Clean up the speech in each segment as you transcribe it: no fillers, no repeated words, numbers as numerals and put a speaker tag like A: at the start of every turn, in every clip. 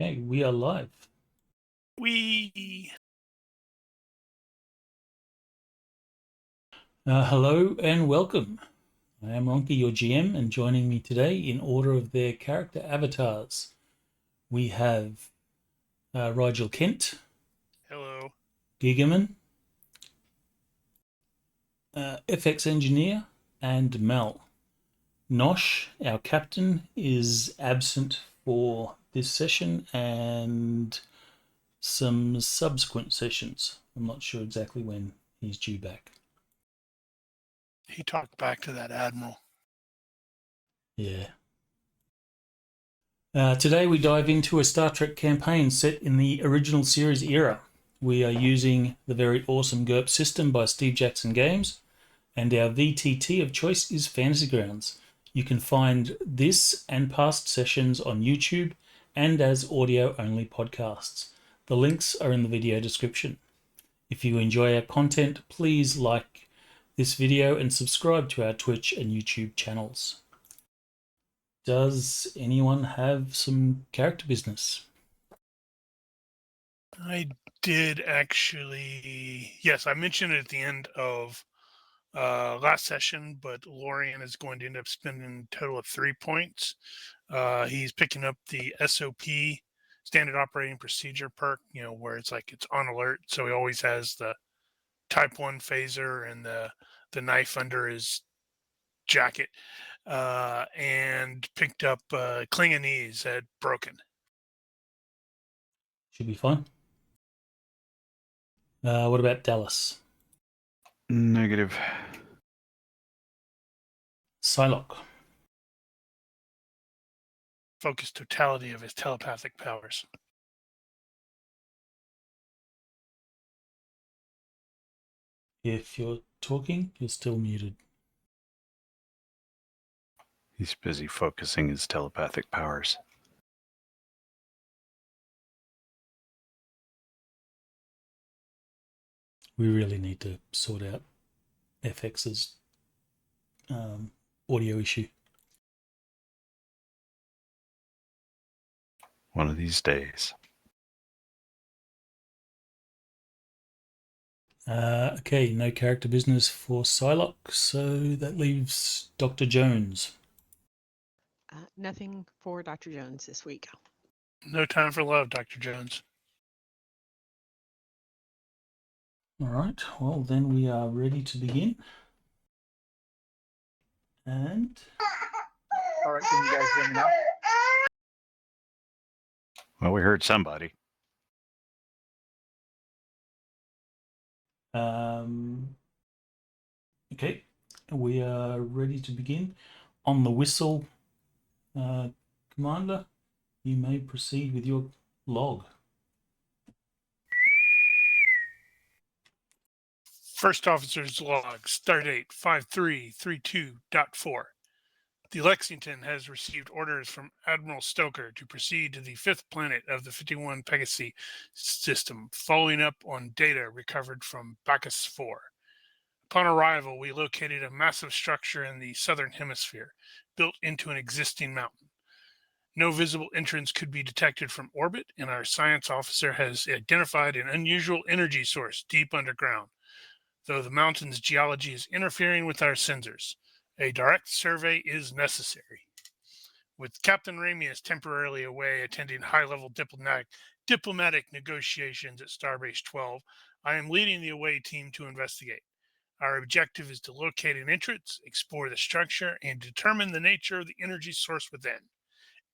A: Okay, we are live. Hello and welcome. I am Ronnke, your GM, and joining me today in order of their character avatars, we have Rigel Kent.
B: Hello.
A: Gigaman. FX Engineer, and Mel. Nosh, our captain, is absent for this session and some subsequent sessions. I'm not sure exactly when he's due back.
B: He talked back to that admiral.
A: Yeah. Today we dive into a Star Trek campaign set in the original series era. We are using the very awesome GURPS system by Steve Jackson Games, and our VTT of choice is Fantasy Grounds. You can find this and past sessions on YouTube and as audio-only podcasts. The links are in the video description. If you enjoy our content, please like this video and subscribe to our Twitch and YouTube channels. Does anyone have some character business?
B: I did actually. Yes, I mentioned it at the end of last session, but Lorian is going to end up spending a total of 3 points. He's picking up the SOP, Standard Operating Procedure perk, where it's like it's on alert. So he always has the Type 1 phaser and the knife under his jacket, and picked up Klingonese at Broken.
A: Should be fine. What about Dallas?
C: Negative.
A: Psylocke.
B: Focus totality of his telepathic powers.
A: If you're talking, you're still muted.
C: He's busy focusing his telepathic powers.
A: We really need to sort out FX's audio issue.
C: One of these days.
A: Okay, no character business for Psylocke, so that leaves Dr. Jones.
D: Nothing for Dr. Jones this week.
B: No time for love, Dr. Jones.
A: All right, well, then we are ready to begin. And...
E: All right, can you guys hear me now?
C: Well, we heard somebody.
A: Okay, we are ready to begin. On the whistle, Commander, you may proceed with your log.
B: First Officer's Log, Stardate 5332.4. The Lexington has received orders from Admiral Stoker to proceed to the fifth planet of the 51 Pegasi system, following up on data recovered from Pegasi V. Upon arrival, we located a massive structure in the southern hemisphere, built into an existing mountain. No visible entrance could be detected from orbit, and our science officer has identified an unusual energy source deep underground, though the mountain's geology is interfering with our sensors. A direct survey is necessary. With Captain Ramius temporarily away attending high-level diplomatic negotiations at Starbase 12, I am leading the away team to investigate. Our objective is to locate an entrance, explore the structure, and determine the nature of the energy source within.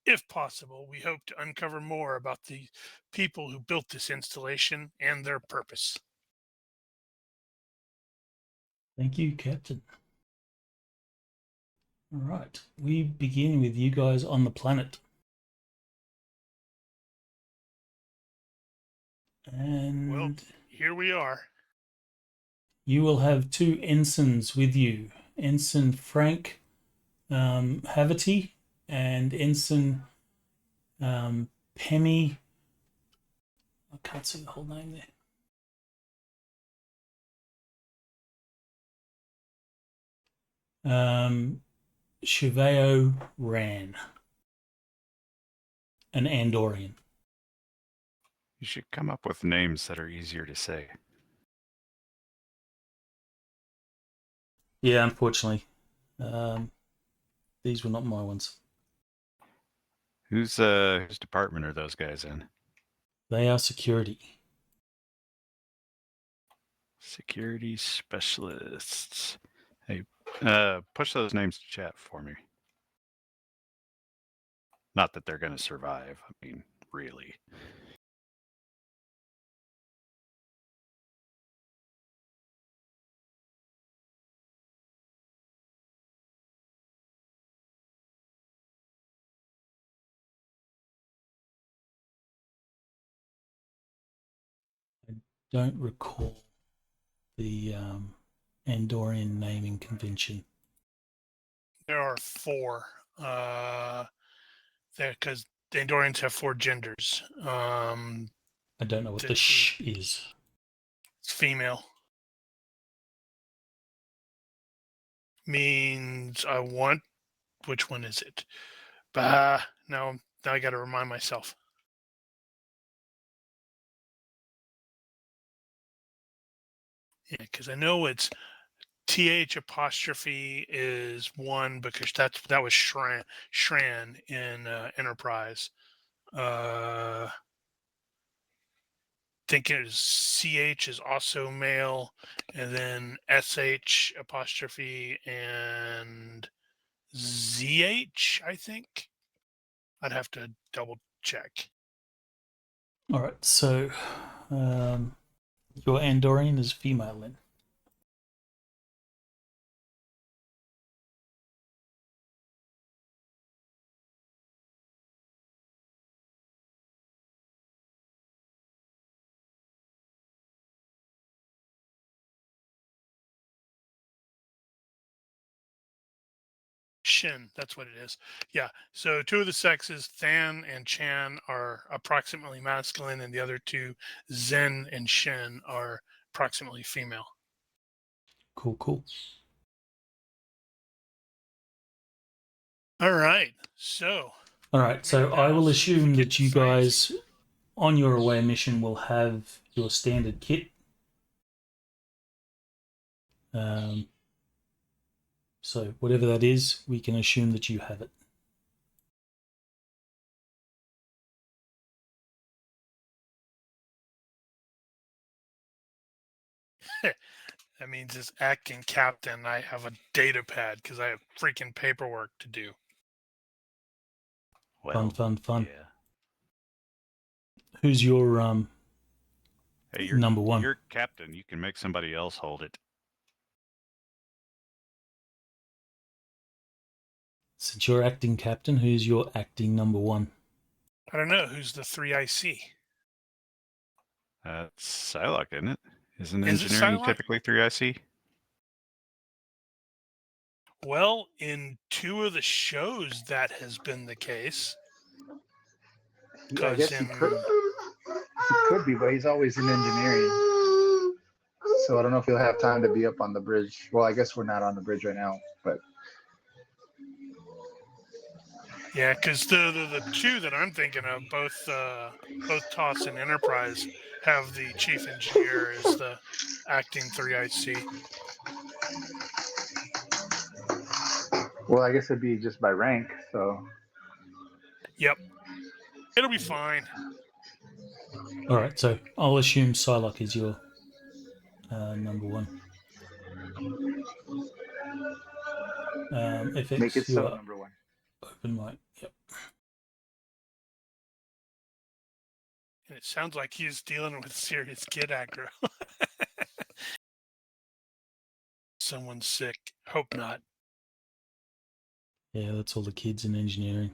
B: If possible, we hope to uncover more about the people who built this installation and their purpose.
A: Thank you, Captain. All right, we begin with you guys on the planet. And
B: well, here we are.
A: You will have two ensigns with you, Ensign Frank Haverty and Ensign Pemmy. I can't see the whole name there. Cheveo Ran, an Andorian.
C: You should come up with names that are easier to say.
A: Yeah, unfortunately. These were not my ones.
C: Whose department are those guys in?
A: They are security.
C: Security specialists. Hey, push those names to chat for me. Not that they're going to survive. I mean, really.
A: I don't recall the Andorian naming convention.
B: There are 4. Because the Andorians have 4 genders.
A: I don't know what the sh is.
B: It's female. Means I want. Which one is it? Now I got to remind myself. Yeah, because I know it's TH apostrophe is 1 because that was Shran in Enterprise. Think it is CH is also male, and then SH apostrophe and ZH, I think. I'd have to double check.
A: All right, so your Andorian is female then.
B: Shin, that's what it is. Yeah. So 2 of the sexes, Than and Chan, are approximately masculine, and the other 2, Zen and Shin, are approximately female.
A: Cool.
B: All right. So
A: I will assume that you guys on your away mission will have your standard kit. So whatever that is, we can assume that you have it.
B: That means as acting captain, I have a data pad because I have freaking paperwork to do.
C: Well,
A: Fun.
C: Yeah.
A: Who's your
C: Hey,
A: number 1?
C: You're captain. You can make somebody else hold it.
A: Since you're acting captain, who's your acting number 1?
B: I don't know who's the 3 IC.
C: It's Psylocke, isn't it? Isn't
B: Is it
C: engineering
B: Psylocke?
C: typically 3IC?
B: Well, in 2 of the shows, that has been the case.
E: I guess he could be, but he's always in engineering. So I don't know if he'll have time to be up on the bridge. Well, I guess we're not on the bridge right now, but
B: Yeah, because the 2 that I'm thinking of, both TOS and Enterprise, have the chief engineer as the acting 3 IC.
E: well, I guess it'd be just by rank. So
B: Yep, it'll be fine.
A: All right, so I'll assume Psylocke is your number 1. FX,
E: make it
A: you
E: so
A: are
E: number 1.
A: open mic. Yep.
B: And it sounds like he's dealing with serious kid aggro. Someone's sick. Hope not.
A: Yeah, that's all the kids in engineering.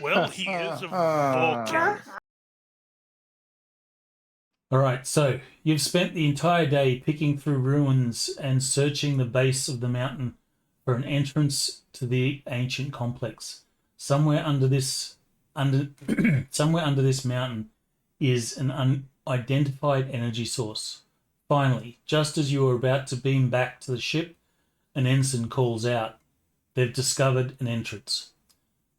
B: Well, he is a Vulcan.
A: All right, so you've spent the entire day picking through ruins and searching the base of the mountain for an entrance to the ancient complex. Somewhere under this mountain is an unidentified energy source. Finally, just as you are about to beam back to the ship, an ensign calls out. They've discovered an entrance.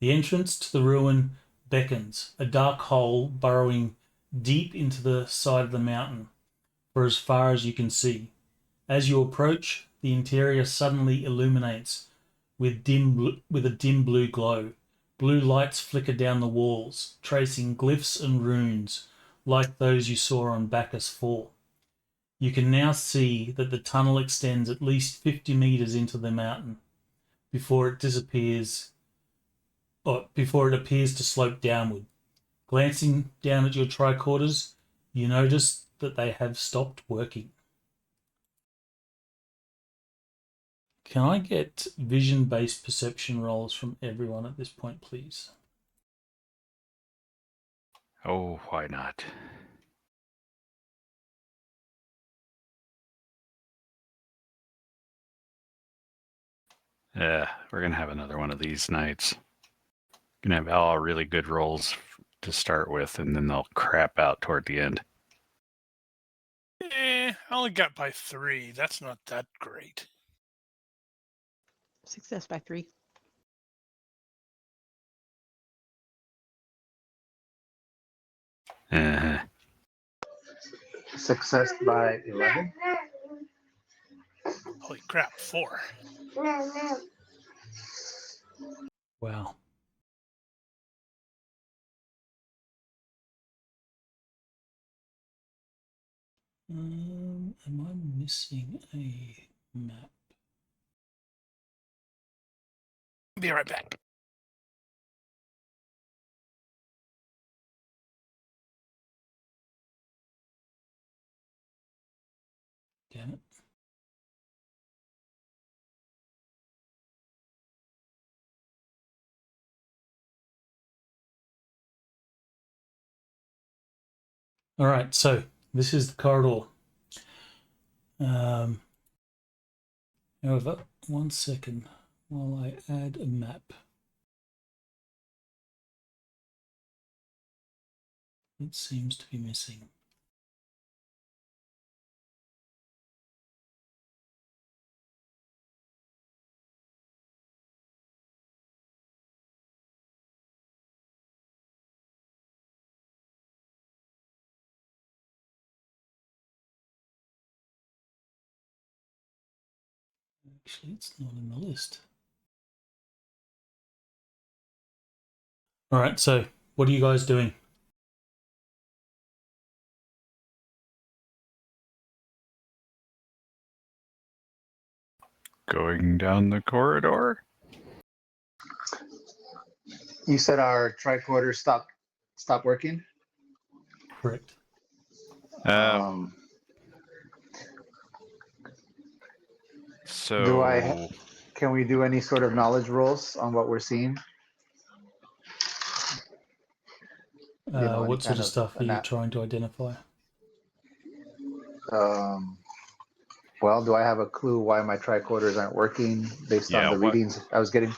A: The entrance to the ruin beckons, a dark hole burrowing deep into the side of the mountain for as far as you can see. As you approach, the interior suddenly illuminates with a dim blue glow. Blue lights flicker down the walls, tracing glyphs and runes like those you saw on Bacchus IV. You can now see that the tunnel extends at least 50 meters into the mountain before it appears to slope downward. Glancing down at your tricorders, you notice that they have stopped working. Can I get vision-based perception rolls from everyone at this point, please?
C: Oh, why not? Yeah, we're going to have another one of these nights. Going to have all really good rolls to start with, and then they'll crap out toward the end.
B: I only got by 3. That's not that great.
D: Success by 3.
C: Uh-huh.
E: Success by 11.
B: Holy crap, 4.
A: Wow. Am I missing a map?
B: Be right back.
A: Damn it. All right, so this is the corridor. However, 1 second while I add a map. It seems to be missing. Actually, it's not in the list. All right, so what are you guys doing?
C: Going down the corridor?
E: You said our tricorder stopped working.
A: Correct.
C: So
E: Can we do any sort of knowledge rolls on what we're seeing? Any
A: What sort
E: kind
A: of stuff are you
E: ana-
A: trying to identify?
E: Well, do I have a clue why my tricorders aren't working based on
C: Yeah,
E: the readings I was getting?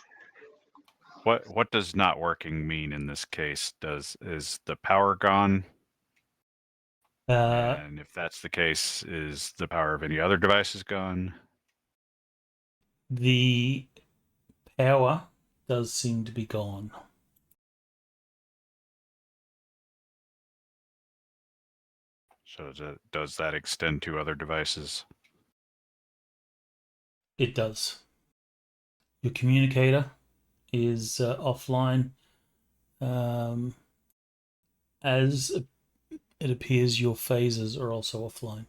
C: what does not working mean in this case? Is the power gone? And if that's the case, is the power of any other devices gone?
A: The power does seem to be gone.
C: So does that extend to other devices?
A: It does. Your communicator is offline. As it appears, your phasers are also offline.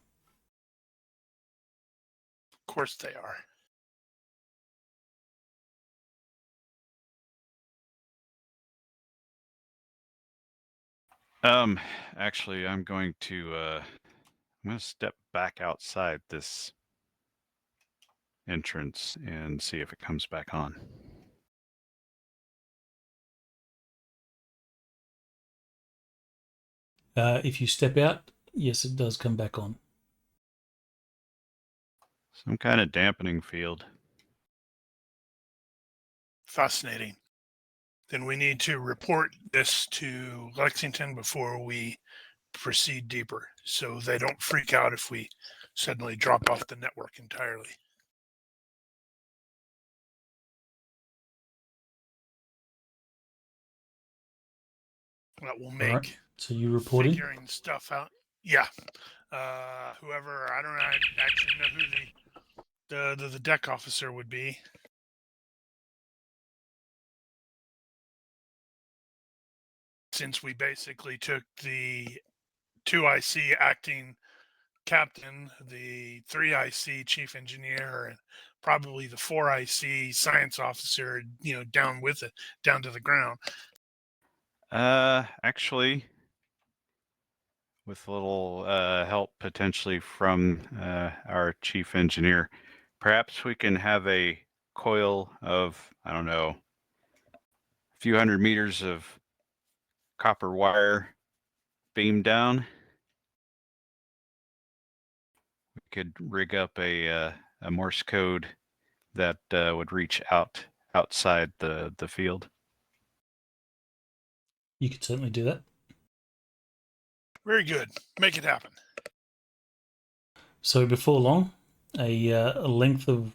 B: Of course they are.
C: Actually, I'm going to step back outside this entrance and see if it comes back on.
A: If you step out, yes, it does come back on.
C: Some kind of dampening field.
B: Fascinating. Then we need to report this to Lexington before we proceed deeper, so they don't freak out if we suddenly drop off the network entirely. that will
A: All
B: make
A: right. So you reported.
B: figuring stuff out. Yeah. Whoever, I don't actually know who the deck officer would be. Since we basically took the 2 IC acting captain, the 3 IC chief engineer, and probably the 4 IC science officer, down with it, down to the ground.
C: Actually, with a little help potentially from our chief engineer, perhaps we can have a coil of, I don't know, a few hundred meters of copper wire beamed down. We could rig up a Morse code that would reach outside the field.
A: You could certainly do that.
B: Very good. Make it happen.
A: So before long, a length of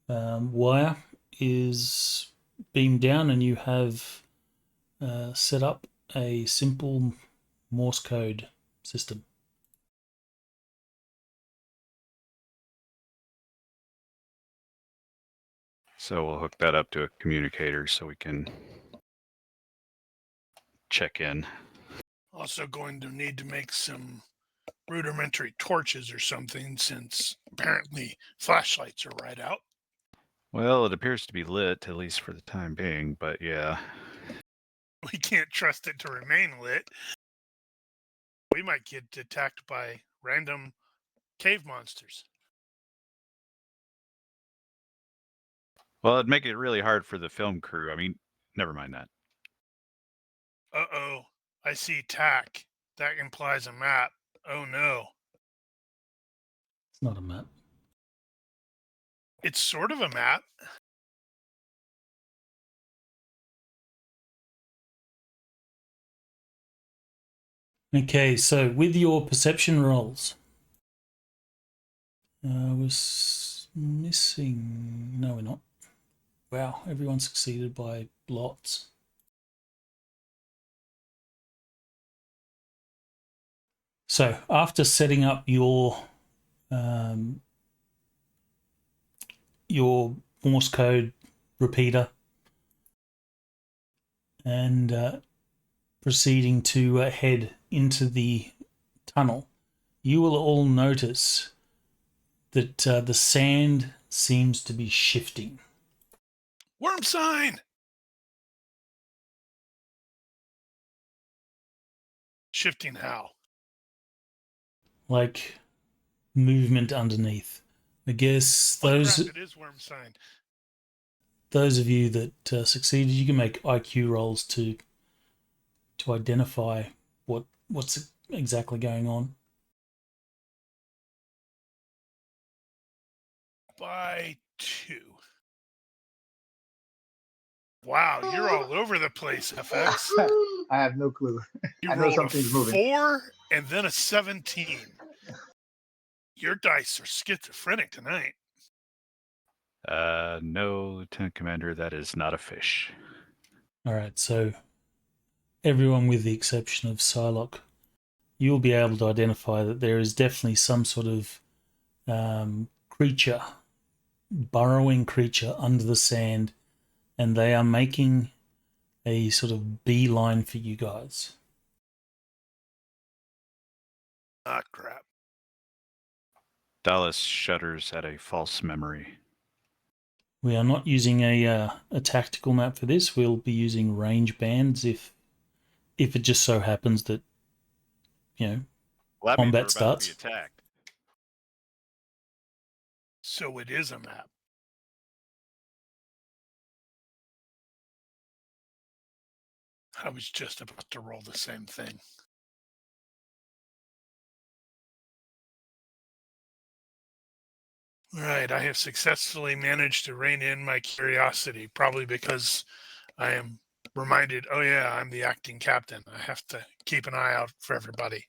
A: wire is beamed down, and you have set up a simple Morse code system.
C: So we'll hook that up to a communicator so we can check in.
B: Also going to need to make some rudimentary torches or something, since apparently flashlights are right out.
C: Well, it appears to be lit, at least for the time being, but yeah.
B: We can't trust it to remain lit. We might get attacked by random cave monsters.
C: Well, it'd make it really hard for the film crew. I mean, never mind that.
B: Uh-oh. I see TAC. That implies a map. Oh no.
A: It's not a map.
B: It's sort of a map.
A: Okay, so with your perception rolls, we're missing. No, we're not. Wow, everyone succeeded by lots. So after setting up your Morse code repeater and proceeding to head into the tunnel, you will all notice that the sand seems to be shifting.
B: Worm sign! Shifting how?
A: Like movement underneath. I guess
B: Oh,
A: those
B: crap, it is worm sign.
A: those of you that succeeded, you can make IQ rolls to identify what's exactly going on.
B: By 2. Wow, you're all over the place, FX.
E: I have no clue.
B: You
E: I know
B: rolled
E: something's
B: a
E: moving.
B: 4 and then a 17. Your dice are schizophrenic tonight.
C: No, Lieutenant Commander, that is not a fish.
A: All right, so everyone with the exception of Psylocke, you'll be able to identify that there is definitely some sort of creature, burrowing creature under the sand, and they are making a sort of beeline for you guys.
B: Ah, crap.
C: Dallas shudders at a false memory.
A: We are not using a tactical map for this. We'll be using range bands if it just so happens that,
C: Well, that
A: combat
C: means we're about
A: starts.
C: to be attacked.
B: So it is a map. I was just about to roll the same thing. All right, I have successfully managed to rein in my curiosity, probably because I am reminded, oh yeah, I'm the acting captain. I have to keep an eye out for everybody.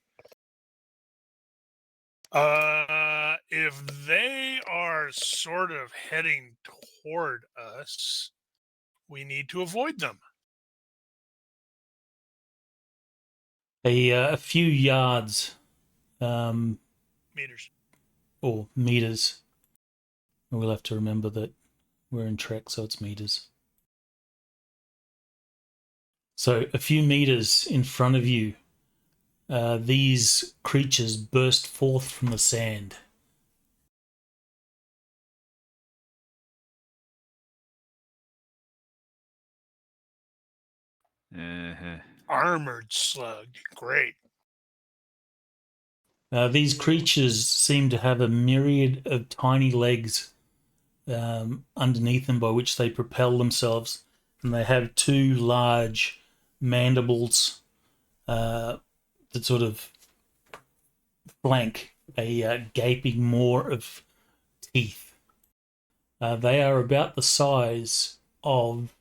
B: If they are sort of heading toward us, we need to avoid them.
A: A few yards
B: Meters.
A: or meters. We'll have to remember that we're in Trek, so it's meters. So a few meters in front of you, these creatures burst forth from the sand.
C: Uh-huh.
B: Armored slug. Great.
A: These creatures seem to have a myriad of tiny legs underneath them by which they propel themselves, and they have two large mandibles that sort of flank a gaping maw of teeth. They are about the size of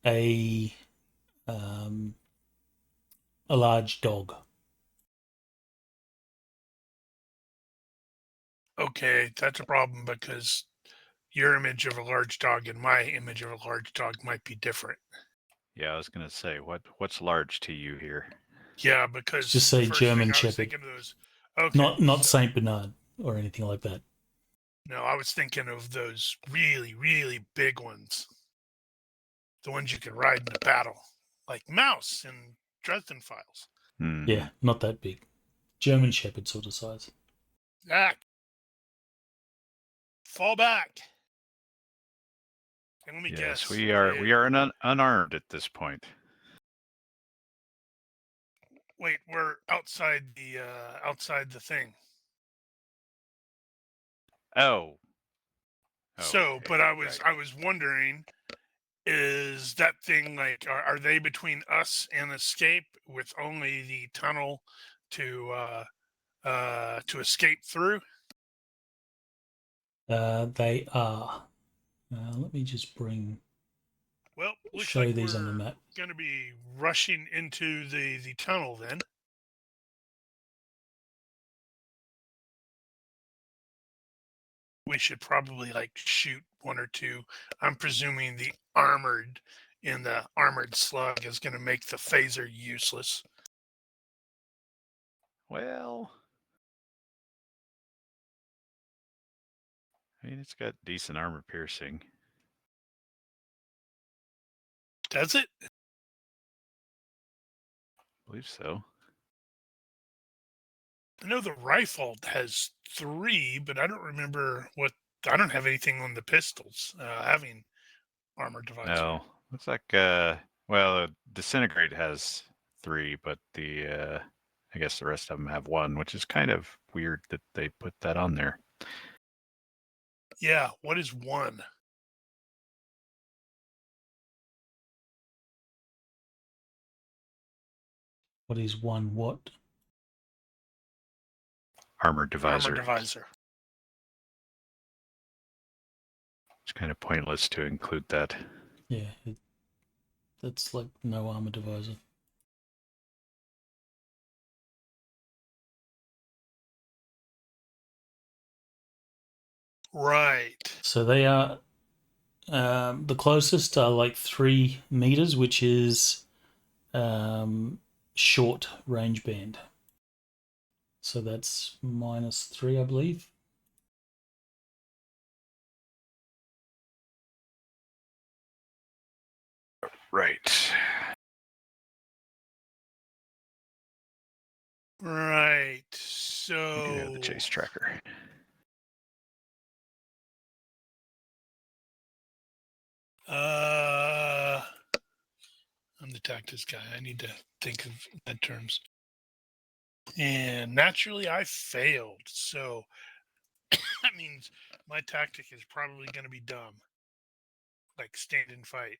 A: a large dog.
B: Okay, that's a problem because your image of a large dog and my image of a large dog might be different.
C: Yeah, I was gonna say, what's large to you here?
B: Yeah, because
A: Just
B: the
A: say
B: first
A: German
B: thing I was
A: Shepherd.
B: thinking of those. Okay,
A: Not
B: so,
A: Saint Bernard or anything like that.
B: No, I was thinking of those really, really big ones. The ones you can ride in a battle, like Mouse in Dresden Files.
C: Mhm.
A: Yeah, not that big. German Shepherd sort of size.
B: Back. Fall back. And let me
C: Yes,
B: guess.
C: we are unarmed at this point.
B: Wait, we're outside the thing.
C: Oh.
B: So,
C: Okay,
B: but I was
C: right.
B: wondering, is that thing like are they between us and escape with only the tunnel to escape through?
A: They are. Let me just
B: Well, looks
A: show
B: like
A: these on the
B: we're
A: map.
B: going to be rushing into the tunnel then. We should probably like shoot one or two. I'm presuming the armored slug is going to make the phaser useless.
C: Well, I mean, it's got decent armor piercing.
B: Does it?
C: I believe so.
B: I know the rifle has 3, but I don't remember what. I don't have anything on the pistols having armor divisor.
C: No, looks like well, Disintegrate has 3, but the I guess the rest of them have 1, which is kind of weird that they put that on there.
B: Yeah, what is 1?
A: What is one what?
C: Armor divisor.
B: Armor divisor.
C: It's kind of pointless to include that.
A: Yeah, that's like no armor divisor.
B: Right.
A: So they are the closest are like 3 meters, which is short range band. So that's -3, I believe.
C: Right.
B: Right.
C: We do have the
B: So
C: chase tracker.
B: I'm the tactics guy. I need to think of that terms. And naturally I failed. So that means my tactic is probably going to be dumb. Like stand and fight.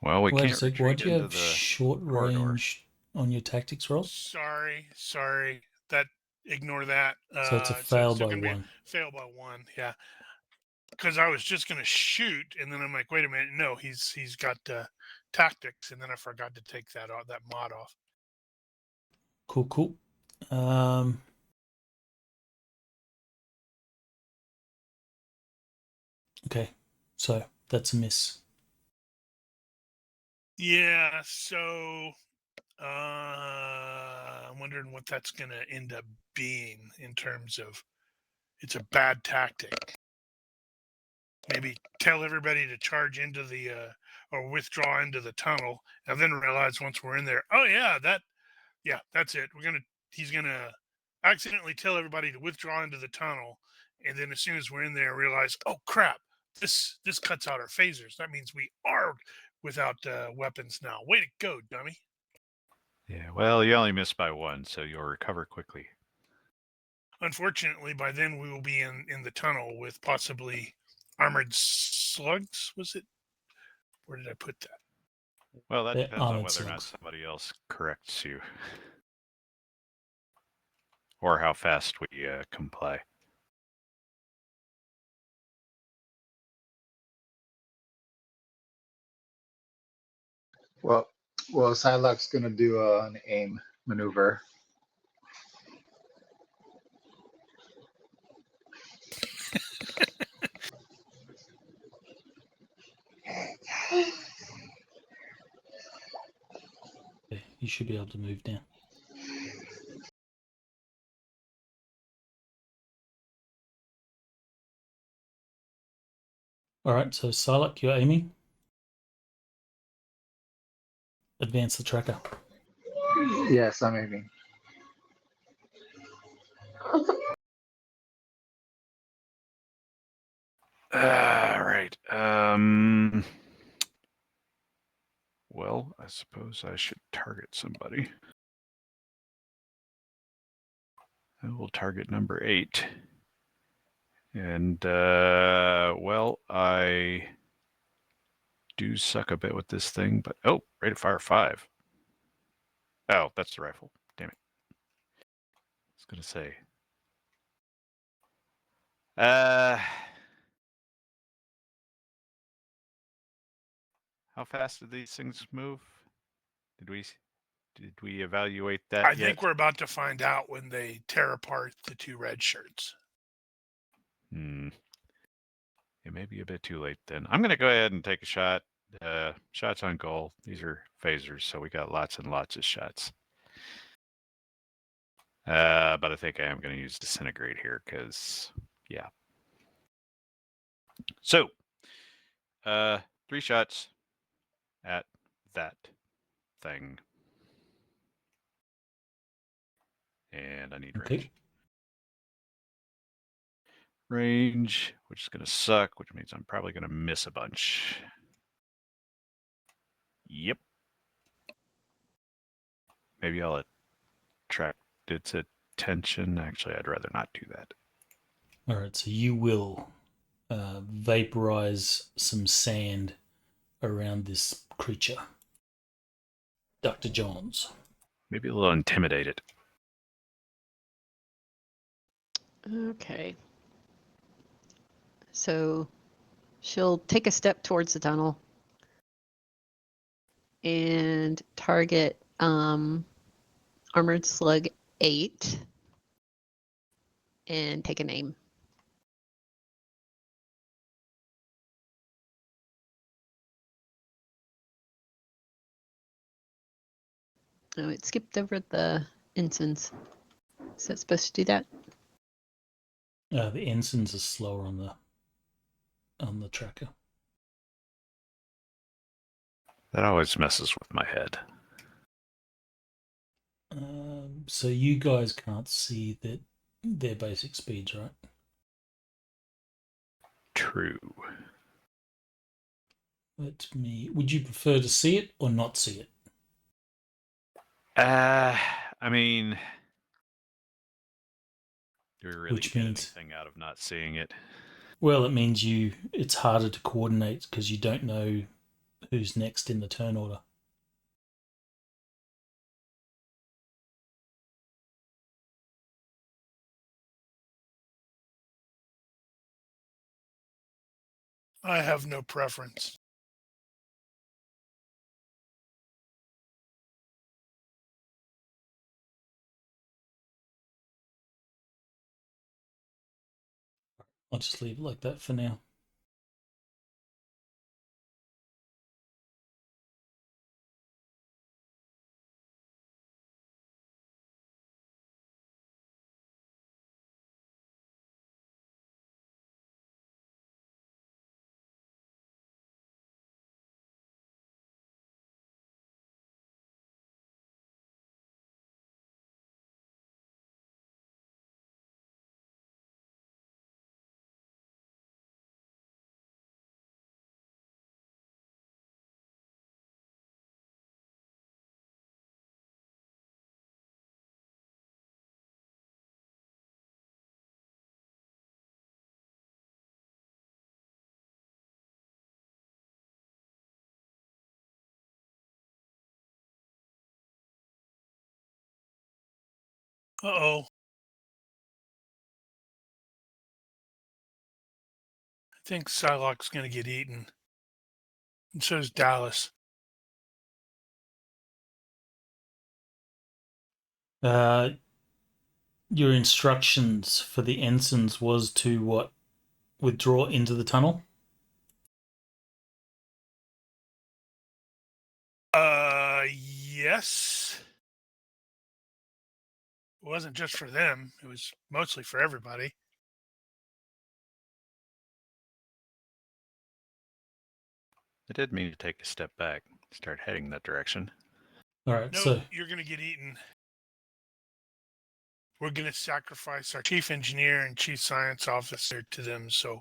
C: Well, we
A: Wait a
C: can't
A: sec, why
C: retreat
A: do you
C: into
A: have
C: the
A: short
C: corridor.
A: range on your tactics roll?
B: Sorry. That ignore that.
A: So it's a
B: So it's
A: fail
B: still
A: by
B: going to be
A: 1.
B: a fail by 1. Yeah. Because I was just going to shoot, and then I'm like, wait a minute, no, he's got tactics, and then I forgot to take that mod off.
A: Cool. Okay, so that's a miss.
B: Yeah, so I'm wondering what that's going to end up being in terms of it's a bad tactic. Maybe tell everybody to charge into the or withdraw into the tunnel, and then realize once we're in there, oh yeah, that's it. He's gonna accidentally tell everybody to withdraw into the tunnel, and then as soon as we're in there, realize, oh crap, this cuts out our phasers. That means we are without weapons now. Way to go, dummy.
C: Yeah, well, you only missed by one, so you'll recover quickly.
B: Unfortunately, by then we will be in the tunnel with possibly armored slugs. Was it? Where did I put that?
C: Well, that
A: They're
C: depends on
A: armored
C: whether or not
A: slugs.
C: somebody else corrects you. Or how fast we comply.
E: Well, Psylocke's gonna do an aim maneuver.
A: Okay, you should be able to move down. All right, so Sarlacc, you're aiming. Advance the tracker.
E: Yes, I'm aiming.
C: Right. Well, I suppose I should target somebody. I will target number 8. And, well, I do suck a bit with this thing, but, oh, rate of fire 5. Oh, that's the rifle. Damn it. I was going to say. How fast do these things move? Did we evaluate that
B: I
C: yet?
B: think we're about to find out when they tear apart the 2 red shirts.
C: It may be a bit too late then. I'm going to go ahead and take a shot. Shots on goal. These are phasers, so we got lots and lots of shots. But I think I am going to use Disintegrate here because, yeah. So, 3 shots at that thing. And I need range. Range, which is going to suck, which means I'm probably going to miss a bunch. Yep. Maybe I'll attract its attention. Actually, I'd rather not do that.
A: All right, so you will vaporize some sand around this creature. Dr. Johns.
C: Maybe a little intimidated.
D: Okay. So she'll take a step towards the tunnel and target armored slug 8 and take a name. Oh, it skipped over the ensigns. Is that supposed to do that?
A: The ensigns are slower on the tracker.
C: That always messes with my head.
A: So you guys can't see their basic speeds, right?
C: True.
A: Would you prefer to see it or not see it?
C: I mean, do we really
A: Which
C: get
A: means,
C: anything out of not seeing it?
A: well, it means it's harder to coordinate because you don't know who's next in the turn order.
B: I have no preference.
A: I'll just leave it like that for now.
B: Uh-oh. I think Psylocke's going to get eaten. And so is Dallas.
A: Your instructions for the ensigns was to what? Withdraw into the tunnel?
B: Yes. It wasn't just for them. It was mostly for everybody.
C: I did mean to take a step back, start heading that direction.
A: All right,
B: No,
A: so
B: you're going to get eaten. We're going to sacrifice our chief engineer and chief science officer to them. So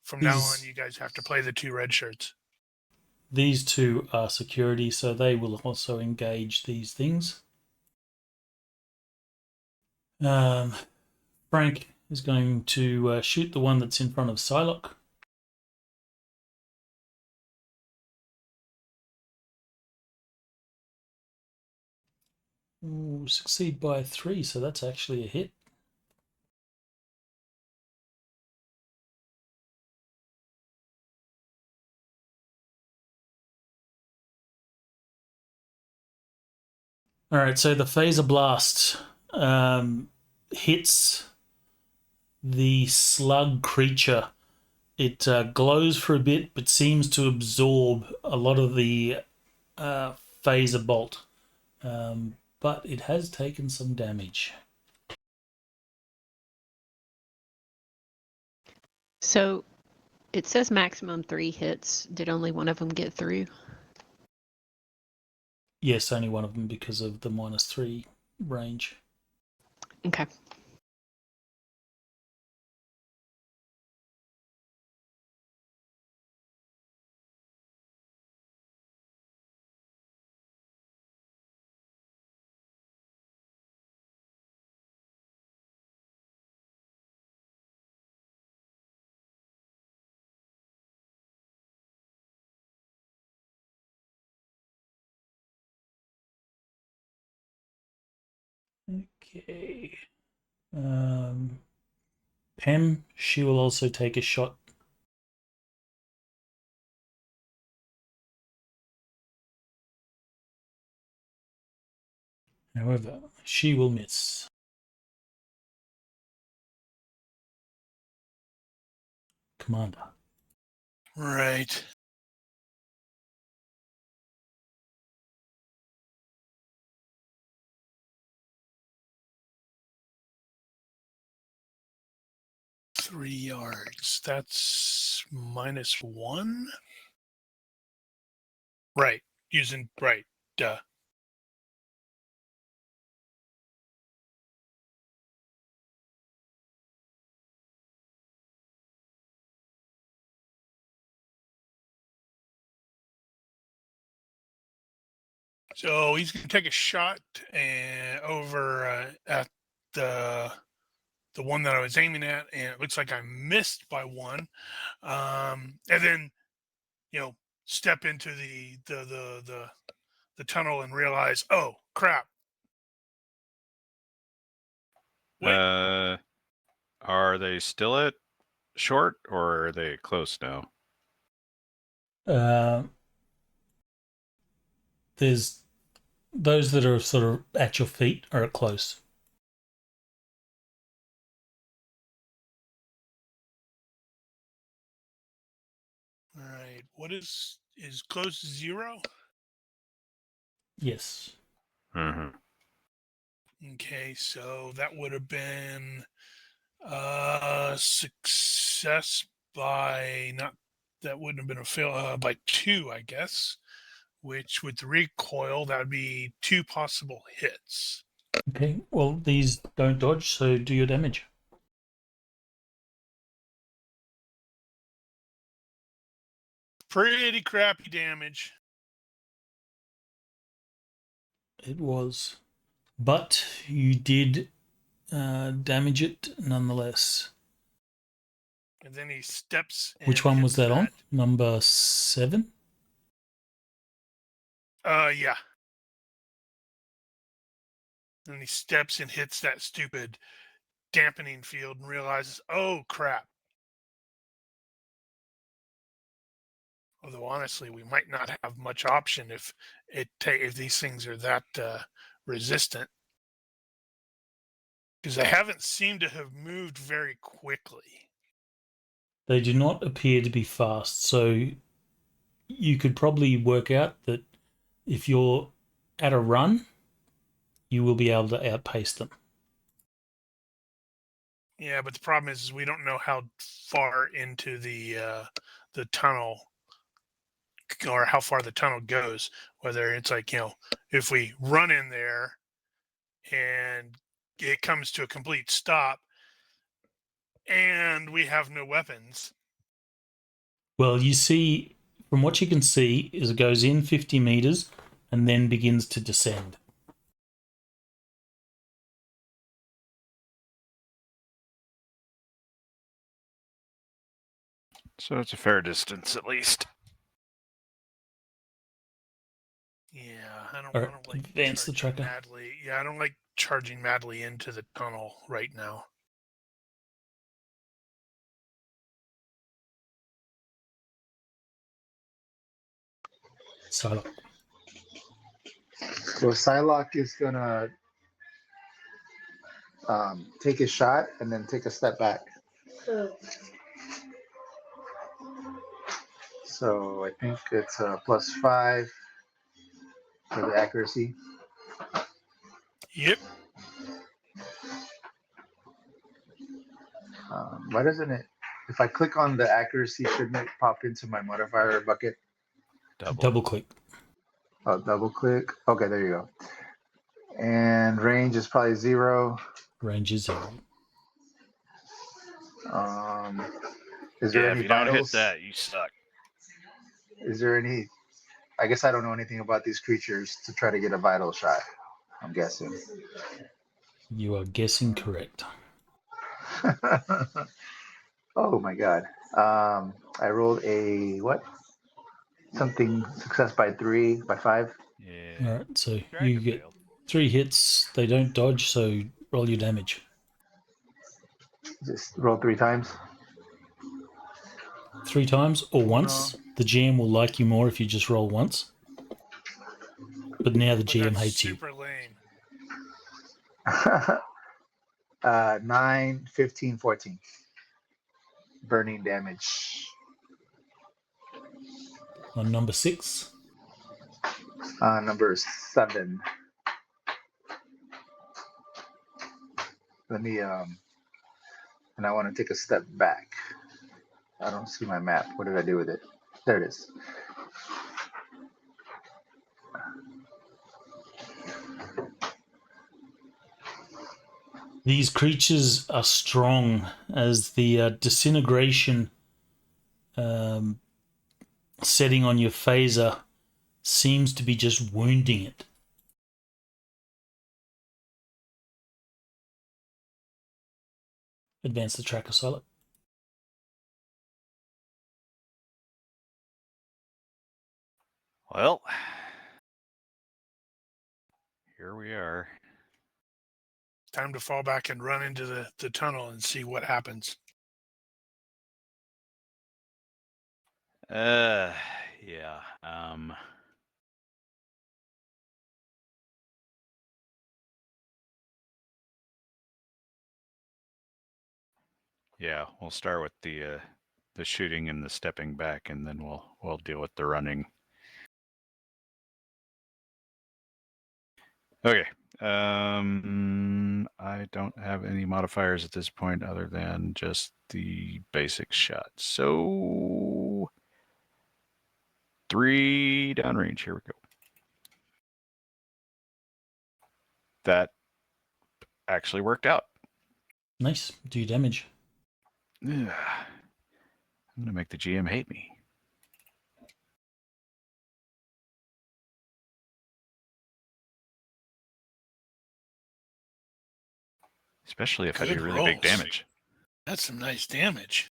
B: from now on, you guys have to play the two red shirts.
A: these two are security, so they will also engage these things. Frank is going to shoot the one that's in front of Psylocke. Ooh, succeed by 3, so that's actually a hit. All right, so the phaser blast hits the slug creature. It glows for a bit, but seems to absorb a lot of the phaser bolt. But it has taken some damage.
D: So it says maximum 3 hits. Did only one of them get through?
A: Yes, only one of them because of the -3 range.
D: Okay.
A: Okay. Pem, she will also take a shot. However, she will miss. Commander.
B: Right. $3 That's -1. Right. Using right. Duh. So he's going to take a shot and over at the one that I was aiming at, and it looks like I missed by 1. And then, step into the tunnel and realize, oh crap. Wait.
C: Are they still at short, or are they close now?
A: There's those that are sort of at your feet are close.
B: All right. What is close to 0?
A: Yes.
C: Mm-hmm.
B: Okay, so that would have been success by not. That wouldn't have been a fail by 2, I guess. Which with the recoil, that would be 2 possible hits.
A: Okay, well, these don't dodge, so do your damage.
B: Pretty crappy damage.
A: It was. But you did damage it nonetheless.
B: And then he steps. And
A: Which one was
B: hits
A: that on? Number 7?
B: Yeah. And he steps and hits that stupid dampening field and realizes, oh crap. Although honestly, we might not have much option if these things are that resistant, because they haven't seemed to have moved very quickly.
A: They do not appear to be fast, so you could probably work out that if you're at a run, you will be able to outpace them.
B: Yeah, but the problem is we don't know how far into the tunnel, or how far the tunnel goes. Whether it's like, if we run in there and it comes to a complete stop and we have no weapons.
A: Well, you see, from what you can see, is it goes in 50 meters and then begins to descend.
C: So it's a fair distance at least.
B: Yeah, I don't
A: Alright,
B: like
A: advance the
B: charging
A: tracker.
B: madly. Yeah, I don't like charging madly into the tunnel right now.
A: Psylocke.
E: So Psylocke is gonna take a shot and then take a step back. So I think it's a +5 for the accuracy.
B: Yep.
E: Why doesn't it? If I click on the accuracy, shouldn't it pop into my modifier bucket?
A: Double click.
E: Oh, double click. Okay, there you go. And range is probably 0.
A: Range is 0.
E: Is there
C: Yeah,
E: any
C: if you don't hit
E: vitals?
C: that, you suck.
E: Is there any? I guess I don't know anything about these creatures to try to get a vital shot. I'm guessing.
A: You are guessing correct.
E: Oh my god. I rolled a what? Something success by 5.
C: Yeah.
A: Alright, so
C: Dragon
A: you get
C: failed.
A: 3 hits. They don't dodge, so roll your damage.
E: Just roll 3 times.
A: 3 times or once. The GM will like you more if you just roll once. But now the
B: But
A: GM
B: that's
A: hates you.
B: super lame.
E: 9, 15, 14. Burning damage.
A: On number 6.
E: Number 7. Let me and I want to take a step back. I don't see my map. What did I do with it? There it is.
A: These creatures are strong as the disintegration setting on your phaser seems to be just wounding it. Advance the tracker, Silent.
C: Well, here we are.
B: Time to fall back and run into the tunnel and see what happens.
C: Yeah. Yeah, we'll start with the shooting and the stepping back, and then we'll deal with the running. Okay. I don't have any modifiers at this point other than just the basic shot. So 3 downrange. Here we go. That actually worked out.
A: Nice. Do your damage.
C: I'm gonna make the GM hate me. Especially if I
B: Good
C: do really big
B: rolls.
C: damage.
B: That's some nice damage.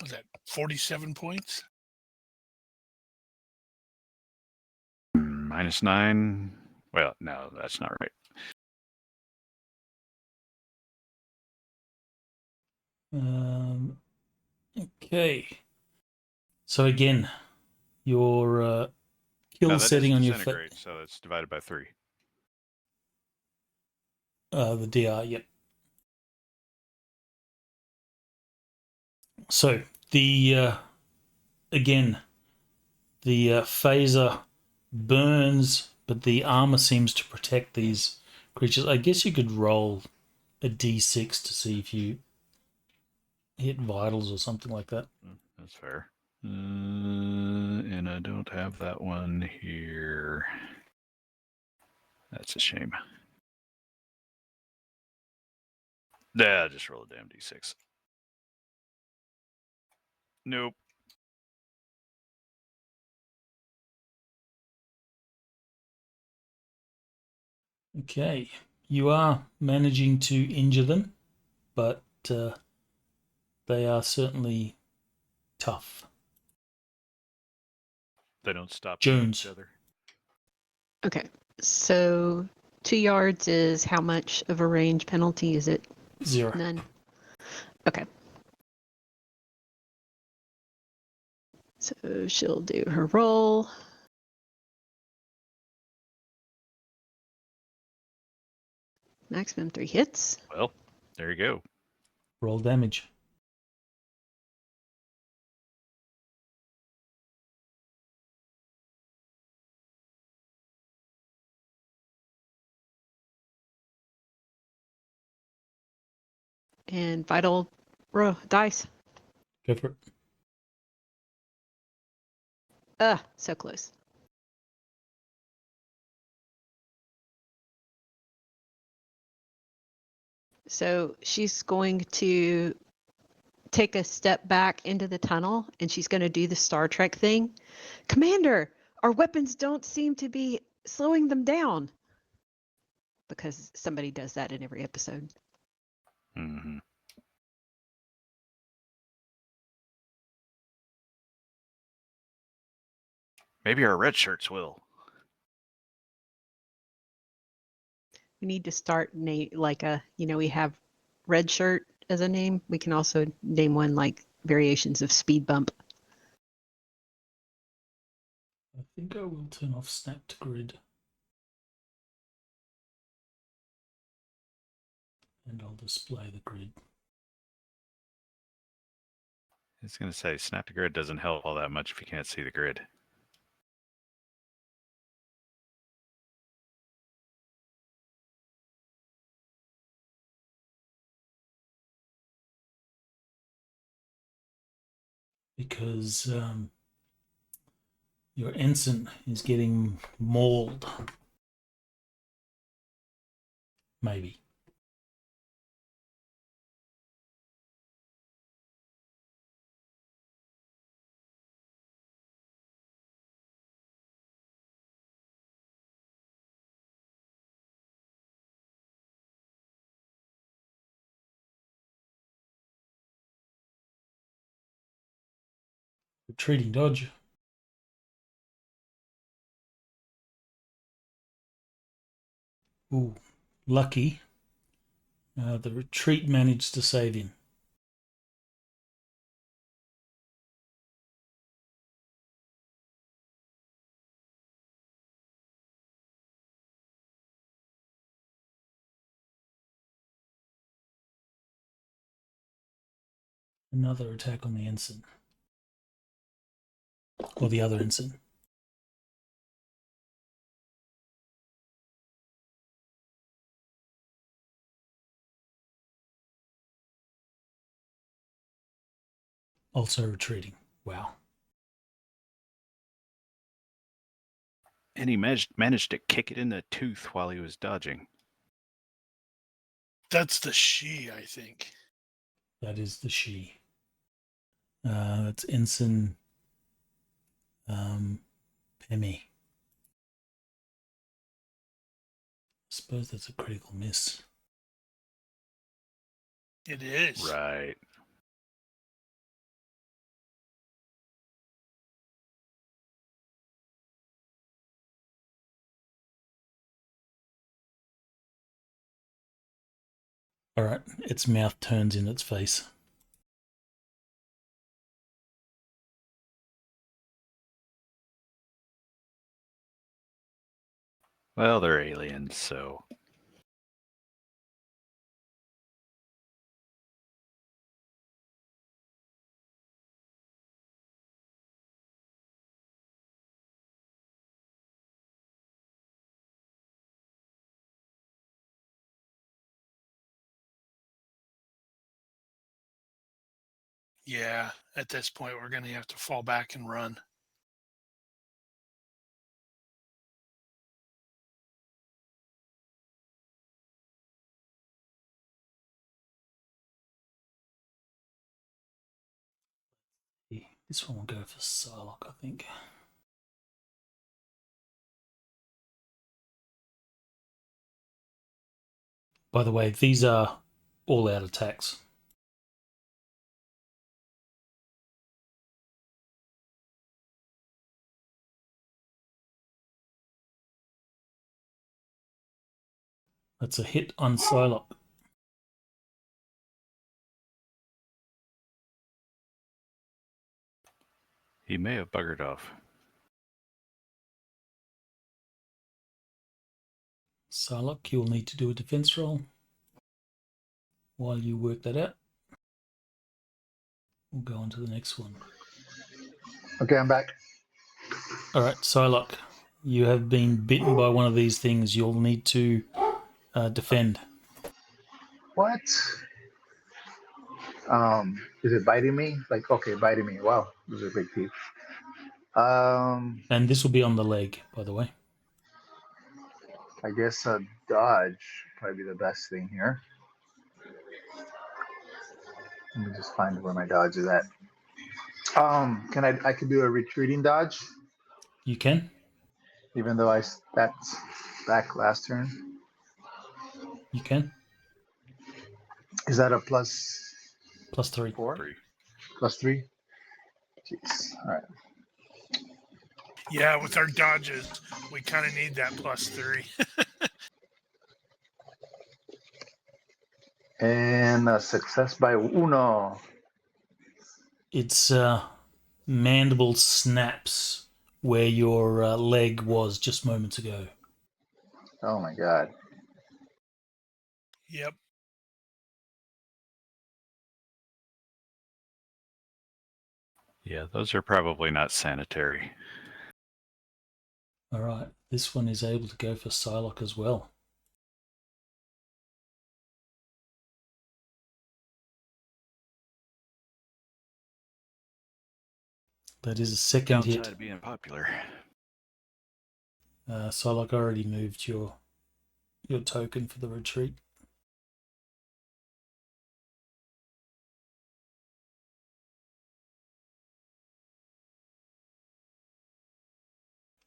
B: Was that 47 points?
C: -9 Well, no, that's not right.
A: Okay. So again, your kill
C: No, that is
A: setting on your
C: disintegrate, so it's divided by 3.
A: the DR, yep. So the again, the phaser burns, but the armor seems to protect these creatures. I guess you could roll a d6 to see if you hit vitals or something like that.
C: That's fair. And I don't have that one here. That's a shame. Yeah, just roll a damn d6. Nope.
A: Okay, you are managing to injure them, but they are certainly tough.
C: They don't stop eating
A: Jones.
C: each other.
D: Okay, so 2 yards is how much of a range penalty? Is it
A: 0.
D: none? Okay. So she'll do her roll. Maximum 3 hits.
C: Well, there you go.
A: Roll damage.
D: And vital row dice.
A: Go for it.
D: So close. So she's going to take a step back into the tunnel and she's going to do the Star Trek thing. Commander, our weapons don't seem to be slowing them down. Because somebody does that in every episode.
C: Mm-hmm. Maybe our red shirts will.
D: We need to start we have red shirt as a name. We can also name one like variations of speed bump.
A: I think I will turn off snap to grid. And I'll display the grid.
C: I was going to say, snap to grid doesn't help all that much if you can't see the grid.
A: Because your ensign is getting mauled. Maybe. Retreating dodge. Ooh, lucky. The retreat managed to save him. Another attack on the ensign. Or the other ensign. Also retreating. Wow.
C: And he managed to kick it in the tooth while he was dodging.
B: That's the she, I think.
A: That is the she. That's Ensign Pemi. I suppose that's a critical miss.
B: It is.
C: Right.
A: All right, its mouth turns in its face.
C: Well, they're aliens, so
B: Yeah, at this point, we're going to have to fall back and run.
A: This one will go for Psylocke, I think. By the way, these are all-out attacks. That's a hit on Psylocke.
C: he may have buggered off.
A: Psylocke, you'll need to do a defense roll. While you work that out, we'll go on to the next one.
E: Okay, I'm back.
A: All right, Psylocke, you have been bitten by one of these things. You'll need to defend.
E: What? Is it biting me? Like, okay, biting me. Wow, those are big teeth.
A: And this will be on the leg, by the way.
E: I guess a dodge probably be the best thing here. Let me just find where my dodge is at. I could do a retreating dodge,
A: You can.
E: even though that's back last turn.
A: You can.
E: Is that a plus
A: +3.
E: 4?
C: 3.
E: Plus 3? Jeez. All right.
B: Yeah, with our dodges, we kind of need that +3.
E: And a success by uno.
A: Its mandible snaps where your leg was just moments ago.
E: Oh my god.
B: Yep.
C: Yeah, those are probably not sanitary.
A: All right, this one is able to go for Psylocke as well. That is a second hit.
C: Downside of being popular.
A: Psylocke already moved your token for the retreat.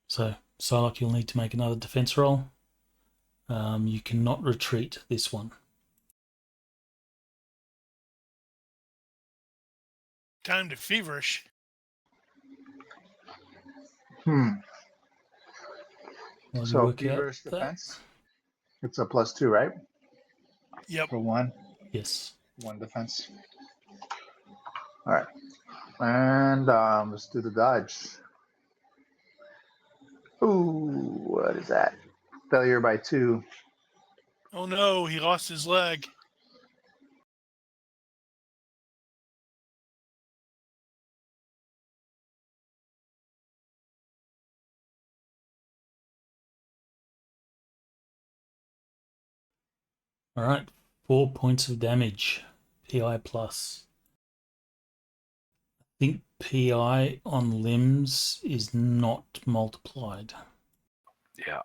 A: So, Psylocke, you'll need to make another defense roll. You cannot retreat this one.
B: Time to feverish.
A: While you
E: So
A: work
E: feverish
A: out that.
E: defense. It's a +2, right?
B: Yep.
E: For 1
A: Yes.
E: defense. All right. And let's do the dodge. Ooh, what is that? Failure by 2.
B: Oh no, he lost his leg.
A: All right, 4 points of damage. PI plus. I think PI on limbs is not multiplied.
C: Yeah.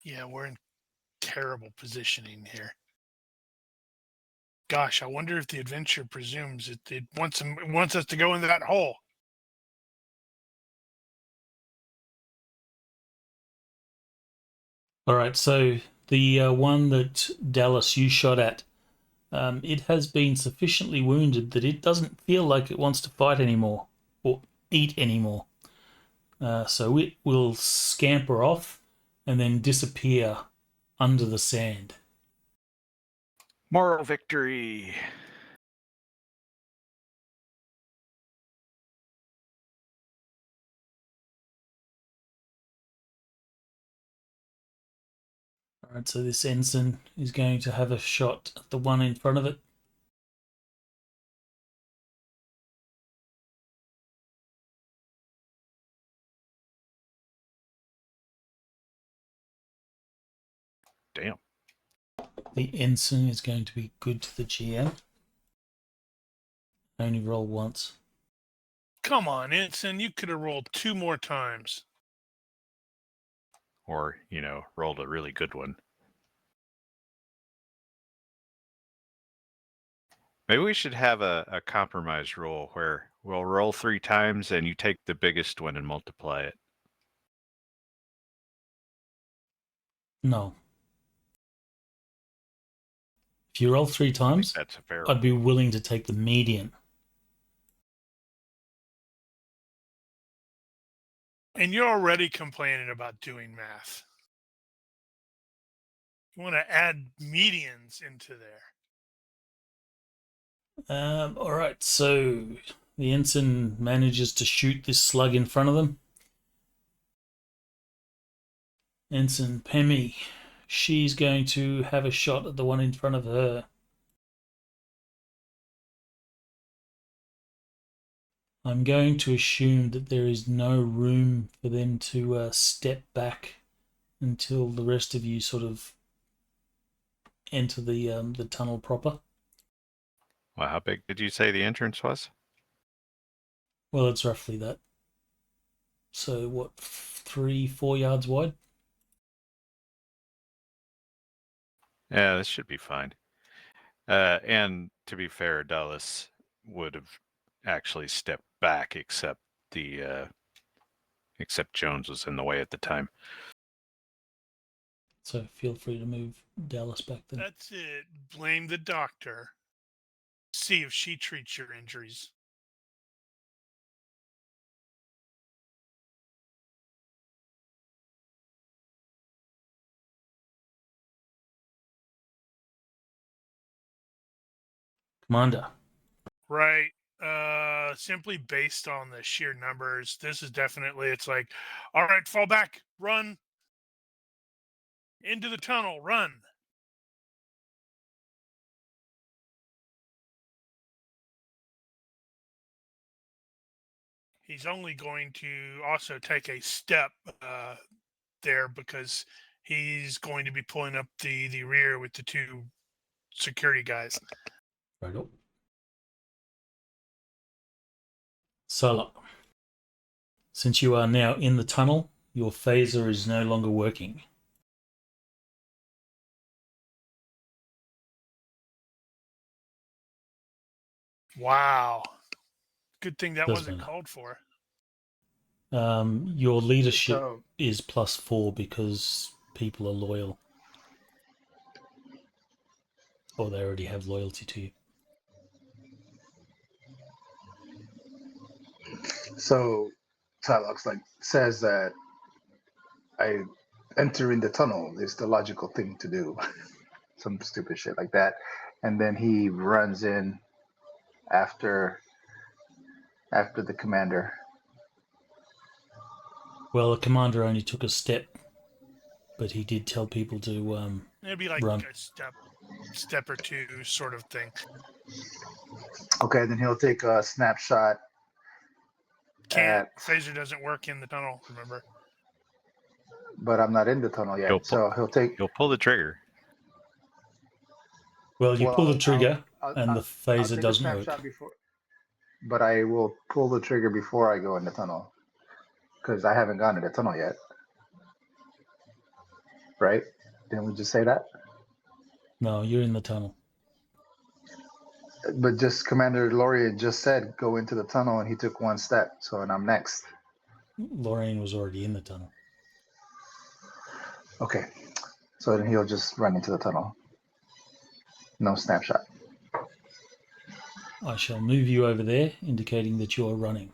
B: Yeah, we're in terrible positioning here. Gosh, I wonder if the adventure presumes it wants us to go into that hole.
A: All right, so the one that Dallas you shot at, it has been sufficiently wounded that it doesn't feel like it wants to fight anymore. Or eat anymore. So it will scamper off and then disappear under the sand.
C: Moral victory.
A: All right, so this ensign is going to have a shot at the one in front of it.
C: Damn.
A: The ensign is going to be good to the GM. Only roll once.
B: Come on, Ensign, you could have rolled 2 more times.
C: Or, rolled a really good one. Maybe we should have a compromise rule where we'll roll 3 times and you take the biggest one and multiply it.
A: No. If you roll 3 times,
C: That's a fair
A: I'd be willing to take the median.
B: And you're already complaining about doing math. You want to add medians into there.
A: All right, so the ensign manages to shoot this slug in front of them. Ensign Pemmy, she's going to have a shot at the one in front of her. I'm going to assume that there is no room for them to step back until the rest of you sort of enter the tunnel proper.
C: Well, how big did you say the entrance was?
A: Well, it's roughly that. So what, 3-4 yards wide?
C: Yeah, this should be fine. And to be fair, Dallas would have actually stepped back, except Jones was in the way at the time.
A: So feel free to move Dallas back then.
B: That's it. Blame the doctor. See if she treats your injuries.
A: Commander.
B: Right. Simply based on the sheer numbers, this is definitely, it's like, all right, fall back, run into the tunnel, run. He's only going to also take a step there because he's going to be pulling up the rear with the 2 security guys.
A: Right up. Solo. Since you are now in the tunnel, your phaser is no longer working.
B: Wow. Good thing that
A: Doesn't
B: wasn't
A: matter.
B: called for.
A: Your leadership
E: So,
A: is +4 because people are loyal. Or they already have loyalty to you.
E: so Tylox says that I enter in the tunnel is the logical thing to do. Some stupid shit like that. And then he runs in after the commander.
A: Well, the commander only took a step, but he did tell people to
B: It'd be like
A: run.
B: a step or 2 sort of thing.
E: Okay, then he'll take a snapshot.
B: Phaser doesn't work in the tunnel, remember?
E: But I'm not in the tunnel yet.
C: He'll pull the trigger.
A: Well, you pull the trigger and the
E: I'll
A: phaser
E: take a
A: doesn't
E: snapshot
A: work.
E: before, but I will pull the trigger before I go in the tunnel because I haven't gone in the tunnel yet. Right? Didn't we just say that?
A: No, you're in the tunnel.
E: But just Commander Lorien just said go into the tunnel, and he took 1 step. So, and I'm next.
A: Lorraine was already in the tunnel.
E: Okay. So then he'll just run into the tunnel. No snapshot.
A: I shall move you over there, indicating that you are running.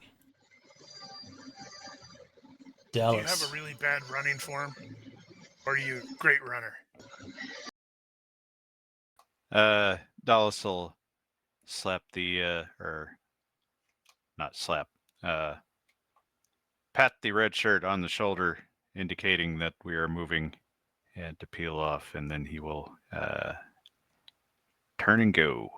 B: Do you have
A: Dallas.
B: a really bad running form? Or are you a great runner?
C: Dallas will slap or not slap, pat the red shirt on the shoulder, indicating that we are moving and to peel off, and then he will turn and go.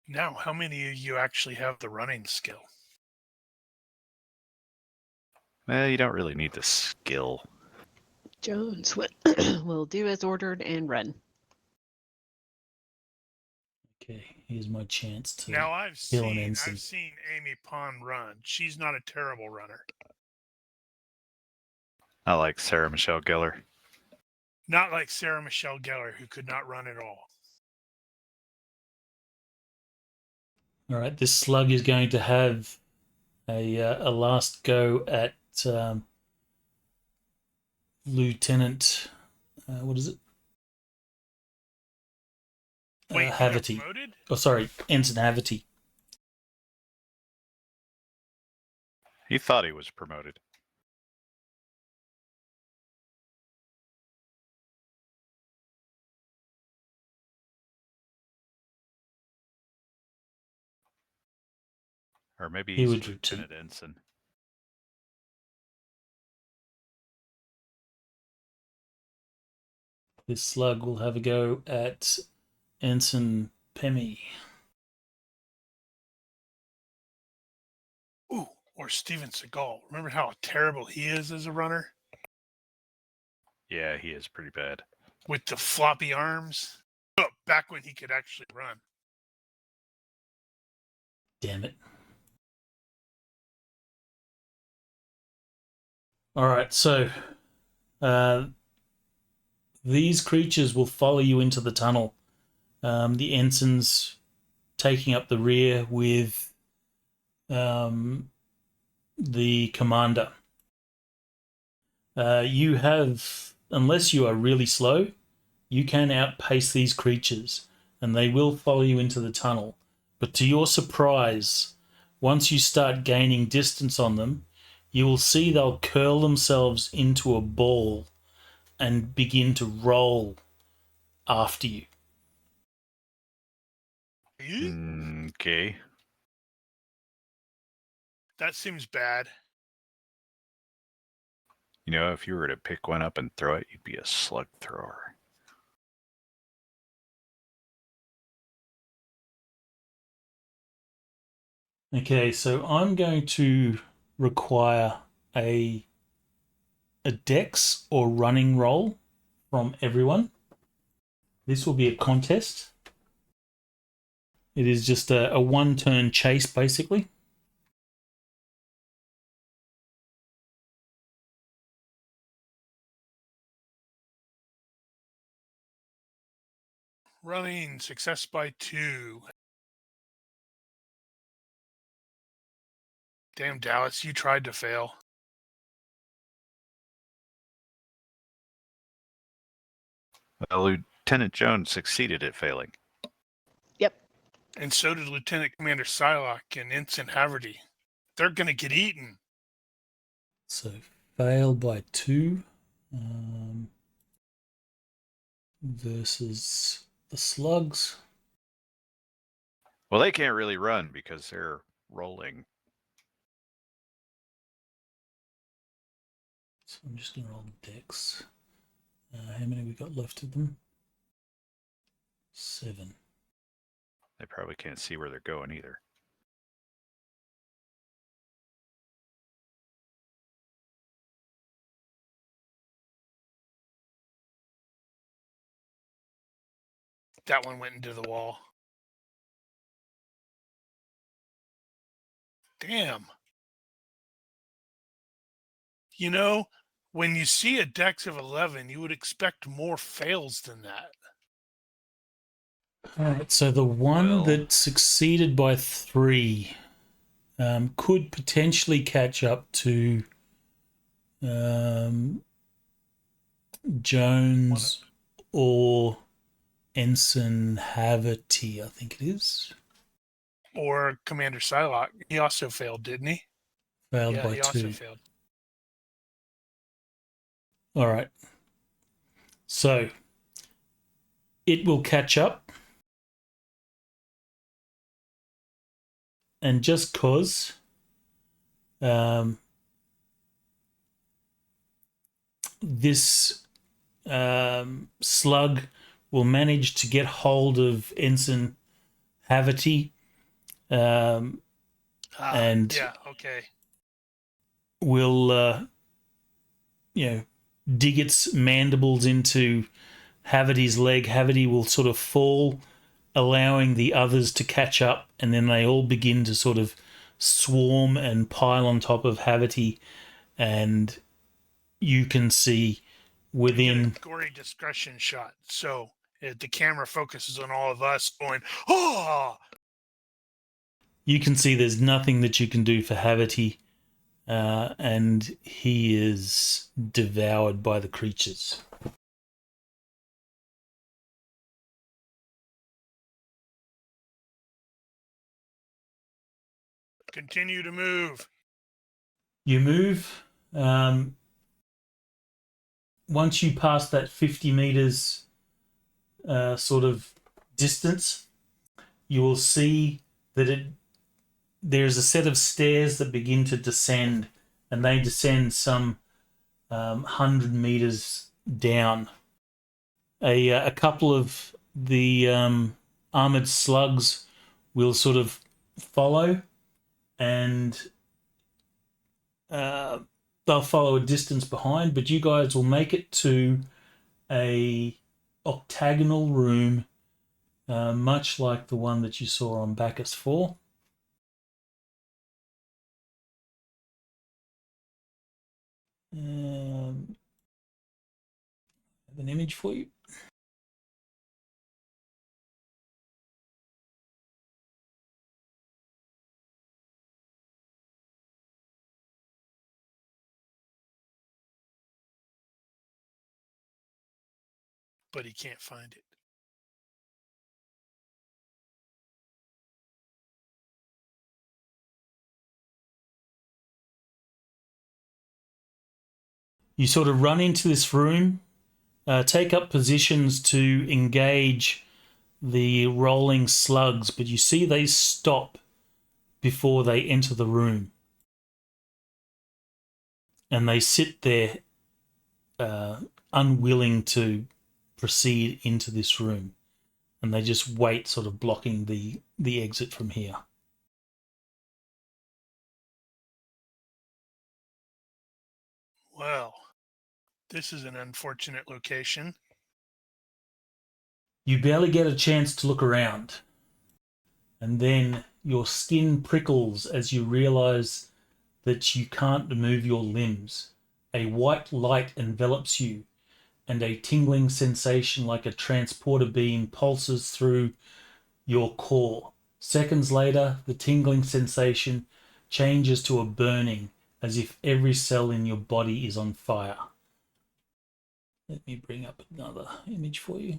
B: Now, how many of you actually have the running skill?
C: You don't really need the skill.
D: Jones will do as ordered and run.
A: Okay, here's my chance to
B: Now, I've
A: kill an ensign.
B: seen Amy Pond run. She's not a terrible runner.
C: I like Sarah Michelle Gellar.
B: Not like Sarah Michelle Gellar, who could not run at all.
A: All right, this slug is going to have a last go at Lieutenant. What is it?
B: Wait, you got
A: Haverty.
B: promoted?
A: Oh, sorry, Ensign Haverty.
C: He thought he was promoted. Or maybe
A: He
C: he's
A: would
C: Lieutenant Ensign.
A: This slug will have a go at Ensign Pemmy.
B: Ooh, or Steven Seagal. Remember how terrible he is as a runner?
C: Yeah, he is pretty bad.
B: With the floppy arms? Oh, back when he could actually run.
A: Damn it. All right, so these creatures will follow you into the tunnel. The ensign's taking up the rear with the commander. You have, unless you are really slow, you can outpace these creatures, and they will follow you into the tunnel. But to your surprise, once you start gaining distance on them, you will see they'll curl themselves into a ball and begin to roll after you.
C: Okay.
B: That seems bad.
C: You know, if you were to pick one up and throw it, you'd be a slug thrower.
A: Okay, so I'm going to require a dex or running roll from everyone. This will be a contest. It is just a one-turn chase, basically.
B: Running, success by 2. Damn, Dallas, you tried to fail.
C: Well, Lieutenant Jones succeeded at failing.
D: Yep.
B: And so did Lieutenant Commander Psylocke and Ensign Haverty. They're going to get eaten.
A: So fail by 2 versus the slugs.
C: Well, they can't really run because they're rolling.
A: So I'm just going to roll the dex. How many we got left of them? 7.
C: They probably can't see where they're going either.
B: That one went into the wall. Damn. You know, when you see a dex of 11, you would expect more fails than that.
A: All right, so the one
C: Well,
A: that succeeded by 3 could potentially catch up to Jones or Ensign Haverty, I think it is.
B: Or Commander Psylocke. He also failed, didn't he?
A: Failed
B: Yeah,
A: by
B: he also
A: 2.
B: failed.
A: All right. So it will catch up. And just cause this slug will manage to get hold of Ensign Havity and
B: yeah, okay.
A: will dig its mandibles into Havity's leg. Havity will sort of fall, allowing the others to catch up, and then they all begin to sort of swarm and pile on top of Havity, and you can see within
B: Get a gory discretion shot. So the camera focuses on all of us going, oh!
A: You can see there's nothing that you can do for Havity, and he is devoured by the creatures.
B: Continue to move.
A: You move. Once you pass that 50 meters sort of distance, you will see that there's a set of stairs that begin to descend, and they descend some 100 meters down. A couple of the armored slugs will sort of follow, and they'll follow a distance behind, but you guys will make it to a octagonal room, much like the one that you saw on Bacchus 4. I have an image for you.
B: But he can't find it.
A: You sort of run into this room, take up positions to engage the rolling slugs, but you see they stop before they enter the room. And they sit there unwilling to proceed into this room. And they just wait, sort of blocking the exit from here.
B: Well, this is an unfortunate location.
A: You barely get a chance to look around. And then your skin prickles as you realize that you can't move your limbs. A white light envelops you, and a tingling sensation like a transporter beam pulses through your core. Seconds later, the tingling sensation changes to a burning, as if every cell in your body is on fire. Let me bring up another image for you.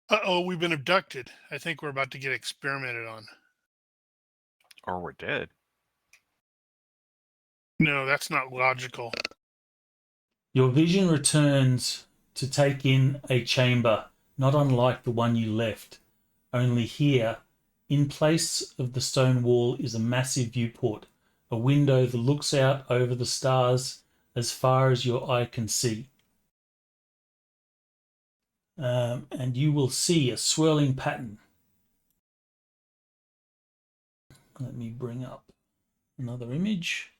B: Uh-oh, we've been abducted. I think we're about to get experimented on.
C: Or we're dead.
B: No, that's not logical.
A: Your vision returns to take in a chamber, not unlike the one you left. Only here, in place of the stone wall, is a massive viewport, a window that looks out over the stars as far as your eye can see. And you will see a swirling pattern. Let me bring up another image.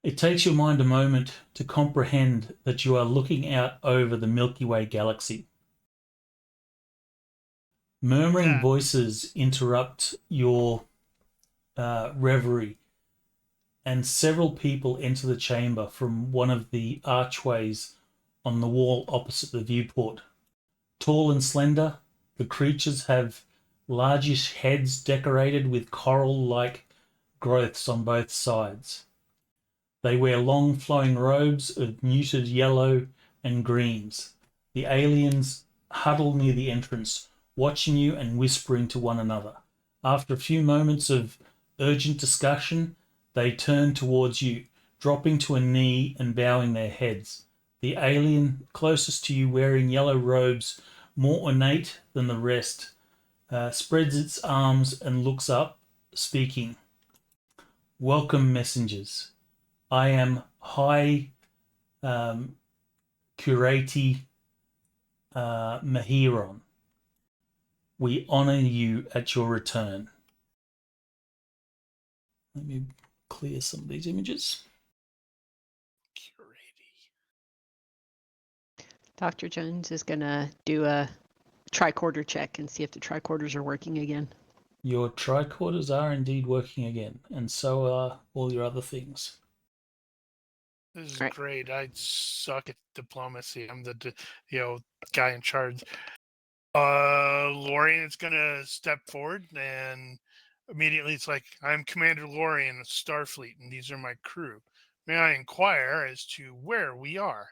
A: It takes your mind a moment to comprehend that you are looking out over the Milky Way galaxy. Murmuring voices interrupt your reverie, and several people enter the chamber from one of the archways on the wall opposite the viewport. Tall and slender, the creatures have largish heads decorated with coral-like growths on both sides. They wear long flowing robes of muted yellow and greens. The aliens huddle near the entrance, watching you and whispering to one another. After a few moments of urgent discussion, they turn towards you, dropping to a knee and bowing their heads. The alien closest to you, wearing yellow robes, more ornate than the rest, spreads its arms and looks up, speaking. Welcome, messengers. I am High Curati Mahiron. We honor you at your return. Let me clear some of these images.
D: Dr. Jones is going to do a tricorder check and see if the tricorders are working again.
A: Your tricorders are indeed working again, and so are all your other things.
B: This is
D: Right.
B: great. I suck at diplomacy. I'm the guy in charge. Lorian is gonna step forward, and immediately it's like, I'm Commander Lorian of Starfleet, and these are my crew. May I inquire as to where we are?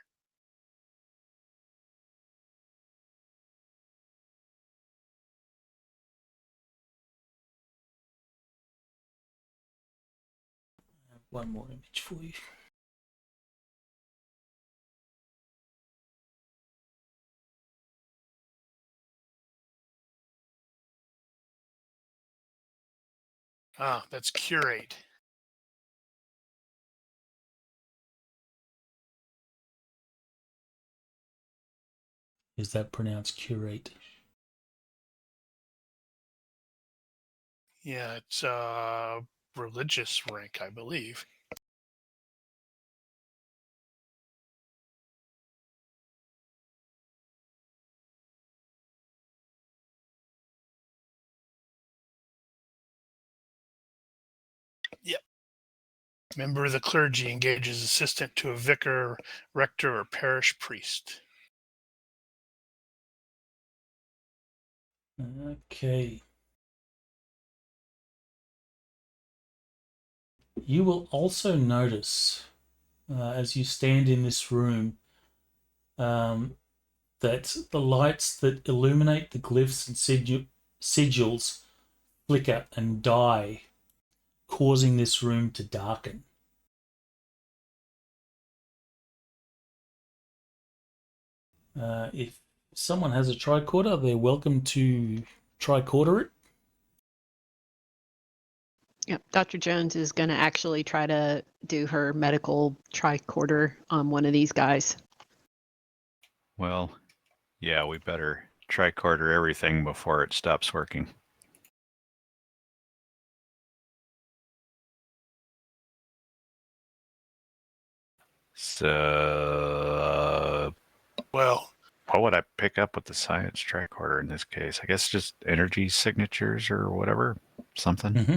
A: I have one more image for you.
B: Ah, that's curate.
A: Is that pronounced curate?
B: Yeah, it's religious rank, I believe. Yep. Member of the clergy, engages assistant to a vicar, rector, or parish priest.
A: Okay. You will also notice, as you stand in this room, that the lights that illuminate the glyphs and sigils flicker and die, causing this room to darken. If someone has a tricorder, they're welcome to tricorder it.
D: Yep. Dr. Jones is going to actually try to do her medical tricorder on one of these guys.
C: Well, yeah, we better tricorder everything before it stops working. So,
B: Well,
C: what would I pick up with the science tricorder in this case? I guess just energy signatures or whatever, something.
A: Mm-hmm.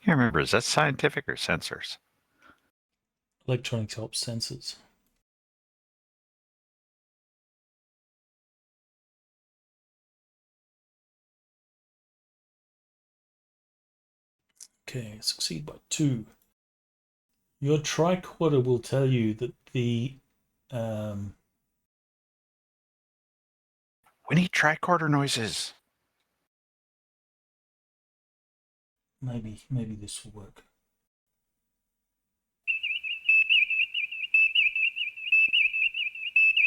C: Can't remember, is that scientific or sensors?
A: Electronics help sensors. Okay, succeed by 2. Your tricorder will tell you that the
C: We need tricorder noises.
A: maybe this will work.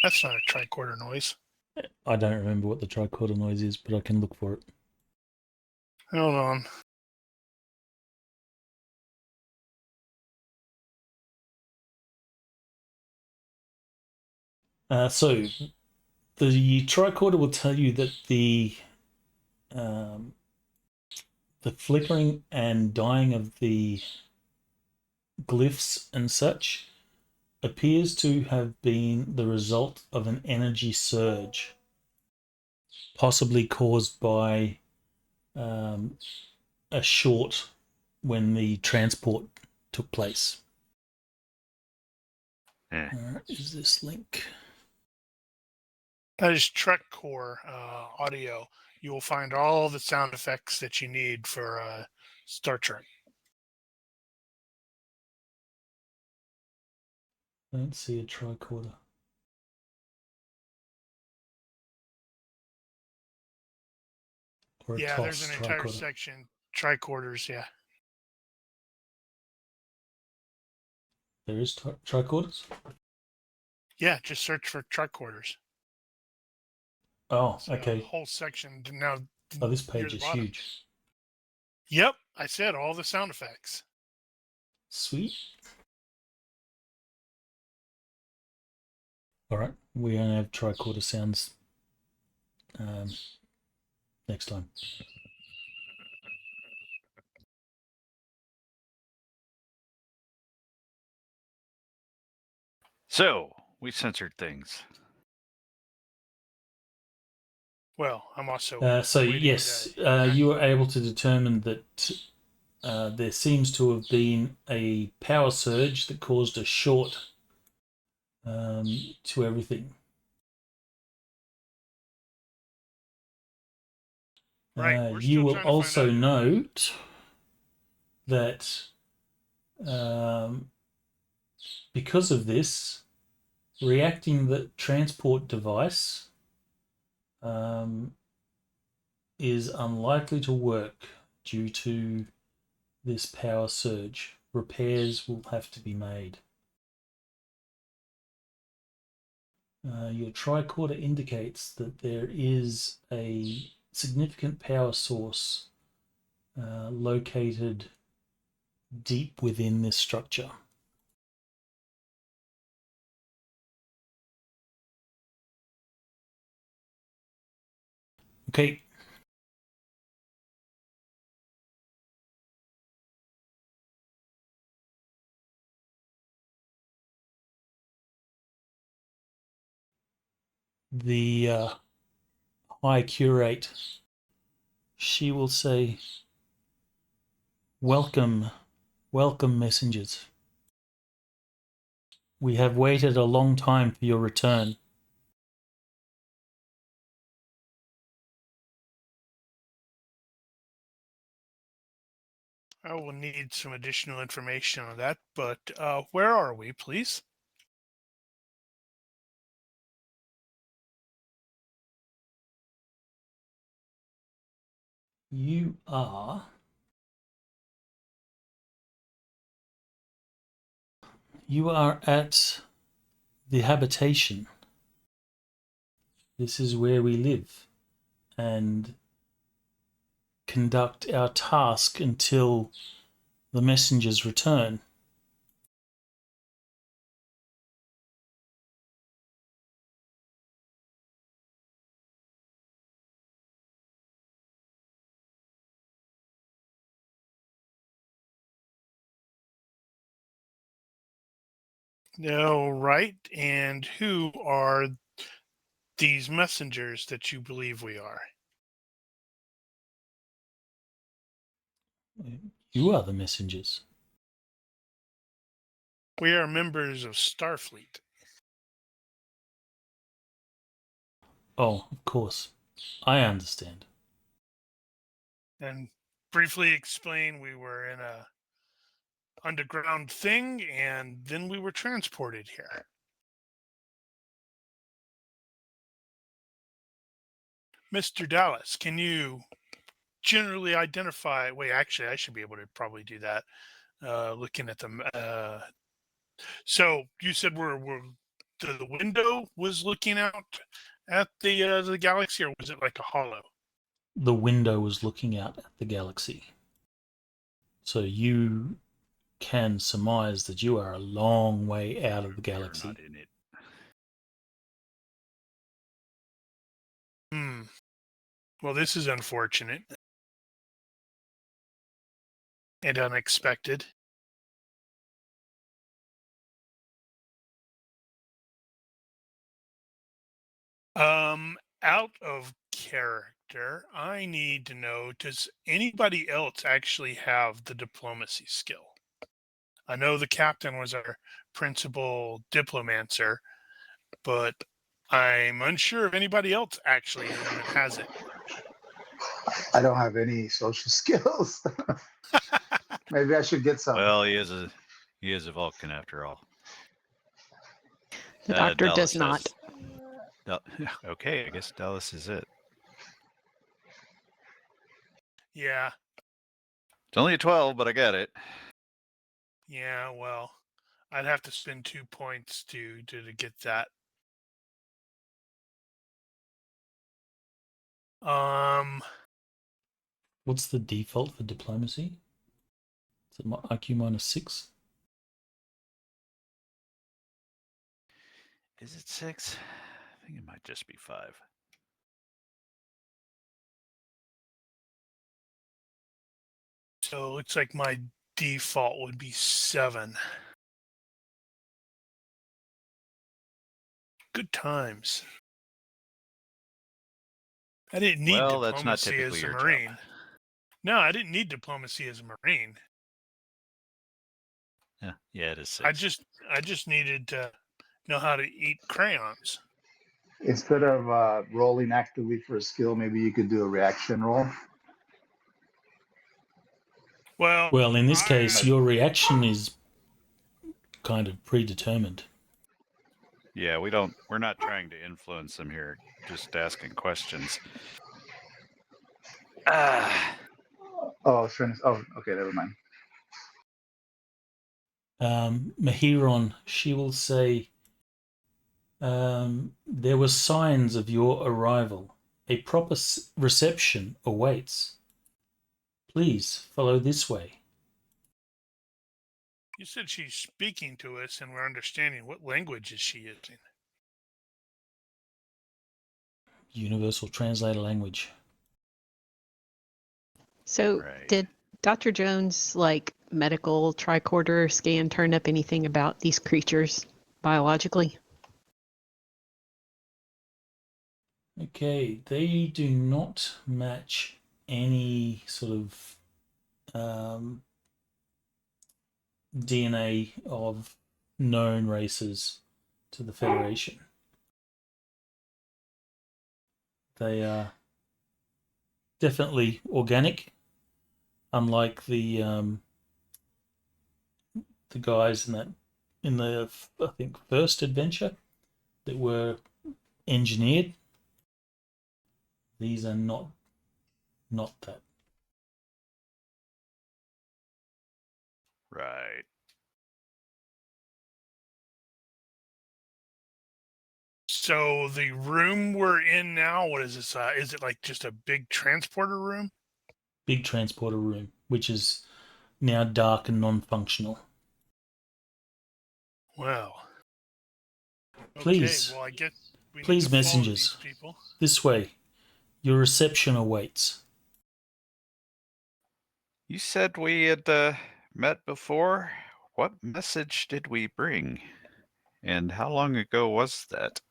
B: that's not a tricorder noise.
A: I don't remember what the tricorder noise is, but I can look for it.
B: Hold on.
A: So the tricorder will tell you that the flickering and dying of the glyphs and such appears to have been the result of an energy surge, possibly caused by a short when the transport took place. Is this link?
B: That is Trek Core audio. You will find all the sound effects that you need for Star Trek.
A: I don't see a tricorder. Or a
B: Yeah,
A: TOS
B: there's an entire
A: tricorder.
B: section, tricorders, yeah.
A: There is tricorders?
B: Yeah, just search for tricorders.
A: Oh,
B: It's
A: okay.
B: a whole section now.
A: Oh, this
B: near
A: page
B: the
A: is
B: bottom.
A: huge.
B: Yep, I said all the sound effects.
A: Sweet. All right, we're going to have tricorder sounds next time.
C: So we censored things.
B: Well, I'm also
A: So
B: waiting
A: yes,
B: to-
A: you were able to determine that there seems to have been a power surge that caused a short to everything.
B: Right, we're
A: You
B: still
A: will
B: trying to find
A: also
B: out.
A: note that because of this, reacting the transport device is unlikely to work due to this power surge. Repairs will have to be made. Your tricorder indicates that there is a significant power source located deep within this structure. Okay. The High Curate, she will say, welcome messengers. We have waited a long time for your return.
B: I will need some additional information on that, but where are we, please?
A: You are at the habitation. This is where we live and conduct our task until the messengers return.
B: No, right. And who are these messengers that you believe we are?
A: You are the messengers.
B: We are members of Starfleet.
A: Oh, of course. I understand.
B: And briefly explain, we were in a underground thing, and then we were transported here. Mr. Dallas, can you generally identify? Wait, actually, I should be able to probably do that. Looking at them. So you said the window was looking out at the galaxy, or was it like a hollow?
A: The window was looking out at the galaxy. So you can surmise that you are a long way out of the galaxy.
C: Not in it.
B: Well, this is unfortunate and unexpected. Out of character. Doctor, I need to know, does anybody else actually have the diplomacy skill? I know the captain was our principal diplomancer, but I'm unsure if anybody else actually even has it.
E: I don't have any social skills. Maybe I should get some.
C: Well, he is a Vulcan after all.
D: The doctor
C: Dallas
D: does not.
C: Okay, I guess Dallas is it.
B: Yeah,
C: It's only a 12, but I got it.
B: yeah, well, I'd have to spend 2 points to get that.
A: What's the default for diplomacy? Is it IQ -6?
C: Is it 6? I think it might just be 5.
B: So it looks like my default would be 7. Good times. I didn't need
C: Well, that's not
B: diplomacy
C: typically
B: as a
C: your
B: Marine.
C: job.
B: No, I didn't need diplomacy as a Marine.
C: Yeah, it is 6.
B: I just needed to know how to eat crayons.
E: Instead of rolling actively for a skill, maybe you could do a reaction roll.
A: Well, in this case, your reaction is kind of predetermined.
C: Yeah, we're not trying to influence them here, just asking questions.
E: Oh, I was trying to. Oh, okay, never mind.
A: Mahiron, she will say, there were signs of your arrival. A proper reception awaits. Please follow this way.
B: You said she's speaking to us and we're understanding. What language is she using?
A: Universal translator language.
D: So
C: Right.
D: did Dr. Jones' medical tricorder scan turn up anything about these creatures biologically?
A: Okay, they do not match any sort of DNA of known races to the Federation. They are definitely organic, unlike the guys in the I think first adventure that were engineered. These are not that.
C: Right.
B: So the room we're in now, what is this? Is it like just a big transporter room?
A: Big transporter room, which is now dark and non-functional.
B: Wow.
A: Please,
B: Okay, well, I guess we
A: please,
B: need to follow
A: messengers.
B: these people.
A: This way. Your reception awaits.
C: You said we had met before. What message did we bring? And how long ago was that?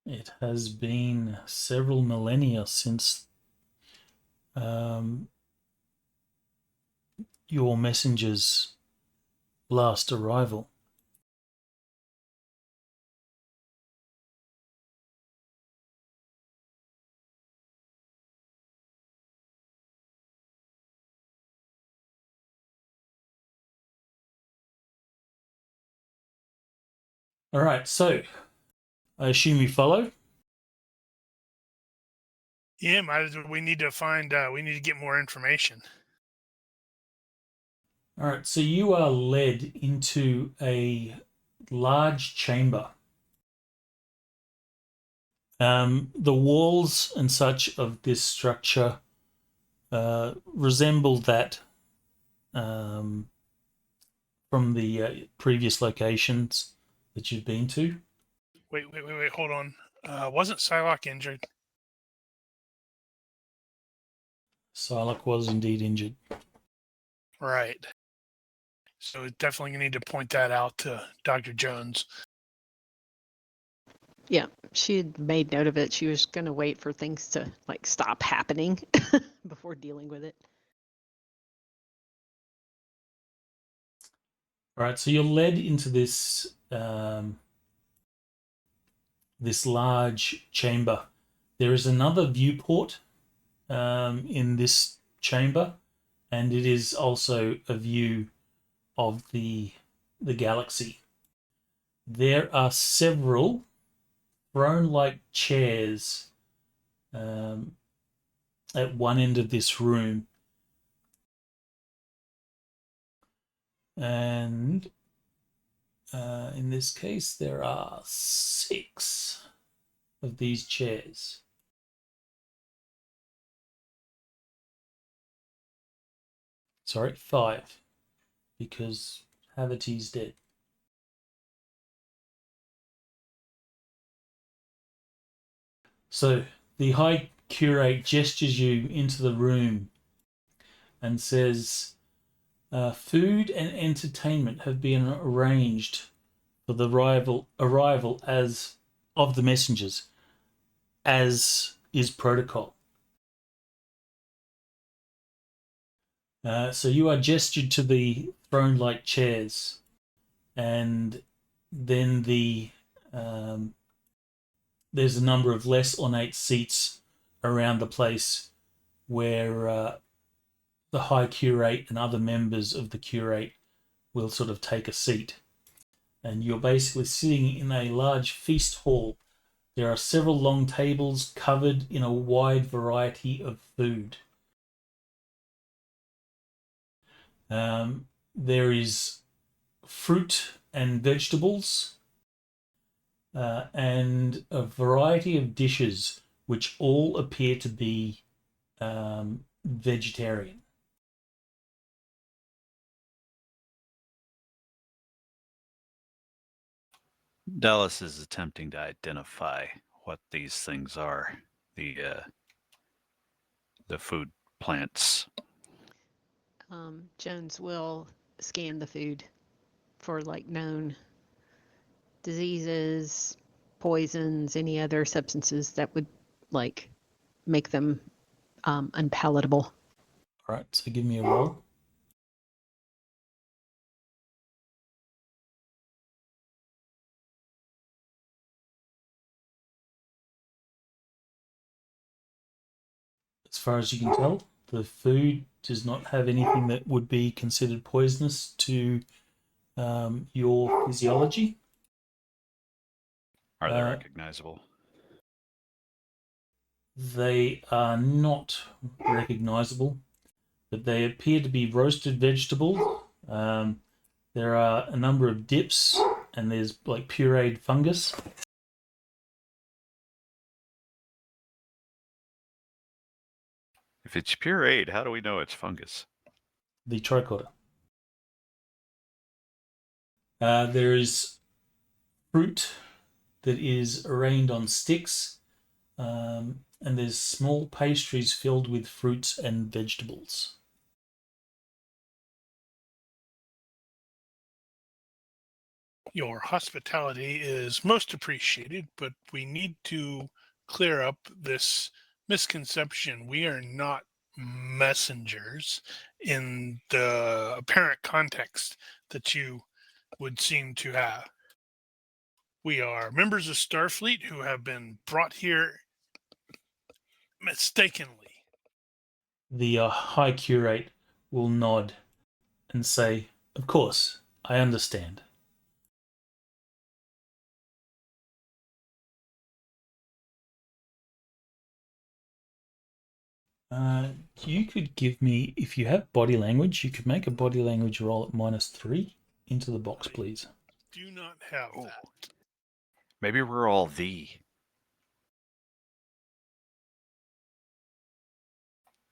A: It has been several millennia since your messenger's last arrival. All right, so I assume you follow?
B: Yeah, we need to find. We need to get more information.
A: All right, so you are led into a large chamber. The walls and such of this structure resemble that from the previous locations that you've been to.
B: Wait, hold on. Wasn't Psylocke injured?
A: Psylocke was indeed injured.
B: Right. So definitely need to point that out to Dr. Jones.
D: Yeah, She had made note of it. She was going to wait for things to like stop happening before dealing with it.
A: All right, so you're led into this this large chamber. There is another viewport in this chamber, and it is also a view of the galaxy. There are several throne-like chairs at one end of this room, and in this case there are 6 of these chairs. Sorry, 5, because Haverty's dead. So the High Curate gestures you into the room and says, food and entertainment have been arranged for the arrival as of the messengers, as is protocol. So you are gestured to the throne-like chairs, and then there's a number of less ornate seats around the place where the High Curate and other members of the Curate will sort of take a seat. And you're basically sitting in a large feast hall. There are several long tables covered in a wide variety of food. There is fruit and vegetables and a variety of dishes which all appear to be vegetarian.
C: Dallas is attempting to identify what these things are. The food plants.
D: Jones will scan the food for like known diseases, poisons, any other substances that would like make them unpalatable.
A: All right, so give me a roll. As far as you can tell, the food does not have anything that would be considered poisonous to your physiology.
C: Are they recognizable?
A: They are not recognizable, but they appear to be roasted vegetables. There are a number of dips, and there's like pureed fungus.
C: If it's pureed, how do we know it's fungus?
A: The tricorder. There is fruit that is arranged on sticks, and there's small pastries filled with fruits and vegetables.
B: Your hospitality is most appreciated, but we need to clear up this misconception. We are not messengers in the apparent context that you would seem to have. We are members of Starfleet who have been brought here mistakenly.
A: The High Curate will nod and say, "Of course, I understand." You could give me, if you have body language, you could make a body language roll at -3 into the box, please.
B: Do not have that.
C: Maybe we're all the.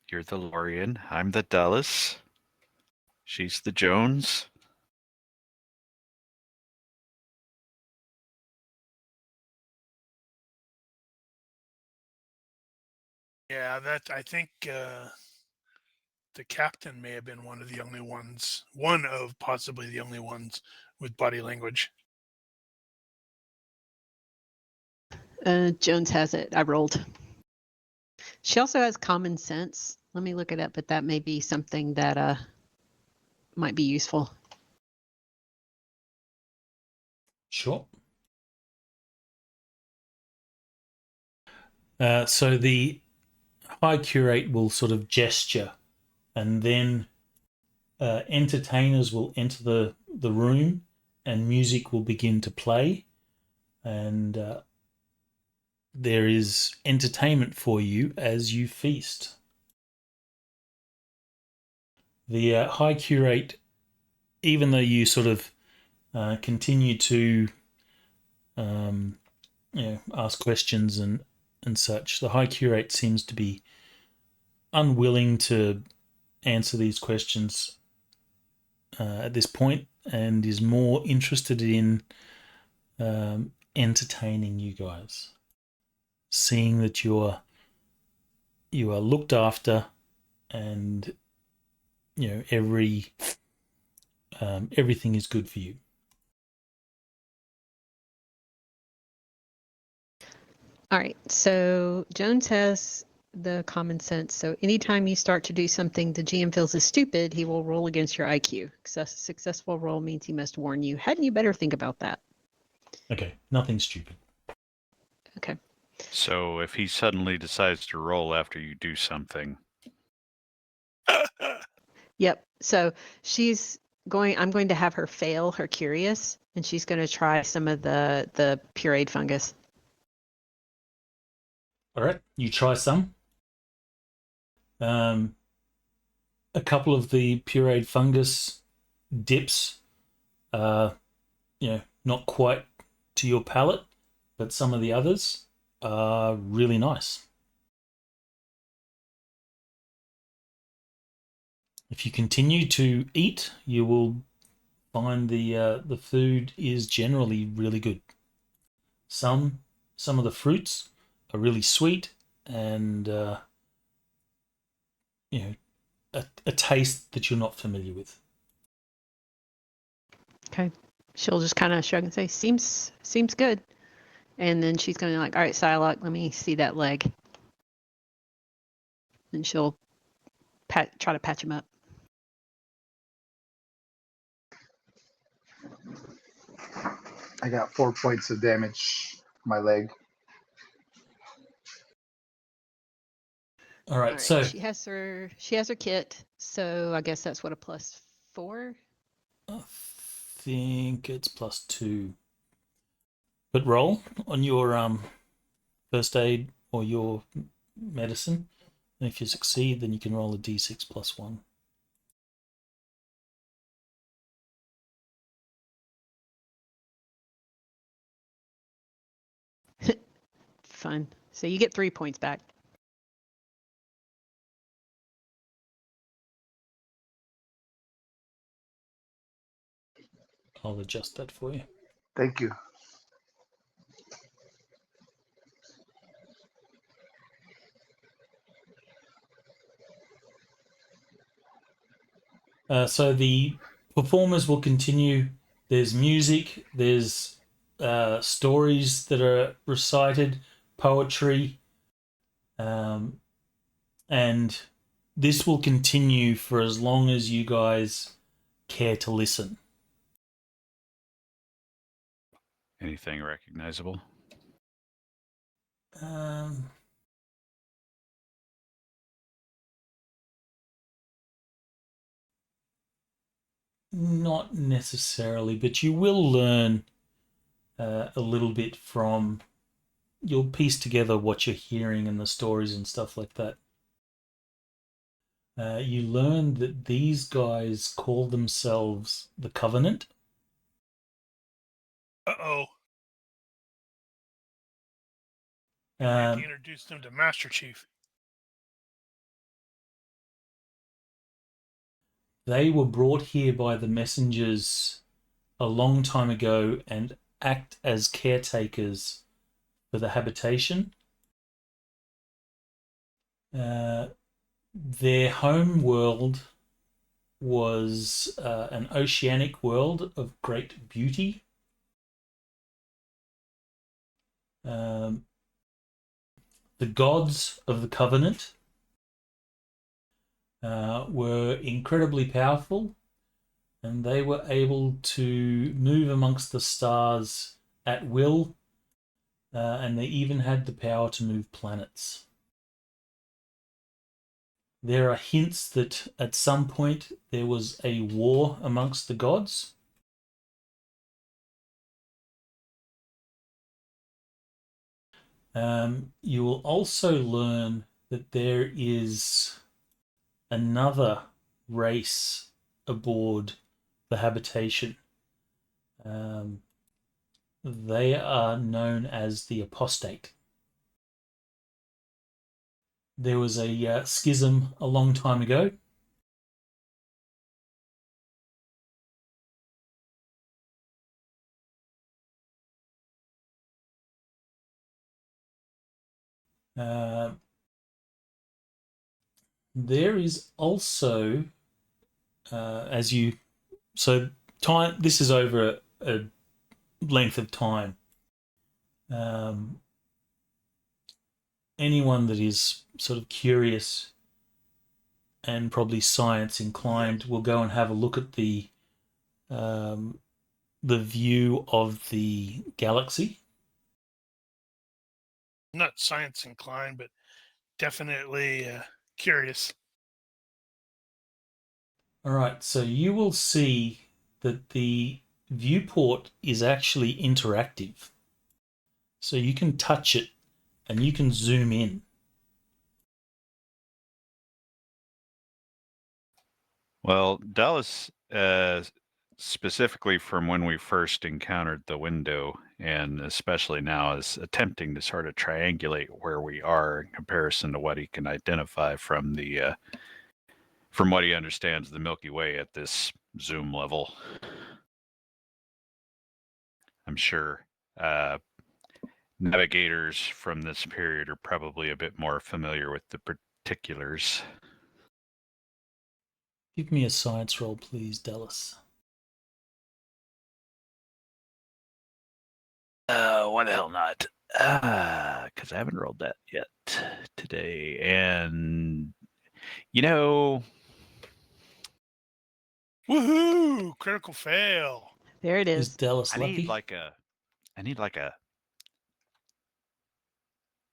C: You're the Lorian. I'm the Dallas. She's the Jones.
B: Yeah, that I think the captain may have been one of possibly the only ones with body language.
D: Jones has it. I rolled. She also has common sense. Let me look it up, but that may be something that might be useful.
A: Sure. So the high curate will sort of gesture, and then entertainers will enter the room, and music will begin to play, and there is entertainment for you as you feast. The high curate, even though you sort of continue to ask questions and such, the high curate seems to be unwilling to answer these questions at this point, and is more interested in entertaining you guys, seeing that you are looked after, and everything is good for you.
D: All right. So Jones has the common sense. So anytime you start to do something the GM feels is stupid, he will roll against your IQ. Successful roll means he must warn you. Hadn't you better think about that?
A: Okay, nothing stupid.
D: Okay.
C: So if he suddenly decides to roll after you do something.
D: Yep. So I'm going to have her fail her curious, and she's going to try some of the pureed fungus.
A: All right, you try some. A couple of the pureed fungus dips are, not quite to your palate, but some of the others are really nice. If you continue to eat, you will find the food is generally really good. Some of the fruits are really sweet, and a taste that you're not familiar with.
D: Okay. She'll just kind of shrug and say, seems good. And then she's going to all right, Psylocke, let me see that leg. And she'll try to patch him up.
E: I got 4 points of damage on my leg.
A: All right, so
D: she has her kit, so I guess that's what, a +4?
A: I think it's +2. But roll on your first aid or your medicine, and if you succeed, then you can roll a d6 +1.
D: Fun. So you get 3 points back.
A: I'll adjust that for you.
E: Thank you.
A: So the performers will continue. There's music, there's stories that are recited, poetry, and this will continue for as long as you guys care to listen.
C: Anything recognizable?
A: Not necessarily, but you will learn a little bit from. You'll piece together what you're hearing and the stories and stuff like that. You learn that these guys call themselves the Covenant.
B: Uh-oh. You introduced them to Master Chief.
A: They were brought here by the messengers a long time ago and act as caretakers for the habitation. Their home world was an oceanic world of great beauty. The gods of the Covenant were incredibly powerful, and they were able to move amongst the stars at will, and they even had the power to move planets. There are hints that at some point there was a war amongst the gods. You will also learn that there is another race aboard the habitation. They are known as the Apostate. There was a schism a long time ago. There is also, time. This is over a length of time. Anyone that is sort of curious and probably science inclined will go and have a look at the view of the galaxy.
B: Not science inclined, but definitely curious.
A: All right, so you will see that the viewport is actually interactive. So you can touch it and you can zoom in.
C: Well, Dallas, specifically from when we first encountered the window, and especially now, is attempting to sort of triangulate where we are in comparison to what he can identify from the from what he understands the Milky Way at this zoom level. I'm sure navigators from this period are probably a bit more familiar with the particulars.
A: Give me a science roll, please, Dallas.
C: Why the hell not? Because I haven't rolled that yet today. And, you know...
B: Woohoo! Critical fail.
D: There it
A: Is
D: is.
A: Dallas
C: I
A: lucky?
C: need like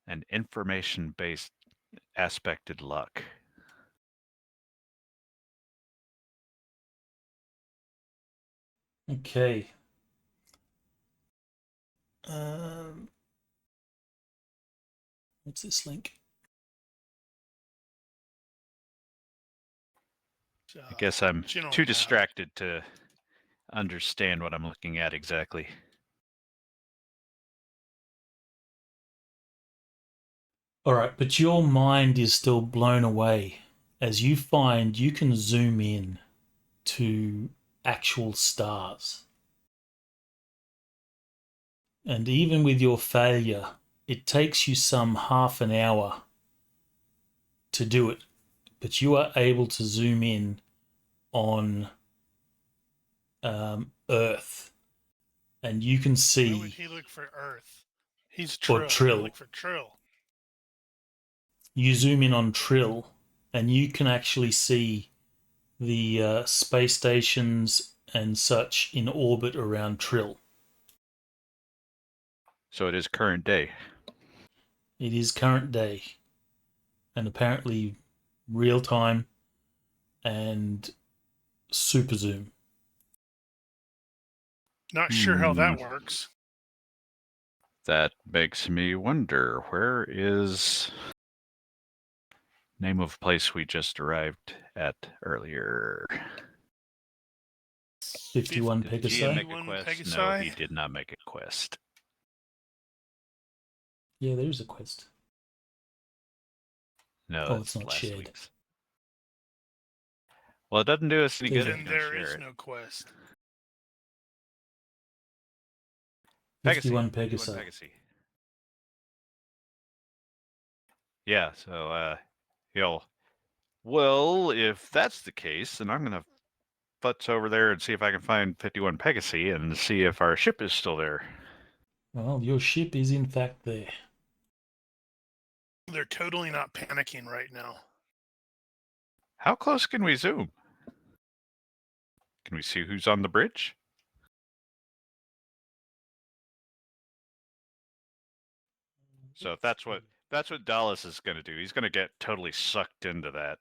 C: an information-based aspected luck.
A: Okay. What's this link?
C: I guess I'm
B: General
C: too
B: knowledge.
C: distracted to understand what I'm looking at exactly.
A: All right, but your mind is still blown away as you find you can zoom in to actual stars. And even with your failure, it takes you some half an hour to do it, but you are able to zoom in on Earth, and you can
B: Why
A: see,
B: would he look for Earth? He's
A: or
B: Trill.
A: Trill.
B: He'd look for Trill.
A: You zoom in on Trill, and you can actually see the space stations and such in orbit around Trill.
C: So it is current day.
A: It is current day, and apparently real time and super zoom.
B: Not sure how that works.
C: That makes me wonder, where is name of place we just arrived at earlier?
A: 51
C: Did Gian
A: Pegasi.
C: make a quest? No, he did not make a quest.
A: Yeah, there is a quest.
C: No,
A: Oh,
C: it's
A: it's not
C: last
A: shared.
C: week's. Well, it doesn't do us any good if
B: Then
C: you don't
B: there
C: share
B: is
C: it.
B: no quest.
A: 51
C: Pegasi.
A: Pegasi.
C: Yeah, so, well, if that's the case, then I'm going to futz over there and see if I can find 51 Pegasi and see if our ship is still there.
A: Well, your ship is in fact there.
B: They're totally not panicking right now.
C: How close can we zoom? Can we see who's on the bridge? So if that's what Dallas is going to do, he's going to get totally sucked into that.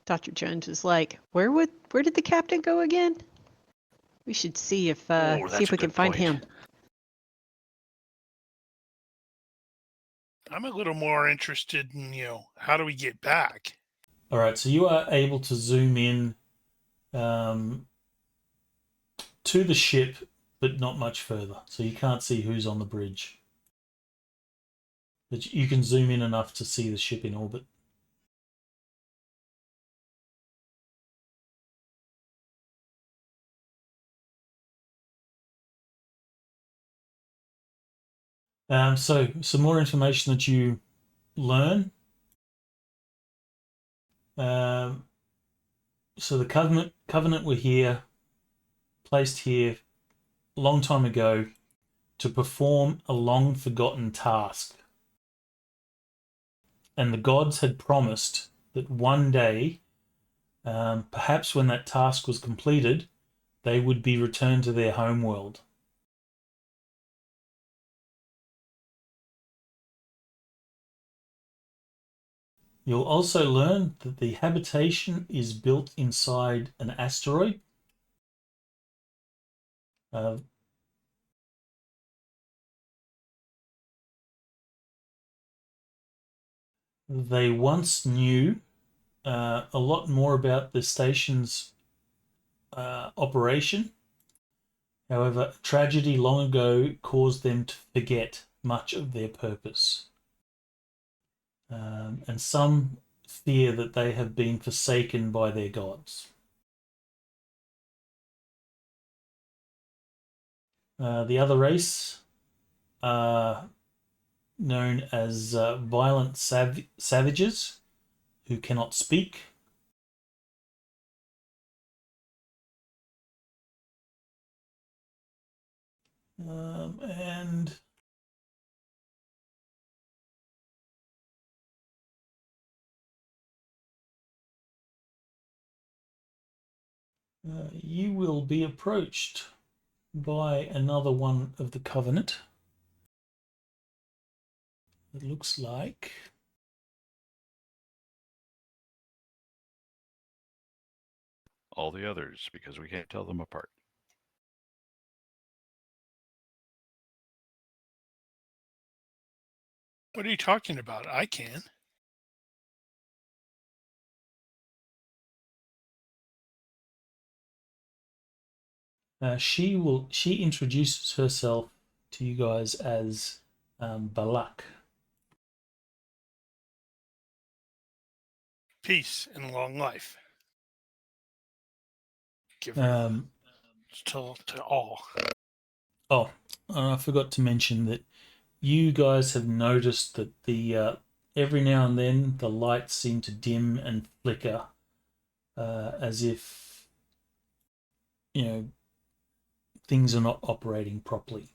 D: Dr. Jones is like, where did the captain go again? We should see if we can find him.
B: I'm a little more interested in, how do we get back?
A: All right, so you are able to zoom in to the ship, but not much further. So you can't see who's on the bridge. But you can zoom in enough to see the ship in orbit. So some more information that you learn. So the Covenant were here, placed here a long time ago to perform a long-forgotten task. And the gods had promised that one day, perhaps when that task was completed, they would be returned to their homeworld. You'll also learn that the habitation is built inside an asteroid. They once knew a lot more about the station's operation. However, tragedy long ago caused them to forget much of their purpose. And some fear that they have been forsaken by their gods. The other race are known as violent savages who cannot speak. And you will be approached by another one of the Covenant. It looks like
C: all the others, because we can't tell them apart.
B: What are you talking about? I can.
A: She introduces herself to you guys as Balak.
B: Peace and long life. Give her to all.
A: Oh, I forgot to mention that you guys have noticed that the every now and then the lights seem to dim and flicker, as if things are not operating properly.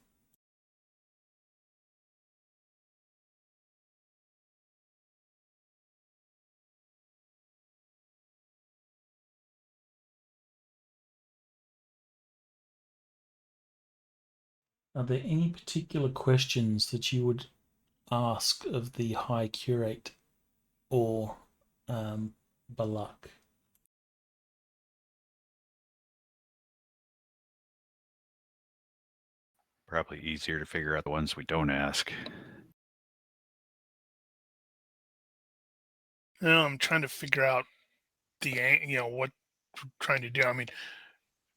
A: Are there any particular questions that you would ask of the High Curate or Balak?
C: Probably easier to figure out the ones we don't ask.
B: I'm trying to figure out what we're trying to do. I mean,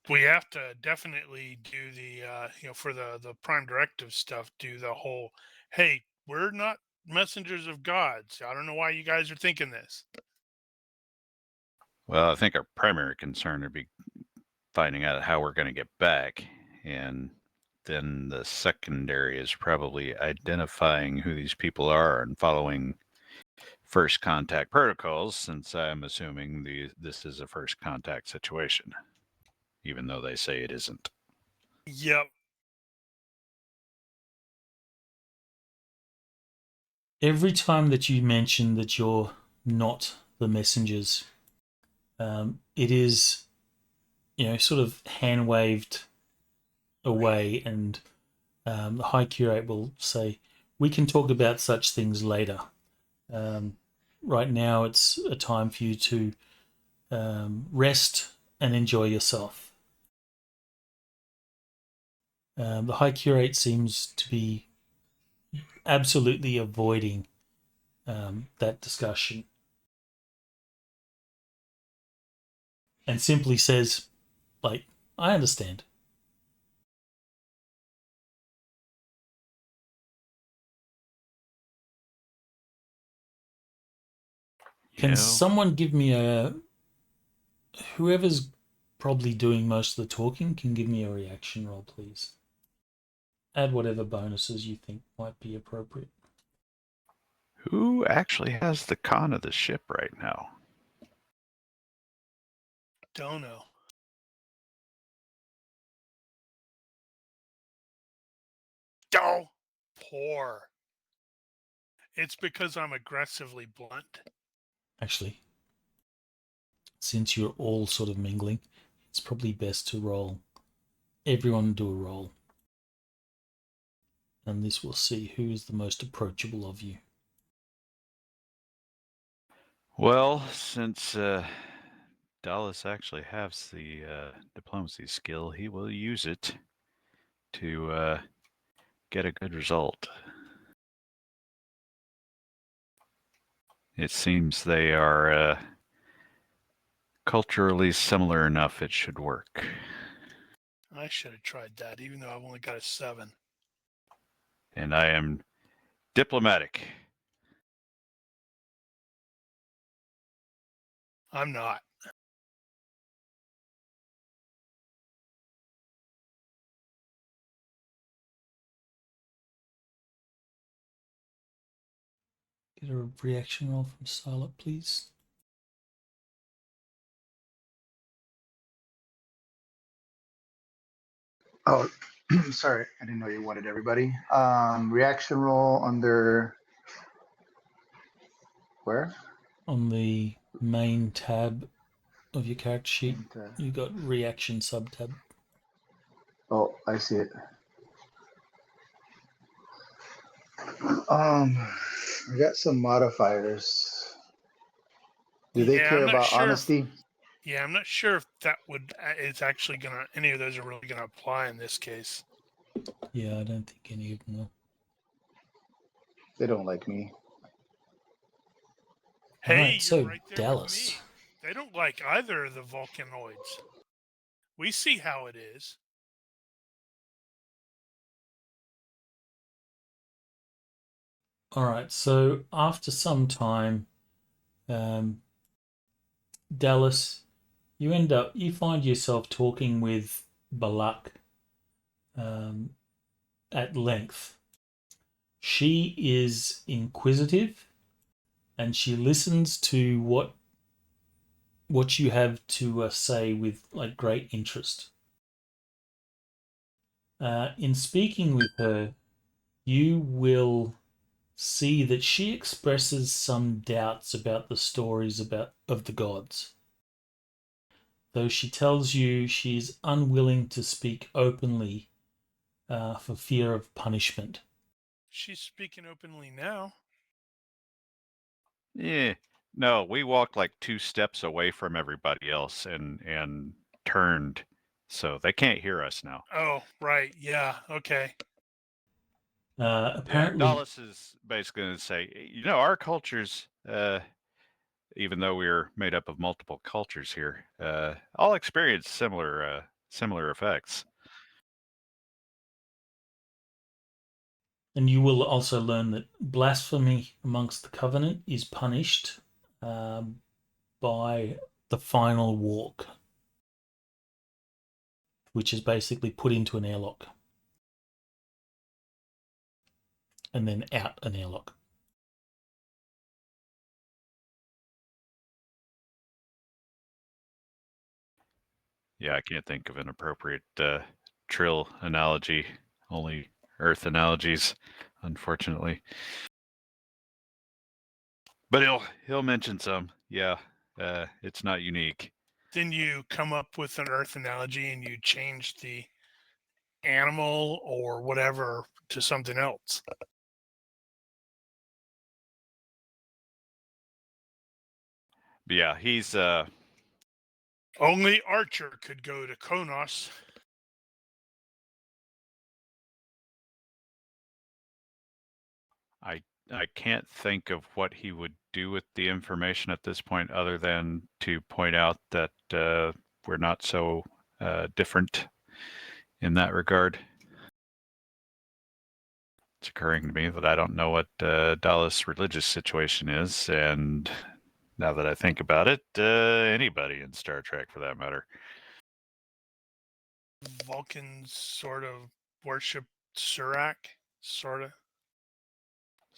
B: we have to definitely do the for the prime directive stuff, do the whole, hey, we're not messengers of gods. I don't know why you guys are thinking this.
C: Well, I think our primary concern would be finding out how we're going to get back, and then the secondary is probably identifying who these people are and following first contact protocols, since I'm assuming this is a first contact situation, even though they say it isn't.
B: Yep.
A: Every time that you mention that you're not the messengers, it is, sort of hand waved away, and the High Curate will say, "We can talk about such things later. Right now, it's a time for you to rest and enjoy yourself." The High Curate seems to be absolutely avoiding that discussion, and simply says, "I understand." Can someone give me whoever's probably doing most of the talking can give me a reaction roll, please? Add whatever bonuses you think might be appropriate.
C: Who actually has the con of the ship right now?
B: Don't know. Oh, poor. It's because I'm aggressively blunt.
A: Actually, since you're all sort of mingling, it's probably best to roll. Everyone do a roll. And this will see who is the most approachable of you.
C: Well, since Dallas actually has the diplomacy skill, he will use it to get a good result. It seems they are culturally similar enough it should work.
B: I should have tried that, even though I've only got a 7.
C: And I am diplomatic.
B: I'm not.
A: Get a reaction roll from Charlotte, please.
E: Oh, sorry. I didn't know you wanted everybody. Reaction roll under where?
A: On the main tab of your character sheet,
E: And,
A: you got reaction sub-tab.
E: oh, I see it. We got some modifiers. Do they care
B: I'm not
E: about
B: sure
E: honesty?
B: Yeah, I'm not sure if that it's actually gonna, any of those are really gonna apply in this case.
A: Yeah, I don't think any of them will.
E: They don't like me.
B: Hey,
A: Alright,
B: you're
A: so
B: right there
A: Dallas.
B: with me. They don't like either of the Vulcanoids. We see how it is.
A: Alright, so after some time, Dallas, you find yourself talking with Balak at length. She is inquisitive, and she listens to what you have to say with great interest. In speaking with her, you will see that she expresses some doubts about the stories of the gods. Though she tells you she is unwilling to speak openly for fear of punishment.
B: She's speaking openly now.
C: Yeah. No, we walked like 2 steps away from everybody else and turned, so they can't hear us now.
B: Oh, right. Yeah. Okay.
A: Apparently,
C: Dallas is basically going to say, our cultures, even though we're made up of multiple cultures here, all experience similar effects.
A: and you will also learn that blasphemy amongst the covenant is punished by the final walk, which is basically put into an airlock and then out an airlock.
C: Yeah, I can't think of an appropriate Trill analogy. Only Earth analogies, unfortunately. But he'll mention some. Yeah, it's not unique.
B: Then you come up with an Earth analogy and you change the animal or whatever to something else.
C: But yeah, he's
B: Only Archer could go to Konos.
C: I can't think of what he would do with the information at this point, other than to point out that we're not so different in that regard. It's occurring to me that I don't know what Dallas' religious situation is, and now that I think about it, anybody in Star Trek, for that matter.
B: Vulcans sort of worship Surak, sort of.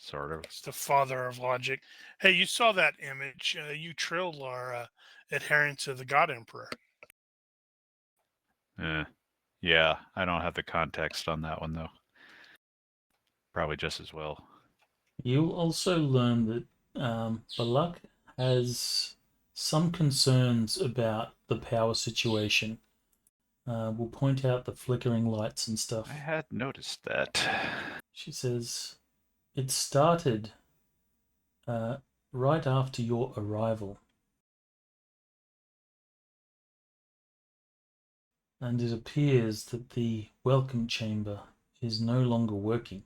C: Sort of.
B: It's the father of logic. Hey, you saw that image. You Trill are adherents of the God Emperor.
C: Yeah, I don't have the context on that one, though. Probably just as well.
A: You'll also learn that Balak has some concerns about the power situation. We'll point out the flickering lights and stuff.
C: I had noticed that.
A: She says, it started right after your arrival. And it appears that the welcome chamber is no longer working.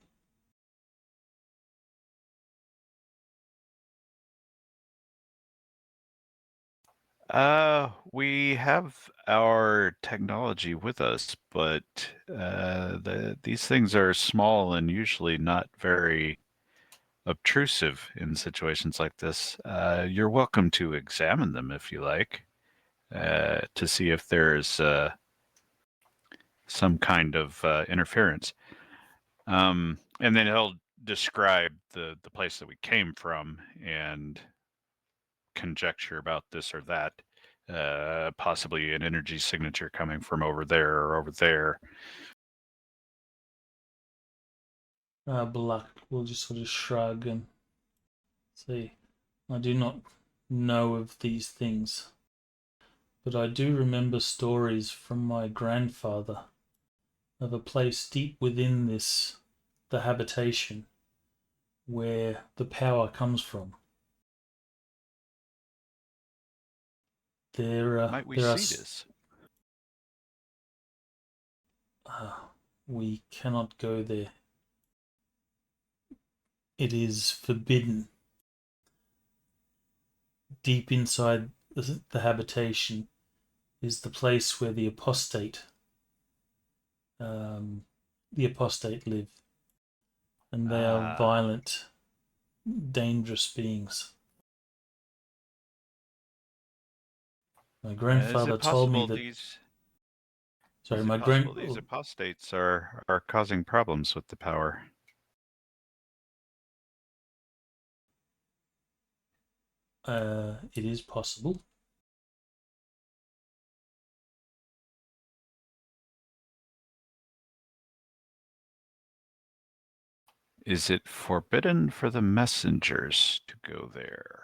C: We have our technology with us, but these things are small and usually not very obtrusive in situations like this. You're welcome to examine them if you like, to see if there's some kind of interference. And then he'll describe the place that we came from and conjecture about this or that. Possibly an energy signature coming from over there or over there.
A: Balak will just sort of shrug and say, I do not know of these things, but I do remember stories from my grandfather of a place deep within the habitation, where the power comes from.
C: Might we see this?
A: We cannot go there. It is forbidden. Deep inside the habitation is the place where the apostate live, and they are violent, dangerous beings. My grandfather told me that.
C: These
A: Sorry,
C: apostates are causing problems with the power?
A: It is possible.
C: Is it forbidden for the messengers to go there?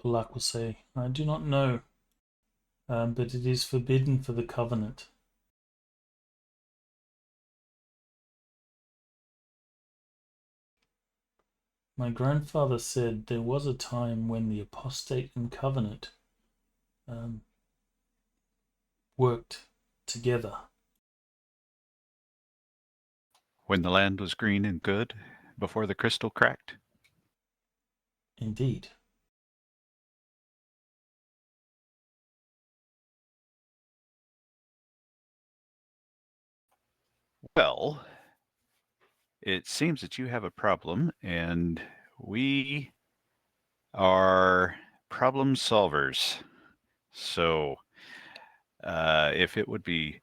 A: Balak will say, I do not know, but it is forbidden for the Covenant. My grandfather said there was a time when the Apostate and Covenant worked together.
C: When the land was green and good, before the crystal cracked?
A: Indeed.
C: Well, it seems that you have a problem, and we are problem solvers. So, if it would be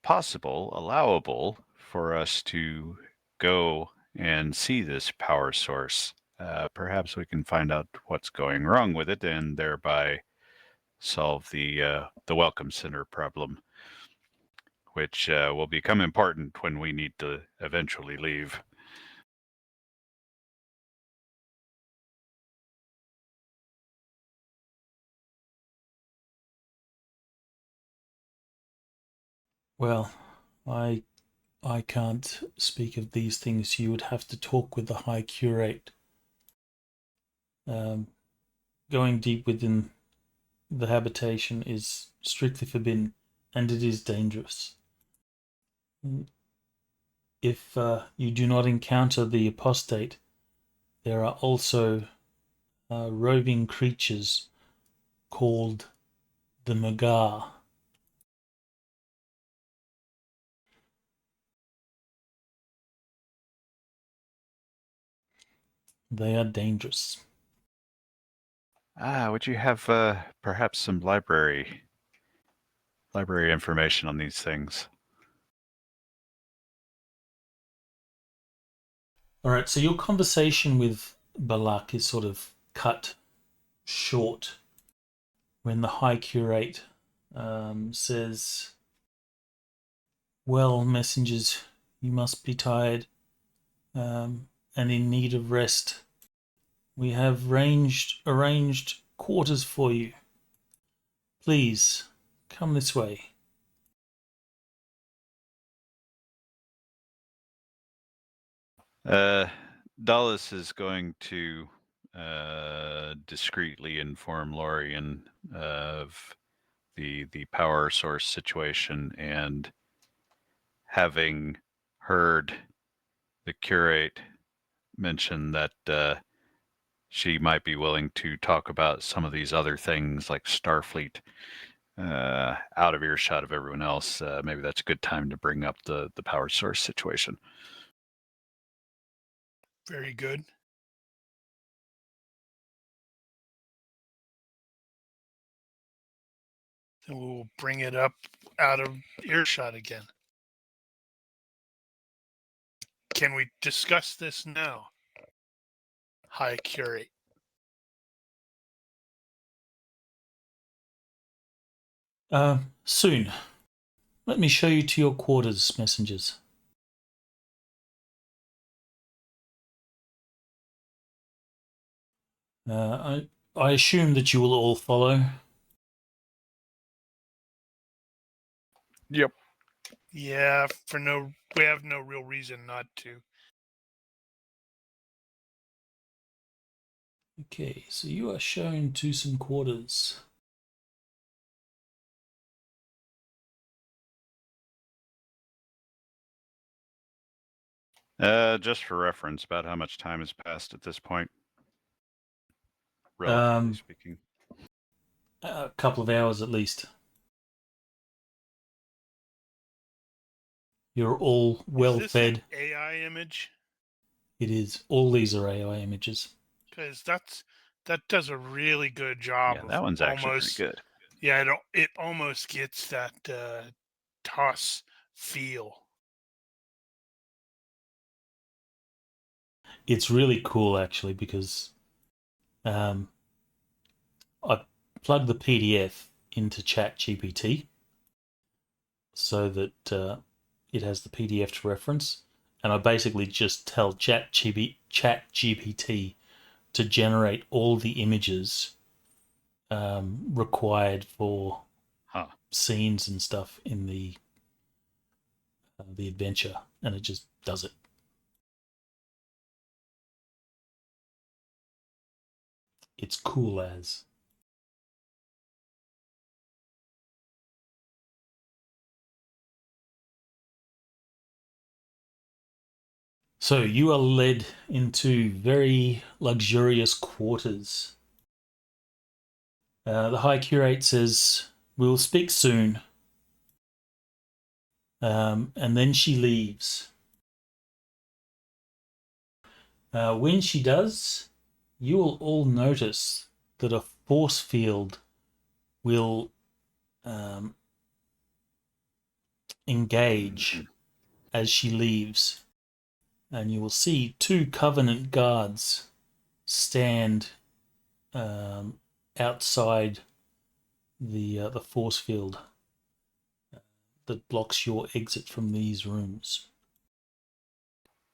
C: possible, allowable for us to go and see this power source, perhaps we can find out what's going wrong with it and thereby solve the welcome center problem. which will become important when we need to eventually leave.
A: Well, I can't speak of these things. You would have to talk with the High Curate. Going deep within the habitation is strictly forbidden, and it is dangerous. If you do not encounter the apostate, there are also roving creatures called the Murgar. They are dangerous.
C: Would you have perhaps some library information on these things?
A: All right, so your conversation with Balak is sort of cut short when the High Curate says, "Well, messengers, you must be tired and in need of rest. We have arranged quarters for you. Please, come this way."
C: Dulles is going to discreetly inform Lorian of the power source situation, and having heard the curate mention that she might be willing to talk about some of these other things like Starfleet out of earshot of everyone else, maybe that's a good time to bring up the power source situation.
B: Very good. Then we'll bring it up out of earshot again. Can we discuss this now, High Curate?
A: Soon. Let me show you to your quarters, messengers. I assume that you will all follow.
C: Yep.
B: Yeah, we have no real reason not to.
A: Okay, so you are shown to some quarters.
C: Just for reference, about how much time has passed at this point, relatively speaking?
A: A couple of hours at least. You're all well
B: Is this
A: fed.
B: an AI image?
A: It is. All these are AI images.
B: Because that does a really good job.
C: Yeah,
B: of
C: that one's actually
B: almost,
C: pretty good.
B: Yeah, it almost gets that toss feel.
A: It's really cool actually because I plug the PDF into ChatGPT so that it has the PDF to reference, and I basically just tell ChatGPT to generate all the images required for scenes and stuff in the adventure, and it just does it. It's cool as. So you are led into very luxurious quarters. The High Curate says, "We'll speak soon." And then she leaves. When she does, you will all notice that a force field will engage as she leaves. And you will see two Covenant guards stand outside the force field. that blocks your exit from these rooms.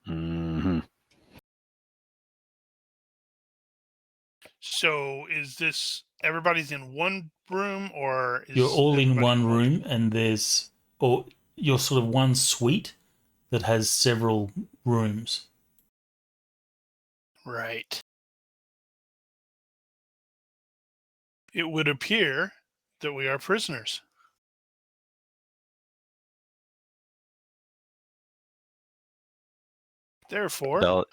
C: Mm-hmm.
B: So is this everybody's in one room, or is
A: You're all in
B: everybody
A: one
B: multiple?
A: room, and you're sort of one suite that has several rooms.
B: Right. It would appear that we are prisoners. Therefore,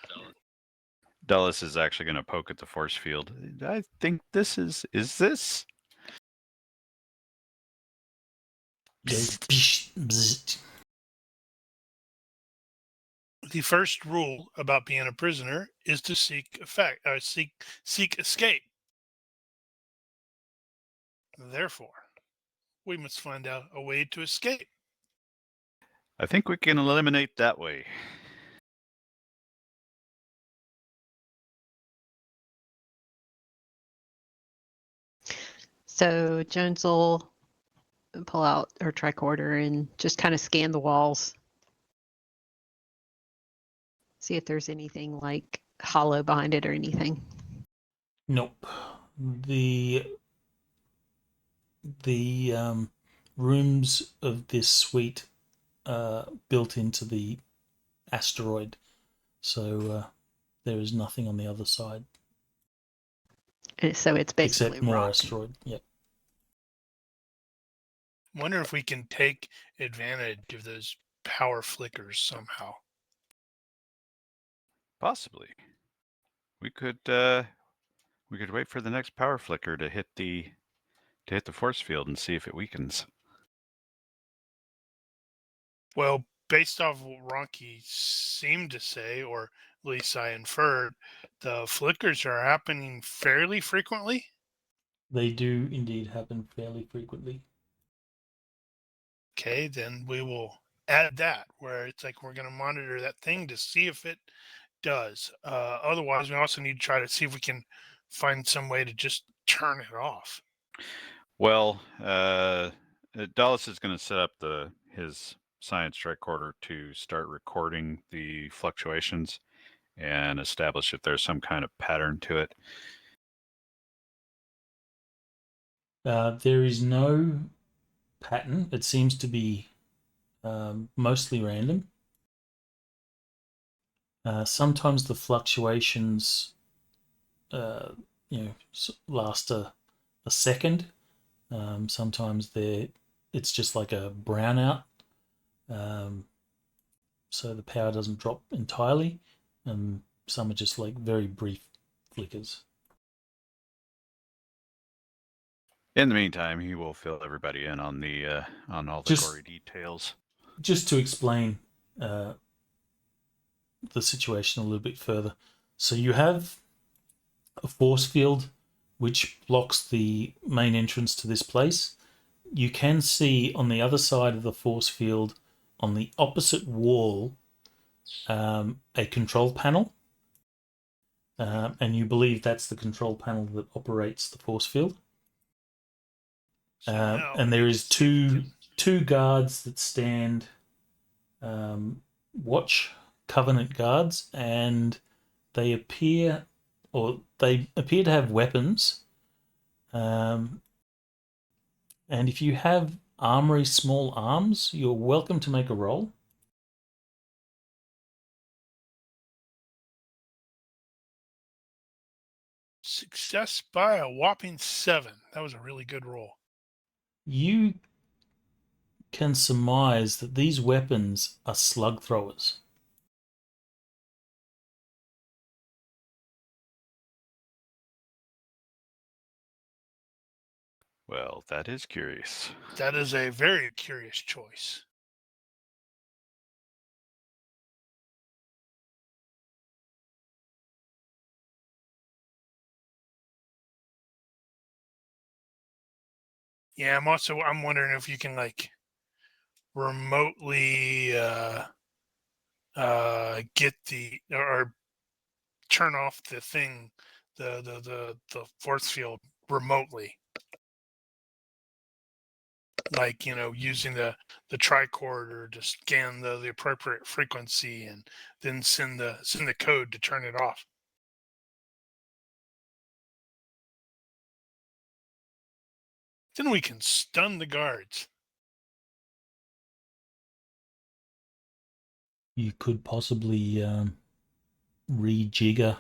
C: Dulles is actually going to poke at the force field. I think this is this?
A: Goes psh, bzzt.
B: the first rule about being a prisoner is to seek escape. Therefore, we must find out a way to escape.
C: I think we can eliminate that way.
D: So Jones will pull out her tricorder and just kind of scan the walls. See if there's anything like hollow behind it or anything.
A: Nope. The rooms of this suite are built into the asteroid, so there is nothing on the other side
D: And so it's basically
A: except more
D: rock.
A: asteroid. Yep.
B: Wonder if we can take advantage of those power flickers somehow.
C: Possibly. We could wait for the next power flicker to hit the force field and see if it weakens.
B: Well, based off what Ronnke seemed to say, or at least I inferred, the flickers are happening fairly frequently.
A: They do indeed happen fairly frequently.
B: Okay, then we will add that, where it's like we're going to monitor that thing to see if it does. Otherwise, we also need to try to see if we can find some way to just turn it off.
C: Well, Dulles is going to set up his science tricorder to start recording the fluctuations and establish if there's some kind of pattern to it.
A: There is no pattern. It seems to be mostly random. Sometimes the fluctuations, last a second. Sometimes it's just like a brownout, so the power doesn't drop entirely. Some are just like very brief flickers.
C: In the meantime, he will fill everybody in on all the gory details.
A: Just to explain the situation a little bit further. So you have a force field which blocks the main entrance to this place. You can see on the other side of the force field, on the opposite wall, a control panel. And you believe that's the control panel that operates the force field. And there is two guards that stand watch, Covenant guards, and they appear to have weapons. And if you have armory small arms, you're welcome to make a roll.
B: Success by a whopping 7. That was a really good roll.
A: You can surmise that these weapons are slug throwers.
C: Well, that is curious.
B: That is a very curious choice. Yeah, I'm wondering if you can like remotely get or turn off the thing, the force field remotely. like using the tricorder to scan the appropriate frequency and then send the code to turn it off. Then we can stun the guards.
A: You could possibly rejigger,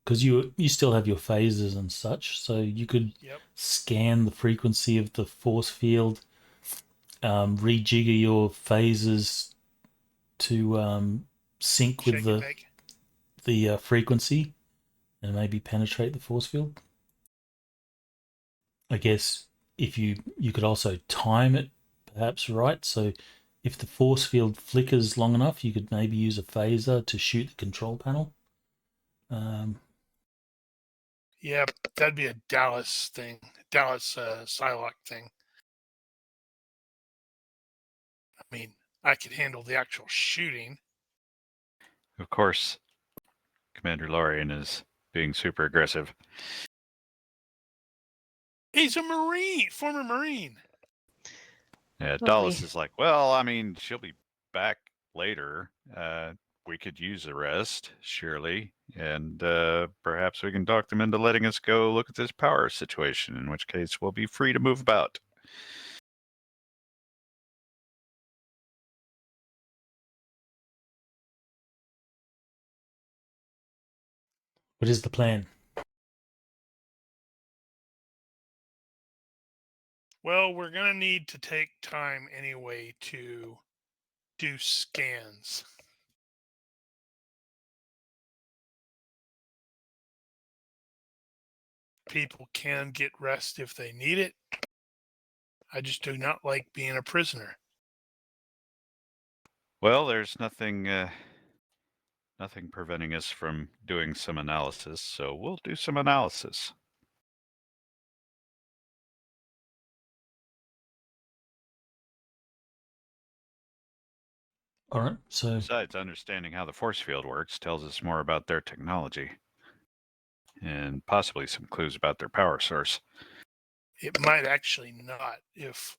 A: because you still have your phasers and such, so you could scan the frequency of the force field, rejigger your phasers to sync with the frequency, and maybe penetrate the force field. I guess if you could also time it perhaps right, so if the force field flickers long enough, you could maybe use a phaser to shoot the control panel.
B: Yeah, that'd be a Dallas thing, Dallas Psylocke thing. I mean, I could handle the actual shooting.
C: Of course, Commander Lorian is being super aggressive.
B: He's a Marine, former Marine.
C: Yeah, Dallas is like, well, I mean, she'll be back later. We could use a rest, surely, and perhaps we can talk them into letting us go look at this power situation, in which case we'll be free to move about.
A: What is the plan?
B: Well, we're going to need to take time anyway to do scans. People can get rest if they need it. I just do not like being a prisoner.
C: Well, there's nothing preventing us from doing some analysis, so we'll do some analysis.
A: All right, so
C: besides, understanding how the force field works tells us more about their technology and possibly some clues about their power source.
B: It might actually not if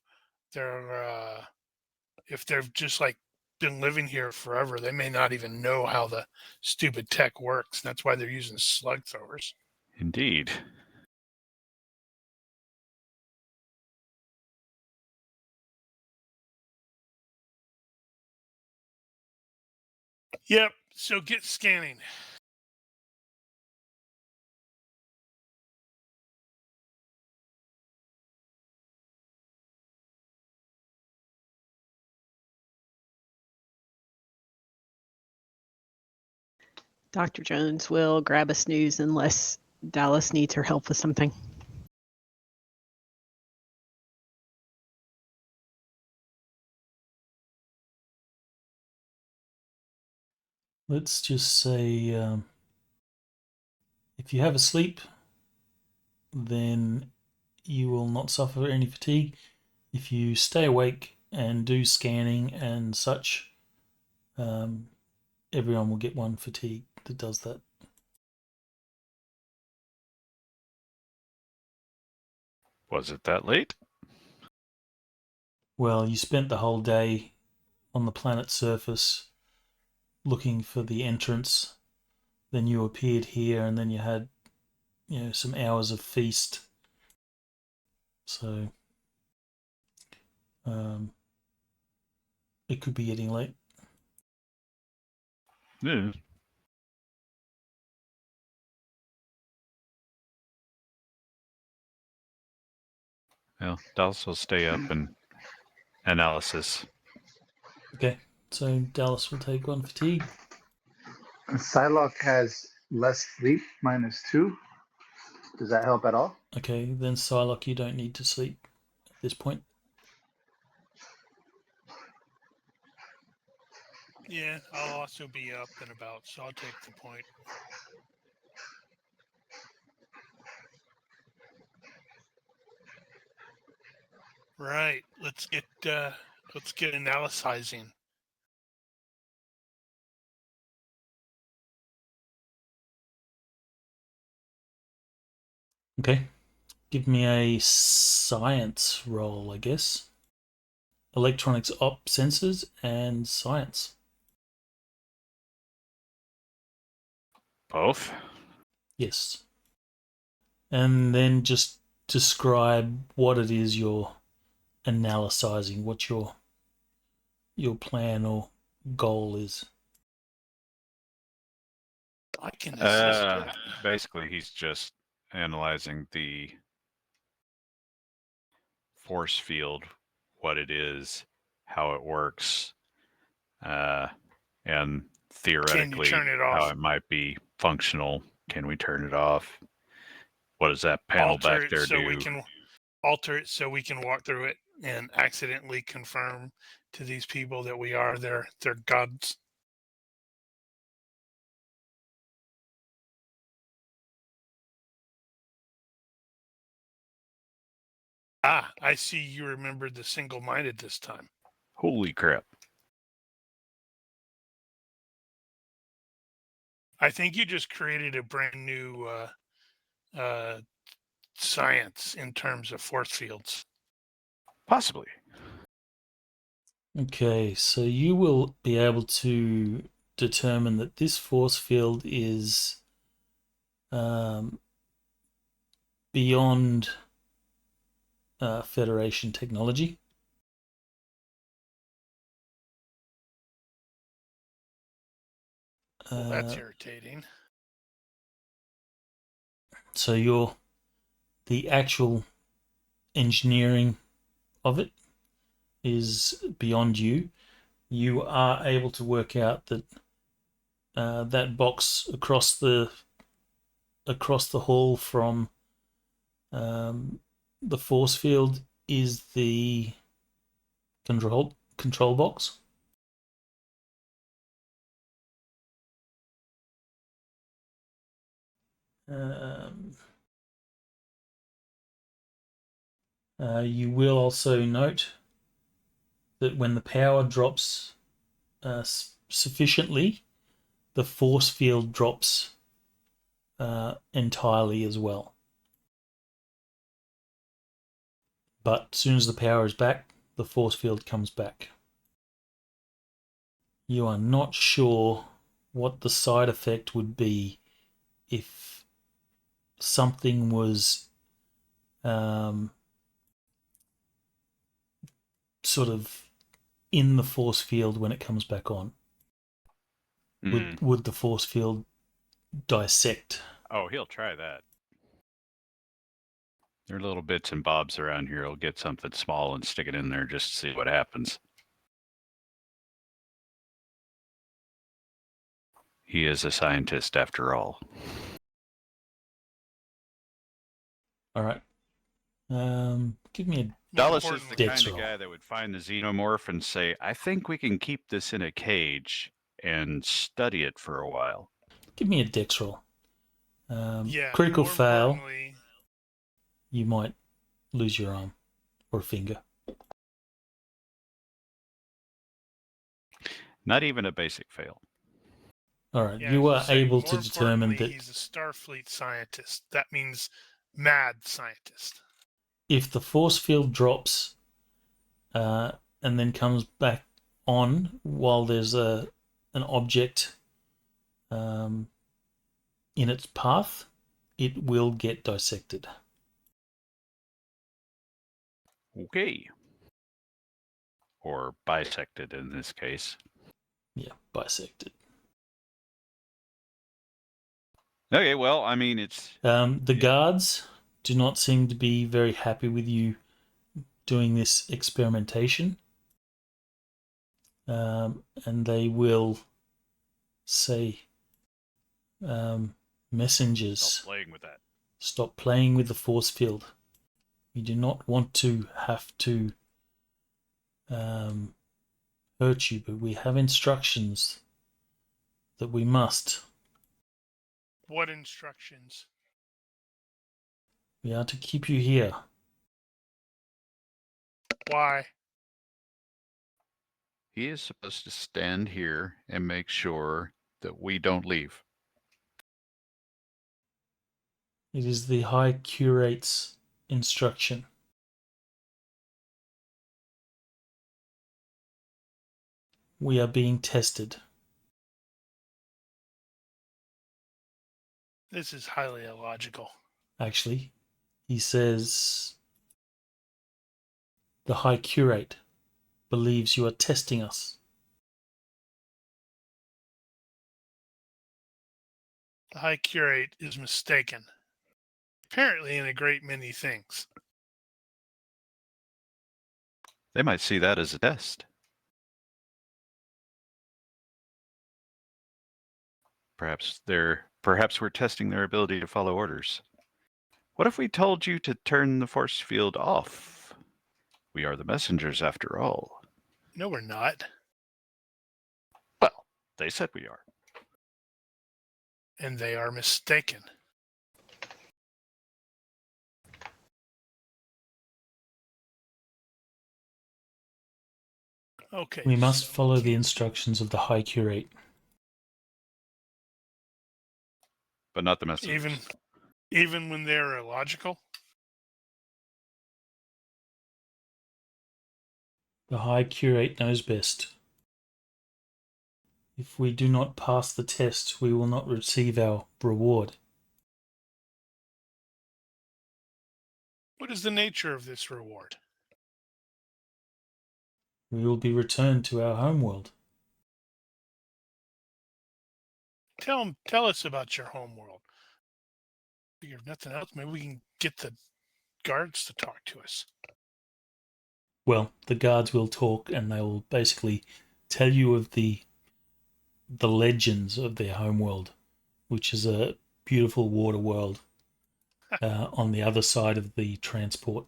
B: they've just like been living here forever. They may not even know how the stupid tech works. That's why they're using slug throwers.
C: Indeed.
B: Yep. So get scanning.
D: Dr. Jones will grab a snooze unless Dallas needs her help with something.
A: let's just say if you have a sleep, then you will not suffer any fatigue. If you stay awake and do scanning and such, everyone will get one fatigue that does that.
C: Was it that late?
A: Well, you spent the whole day on the planet's surface looking for the entrance. Then you appeared here, and then you had, some hours of feast. So, it could be getting late.
C: Yeah. Well, Dallas will stay up and analysis.
A: Okay, so Dallas will take one fatigue.
E: Psylocke has less sleep, -2. Does that help at all?
A: Okay, then Psylocke, you don't need to sleep at this point.
B: Yeah, I'll also be up and about, so I'll take the point. Right. Let's get analyzing.
A: Okay, Give me a science roll, I guess. Electronics op sensors and science.
C: Both?
A: Yes. And then just describe what it is you're analyzing, what your plan or goal is.
B: I can assist with.
C: Basically, he's just analyzing the force field, what it is, how it works, and theoretically
B: turn it
C: how
B: off?
C: it might be functional. Can we turn it off? What does that panel
B: Alter
C: back
B: it
C: there
B: so
C: do?
B: we can alter it so we can walk through it and accidentally confirm to these people that we are their gods. Ah, I see you remembered the single-minded this time.
C: Holy crap.
B: I think you just created a brand new science in terms of force fields.
C: Possibly.
A: Okay, so you will be able to determine that this force field is beyond Federation technology.
B: Well, that's irritating.
A: So the actual engineering of it is beyond you. You are able to work out that that box across the hall from the force field is the control box. You will also note that when the power drops sufficiently, the force field drops entirely as well. But as soon as the power is back, the force field comes back. You are not sure what the side effect would be if something was sort of in the force field when it comes back on. Would the force field dissect?
C: Oh, he'll try that. There are little bits and bobs around here. He'll get something small and stick it in there just to see what happens. He is a scientist after all.
A: All right. Give me a
C: Dulles is the
A: Dex
C: kind of
A: roll.
C: guy that would find the xenomorph and say, I think we can keep this in a cage and study it for a while.
A: Give me a Dex roll.
B: Yeah.
A: Critical
B: more
A: fail.
B: importantly,
A: You might lose your arm or finger.
C: Not even a basic fail.
A: All right.
B: yeah,
A: You
B: I
A: are
B: was saying,
A: able to
B: more
A: determine
B: importantly,
A: that
B: he's a Starfleet scientist. That means mad scientist.
A: if the force field drops and then comes back on while there's an object in its path, it will get dissected.
C: Okay. Or bisected in this case.
A: Yeah, bisected.
C: Okay, well, I mean, it's...
A: The guards do not seem to be very happy with you doing this experimentation. And they will say, messengers,
C: Stop playing with that.
A: Stop playing with the force field. You do not want to have to hurt you, but we have instructions that we must.
B: What instructions?
A: We are to keep you here.
B: Why?
C: He is supposed to stand here and make sure that we don't leave.
A: It is the High Curate's instruction. We are being tested.
B: This is highly illogical.
A: Actually, he says the High Curate believes you are testing us.
B: The High Curate is mistaken. Apparently in a great many things.
C: They might see that as a test. Perhaps we're testing their ability to follow orders. What if we told you to turn the force field off? We are the messengers after all.
B: No, we're not.
C: Well, they said we are.
B: And they are mistaken. Okay.
A: We must
B: so
A: follow the instructions of the High Curate.
C: But not the messengers.
B: Even when they're illogical?
A: The High Curate knows best. If we do not pass the test, we will not receive our reward.
B: What is the nature of this reward?
A: We will be returned to our homeworld.
B: Tell us about your homeworld. If nothing else, maybe we can get the guards to talk to us.
A: Well, the guards will talk and they will basically tell you of the legends of their homeworld, which is a beautiful water world on the other side of the transport.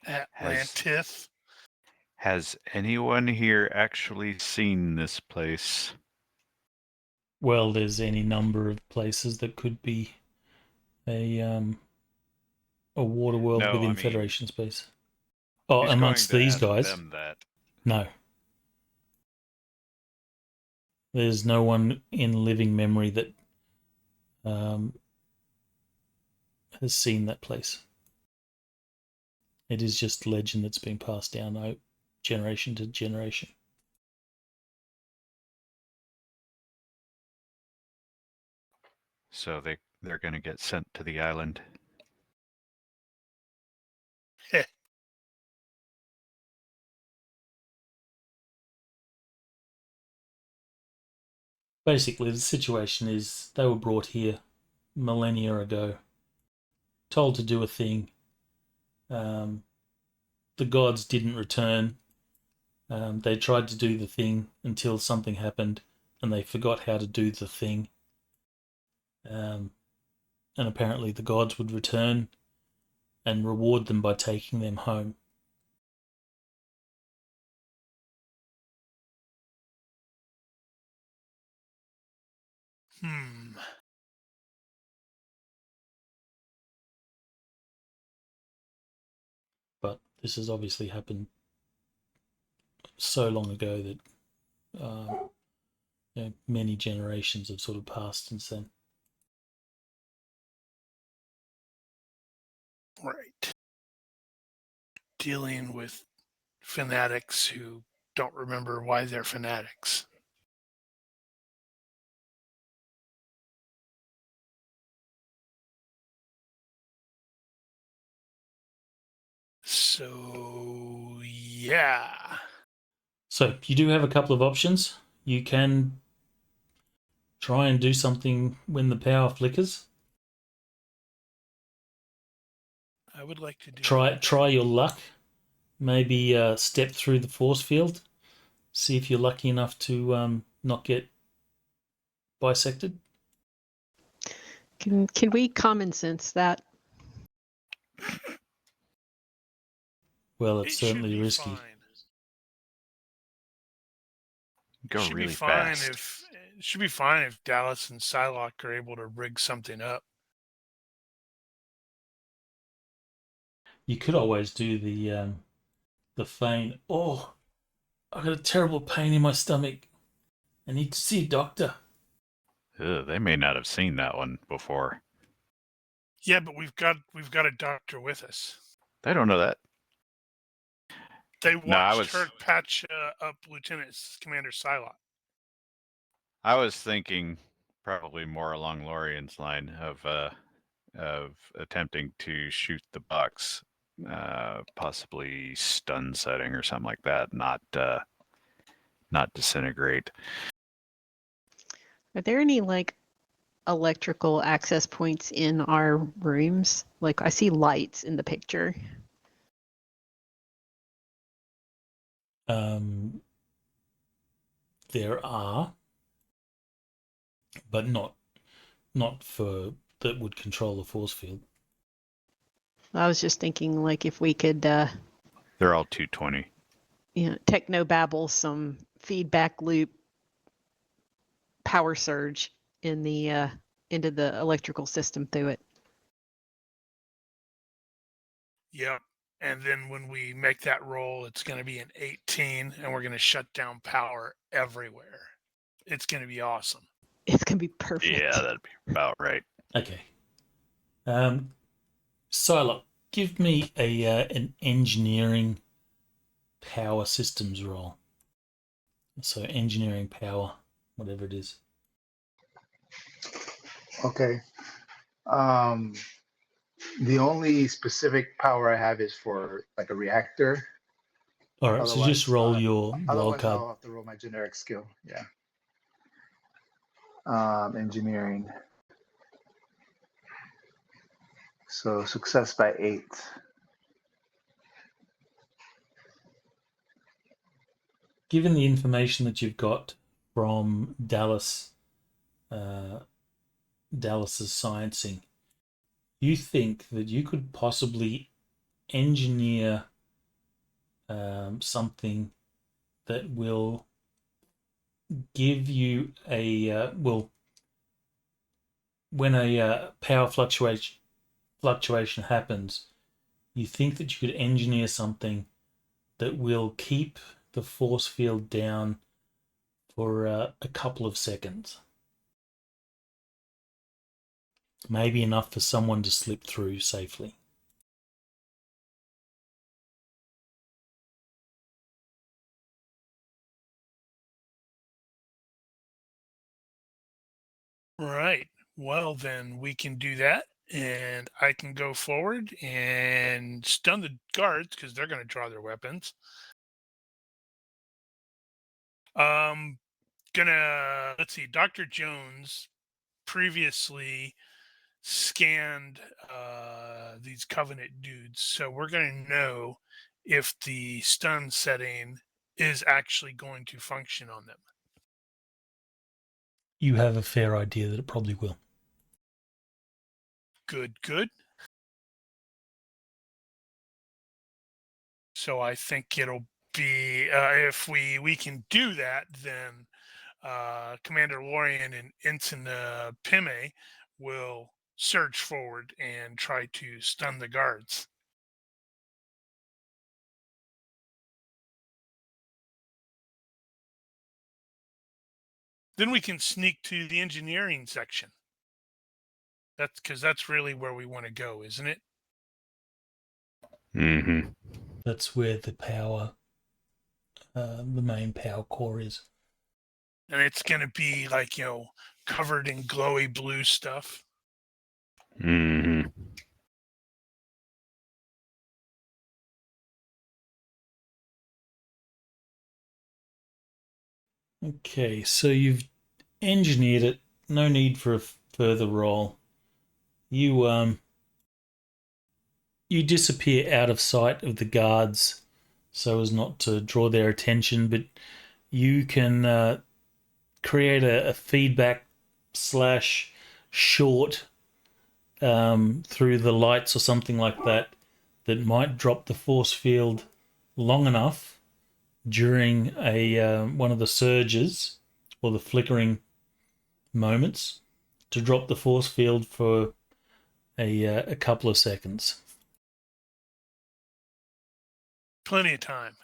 B: Atlantis.
C: Has anyone here actually seen this place?
A: Well, there's any number of places that could be a water world
C: No,
A: within
C: I mean,
A: Federation space. Oh,
C: who's
A: amongst
C: going to
A: these
C: ask
A: guys?
C: them that?
A: No. There's no one in living memory that has seen that place. It is just legend that's been passed down generation to generation.
C: So they're going to get sent to the island.
A: Basically, the situation is they were brought here millennia ago, told to do a thing. The gods didn't return. They tried to do the thing until something happened and they forgot how to do the thing. And apparently the gods would return and reward them by taking them home. But this has obviously happened so long ago that many generations have sort of passed since then.
B: Right. Dealing with fanatics who don't remember why they're fanatics. So, yeah.
A: So you do have a couple of options. You can try and do something when the power flickers.
B: I would like to do
A: Try your luck. Maybe step through the force field. See if you're lucky enough to not get bisected.
D: Can we common sense that?
A: Well, it's
B: It should
A: certainly
B: be
A: risky.
B: fine.
C: Go
B: Should
C: really
B: be fine
C: fast.
B: it should be fine if Dallas and Psylocke are able to rig something up.
A: You could always do the feign. Oh, I've got a terrible pain in my stomach. I need to see a doctor.
C: Ugh, they may not have seen that one before.
B: Yeah, but we've got a doctor with us.
C: They don't know that.
B: They
C: No, I
B: watched
C: was
B: her patch up Lieutenant Commander Psylocke.
C: I was thinking probably more along Lorian's line of attempting to shoot the box, possibly stun setting or something like that, not disintegrate.
D: Are there any like electrical access points in our rooms? Like I see lights in the picture.
A: There are, but not for that would control the force field.
D: I was just thinking like if we could
C: They're all 220.
D: technobabble some feedback loop power surge in the into the electrical system through it.
B: Yep. And then when we make that roll, it's going to be an 18, and we're going to shut down power everywhere. It's going to be awesome.
D: It's gonna be perfect.
C: Yeah, that'd be about right.
A: Okay. Psylocke, give me an engineering power systems roll. So engineering power, whatever it is.
E: Okay. The only specific power I have is for like a reactor.
A: All right, so just roll your wild
E: Otherwise,
A: card.
E: I'll have to roll my generic skill. Yeah. Engineering. So success by 8.
A: Given the information that you've got from Dallas's sciencing, you think that you could possibly engineer something that will give you when a power fluctuation happens, you think that you could engineer something that will keep the force field down for a couple of seconds. Maybe enough for someone to slip through safely.
B: Right. Well, then we can do that, and I can go forward and stun the guards because they're going to draw their weapons. Let's see. Dr. Jones previously scanned these Covenant dudes, so we're going to know if the stun setting is actually going to function on them.
A: You have a fair idea that it probably will.
B: Good. So I think it'll be if we can do that, then Commander Lorian and Ensign Pime will surge forward and try to stun the guards. Then we can sneak to the engineering section. That's really where we want to go, isn't it?
C: Mm-hmm.
A: That's where the power, the main power core is.
B: And it's going to be like, covered in glowy blue stuff.
C: Mm-hmm.
A: Okay, so you've engineered it. No need for a further roll. You disappear out of sight of the guards so as not to draw their attention, but you can create a feedback / short through the lights or something like that might drop the force field long enough during one of the surges or the flickering moments to drop the force field for a couple of seconds.
B: Plenty of time.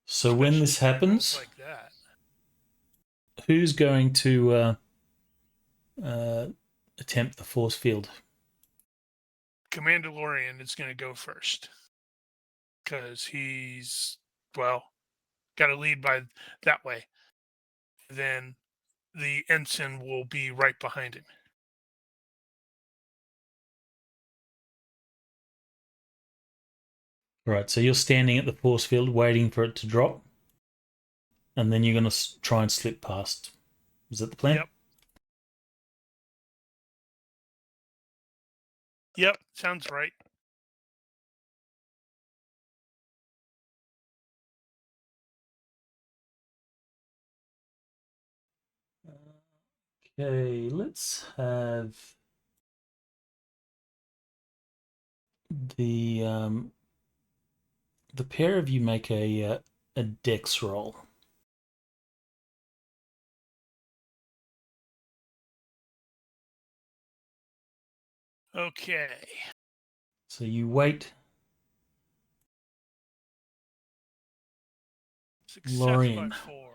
A: So when this
B: Especially
A: happens,
B: like that.
A: who's going to attempt the force field?
B: Commandalorian is going to go first because he's, well, got to lead by that way. Then the ensign will be right behind him.
A: Right, so you're standing at the force field waiting for it to drop, and then you're going to try and slip past. Is that the plan?
B: Yep. Yep, sounds right.
A: Okay, let's have the pair of you make a dex roll.
B: Okay.
A: So you wait.
B: Success
A: Lorian.
B: by 4.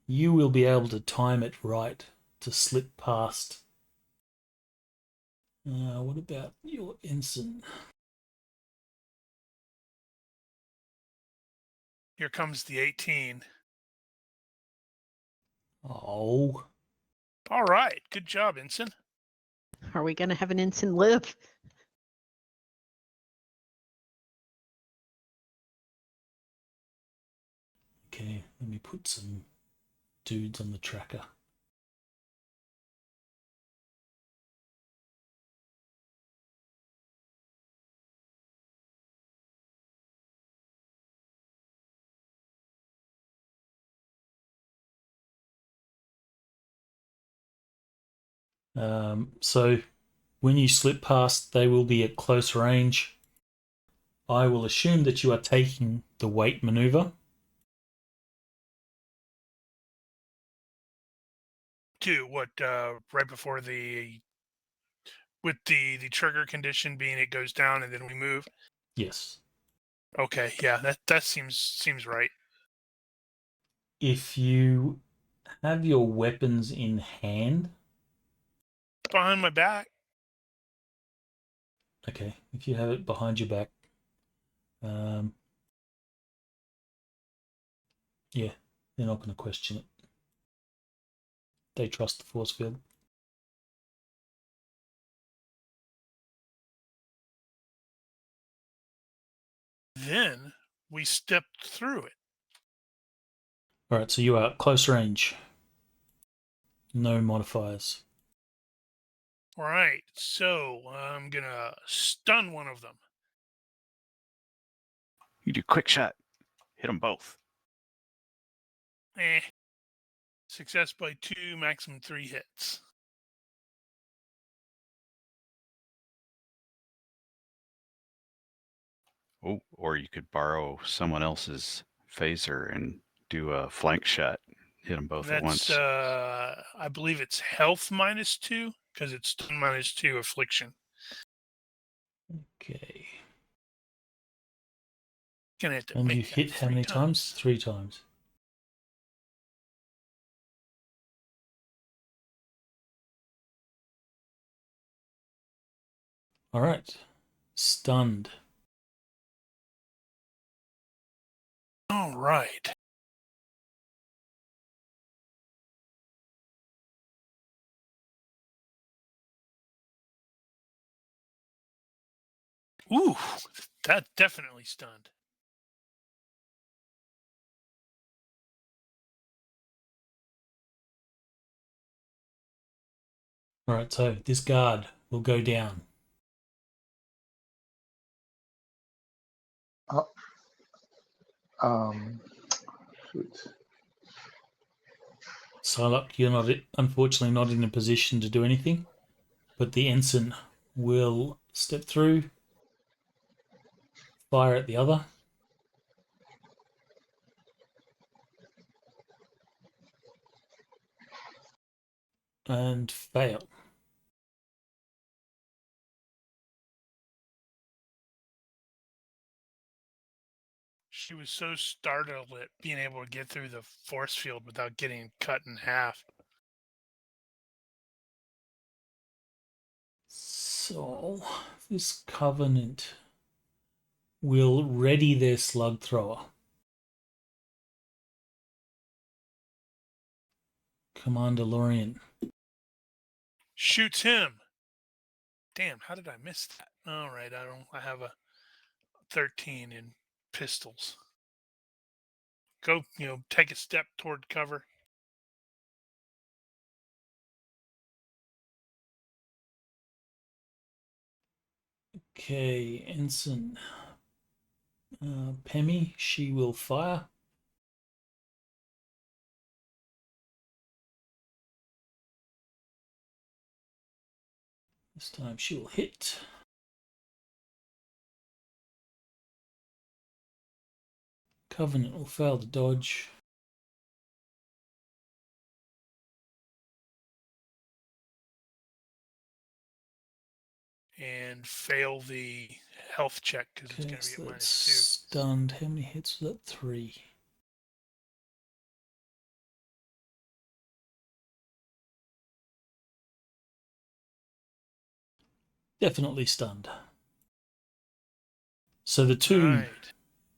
A: You will be able to time it right to slip past. What about your ensign?
B: Here comes the 18.
A: Oh,
B: All right. Good job, ensign.
D: Are we going to have an ensign live?
A: okay. Let me put some dudes on the tracker. So when you slip past, they will be at close range. I will assume that you are taking the wait maneuver.
B: To what, right before the, with the trigger condition being it goes down and then we move?
A: Yes.
B: Okay, yeah, that seems right.
A: If you have your weapons in hand,
B: Behind my back.
A: okay, if you have it behind your back, yeah, they're not going to question it. They trust the force field.
B: Then we stepped through it.
A: All right, so you are at close range. No modifiers.
B: All right, so I'm going to stun one of them.
C: You do quick shot. Hit them both.
B: Success by 2, maximum 3 hits.
C: Oh, or you could borrow someone else's phaser and do a flank shot. Hit them both at once.
B: I believe it's health minus 2 because it's stun minus 2 affliction.
A: Okay.
B: Gonna have to
A: And
B: make
A: you
B: that
A: hit how
B: 3
A: many times? 3 times. All right. Stunned.
B: All right. Ooh, that definitely stunned.
A: All right, so this guard will go down.
E: Shoot.
A: Psylocke, you're not, unfortunately not in a position to do anything, but the ensign will step through, fire at the other, and fail.
B: She was so startled at being able to get through the force field without getting cut in half.
A: So this Covenant will ready their slug thrower. Commander Lorien.
B: Shoots him. Damn, how did I miss that? All right, I have a 13 in pistols. Go, take a step toward cover.
A: Okay, Ensign Pemmy, she will fire. This time she will hit. Covenant will fail to dodge.
B: And fail the health check because it's going to be
A: So
B: at
A: that's
B: -2.
A: stunned. How many hits was that? 3. Definitely stunned. So the 2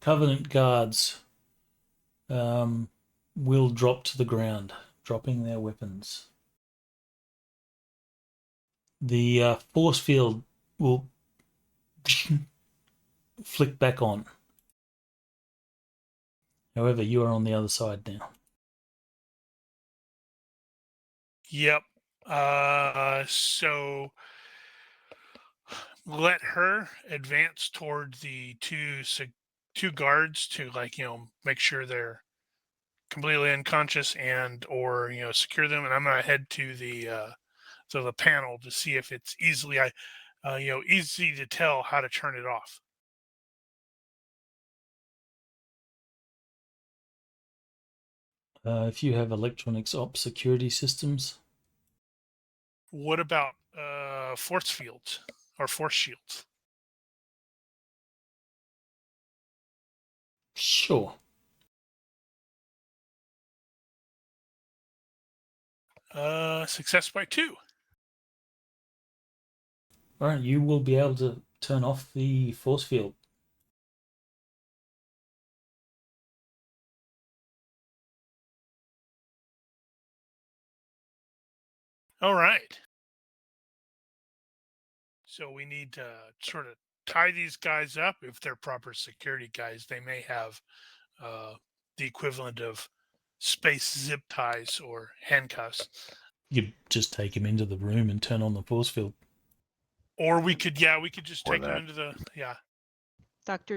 A: Covenant guards will drop to the ground, dropping their weapons. The force field will flick back on. However, you are on the other side now.
B: Yep. So let her advance toward the two guards to make sure they're completely unconscious and or secure them, and I'm gonna head to the panel to see if it's easy to tell how to turn it off.
A: If you have electronics ops security systems.
B: What about force fields or force shields?
A: Sure.
B: Success by 2.
A: All right, you will be able to turn off the force field.
B: All right. So we need to sort of tie these guys up. If they're proper security guys, they may have the equivalent of space zip ties or handcuffs.
A: You just take him into the room and turn on the force field.
B: Or we could just take them into the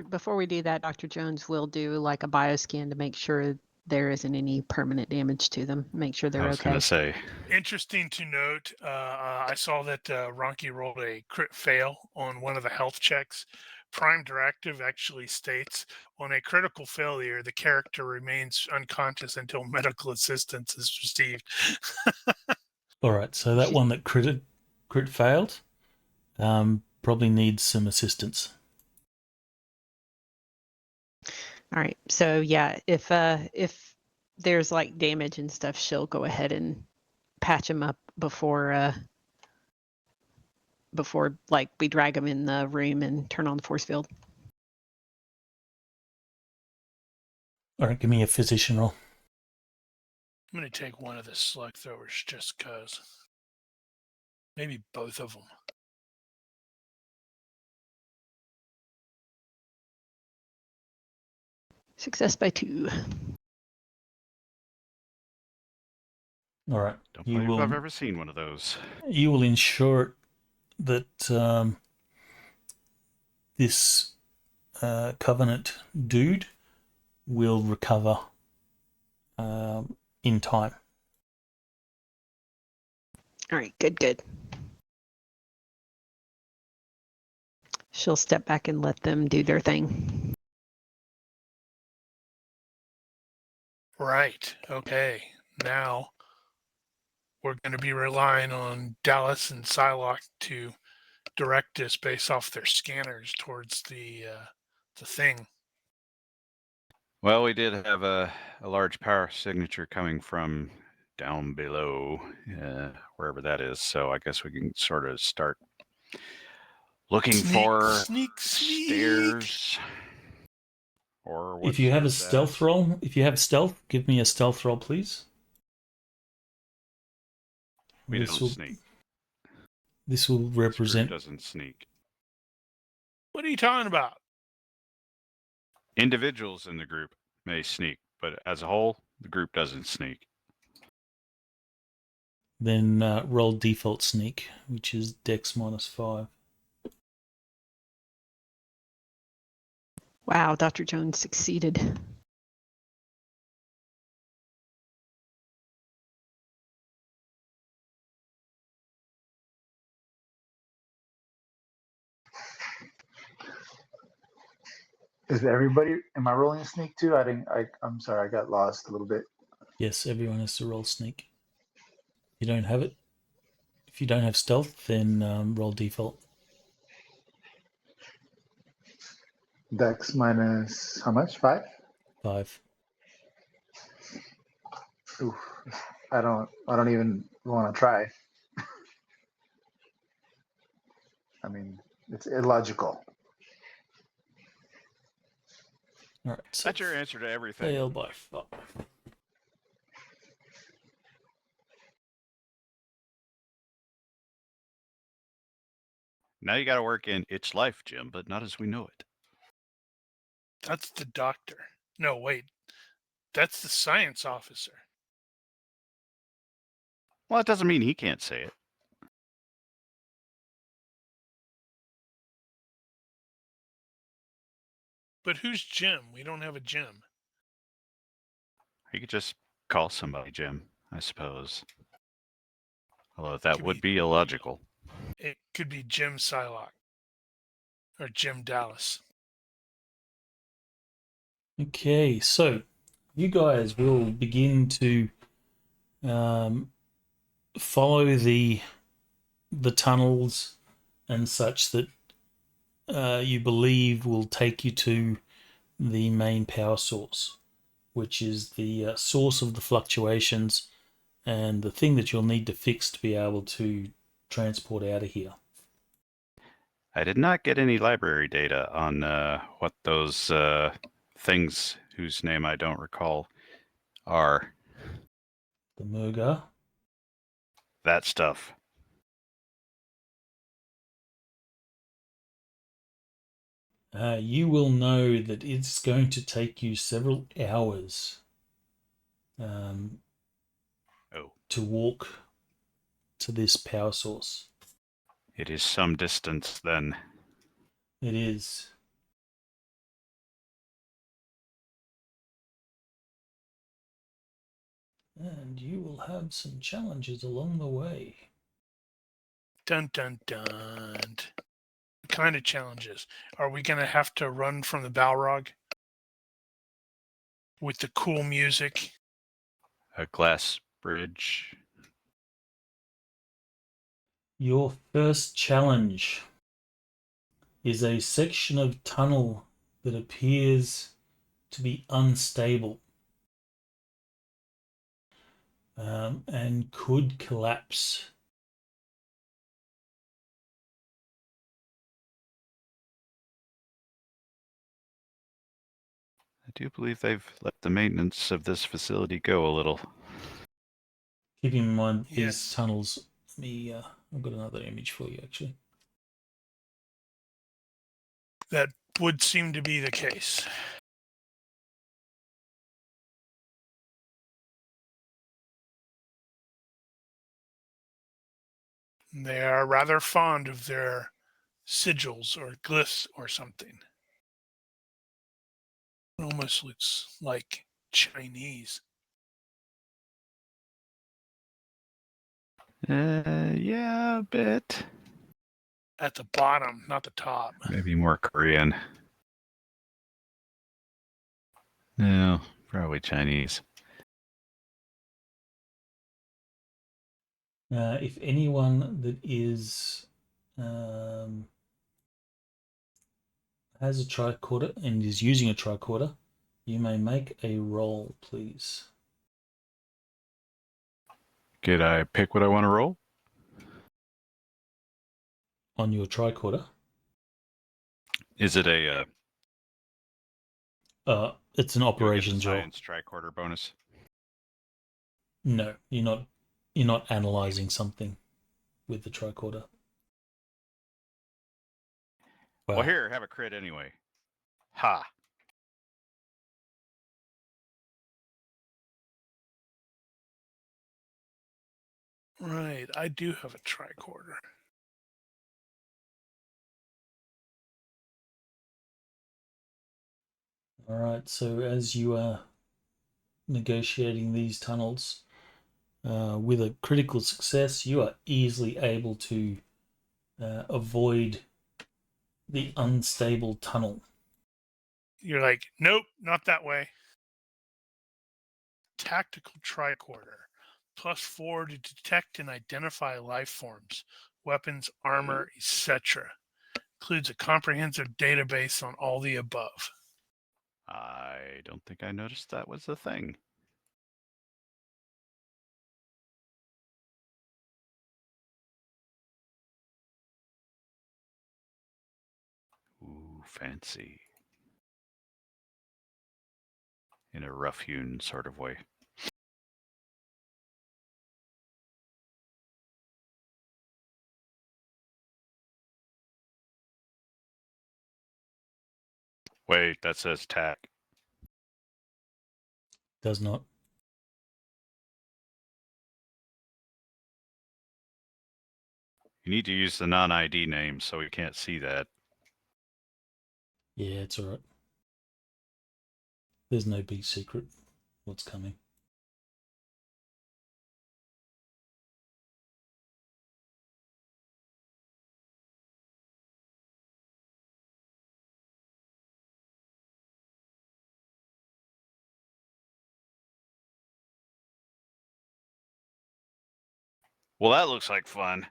D: Before we do that, Dr. Jones will do like a bioscan to make sure there isn't any permanent damage to them. Make sure they're
C: I was
D: okay.
C: going to say.
B: Interesting to note, I saw that Ronnke rolled a crit fail on one of the health checks. Prime Directive actually states, on a critical failure, the character remains unconscious until medical assistance is received.
A: All right, so that one that crit failed probably needs some assistance.
D: All right. So yeah, if there's like damage and stuff, she'll go ahead and patch him up before like we drag him in the room and turn on the force field.
A: All right, give me a physician roll.
B: I'm going to take one of the slug throwers just because. Maybe both of them.
D: Success by 2.
A: All right.
C: Don't believe I've ever seen one of those.
A: You will ensure that this Covenant dude will recover in time.
D: All right, good. She'll step back and let them do their thing.
B: Right. Okay. Now we're going to be relying on Dallas and Psylocke to direct us based off their scanners towards the thing.
C: Well, we did have a large power signature coming from down below, wherever that is. So I guess we can sort of start Looking for
B: sneak.
C: stairs. Or what
A: If you have a
C: says that?
A: stealth roll, if you have stealth, give me a stealth roll, please.
C: We don't sneak.
A: This will
C: This group
A: represent.
C: doesn't sneak.
B: What are you talking about?
C: Individuals in the group may sneak, but as a whole, the group doesn't sneak.
A: Then roll default sneak, which is Dex -5.
D: Wow, Dr. Jones succeeded.
E: Is everybody? Am I rolling a sneak too? I didn't. I'm sorry. I got lost a little bit.
A: Yes, everyone has to roll sneak. If you don't have it, if you don't have stealth, then roll default.
E: Dex minus how much? 5?
A: 5.
E: Oof. I don't even want to try. I mean, it's illogical.
A: All right. So
C: That's your answer to everything.
A: fail by 5.
C: Now you got to work in It's Life, Jim, but not as we know it.
B: That's the doctor. No, wait. That's the science officer.
C: Well, it doesn't mean he can't say it.
B: But who's Jim? We don't have a Jim.
C: You could just call somebody Jim, I suppose. Although that
B: Could
C: would
B: be-
C: be illogical.
B: It could be Jim Psylocke or Jim Dallas.
A: Okay, so you guys will begin to follow the tunnels and such that you believe will take you to the main power source, which is the source of the fluctuations and the thing that you'll need to fix to be able to transport out of here.
C: I did not get any library data on what those things whose name I don't recall are.
A: The Murgar.
C: That stuff.
A: You will know that it's going to take you several hours to walk to this power source.
C: It is some distance then.
A: It is. And you will have some challenges along the way.
B: Dun dun dun. What kind of challenges? Are we going to have to run from the Balrog with the cool music?
C: A glass bridge.
A: Your first challenge is a section of tunnel that appears to be unstable and could collapse.
C: I do believe they've let the maintenance of this facility go a little.
A: Keeping in mind these
B: Yes.
A: tunnels, I've got another image for you actually.
B: That would seem to be the case. They are rather fond of their sigils or glyphs or something. It almost looks like Chinese.
C: Yeah, a bit.
B: At the bottom, not the top.
C: Maybe more Korean. No, probably Chinese.
A: If anyone that is has a tricorder and is using a tricorder, you may make a roll, please.
C: Could I pick what I want to roll?
A: On your tricorder.
C: Is it a
A: It's an
C: do I get the
A: operations role.
C: science tricorder bonus?
A: No, you're not analyzing something with the tricorder.
C: Well, here, have a crit anyway. Ha!
B: Right, I do have a tricorder.
A: All right, so as you are negotiating these tunnels, with a critical success, you are easily able to avoid the unstable tunnel.
B: You're like, nope, not that way. Tactical tricorder. +4 to detect and identify life forms, weapons, armor, etc. Includes a comprehensive database on all the above.
C: I don't think I noticed that was a thing. Ooh, fancy. In a rough-hewn sort of way. Wait, that says tack.
A: Does not.
C: You need to use the non-ID name so we can't see that.
A: Yeah, it's all right. There's no big secret what's coming.
C: Well, that looks like fun.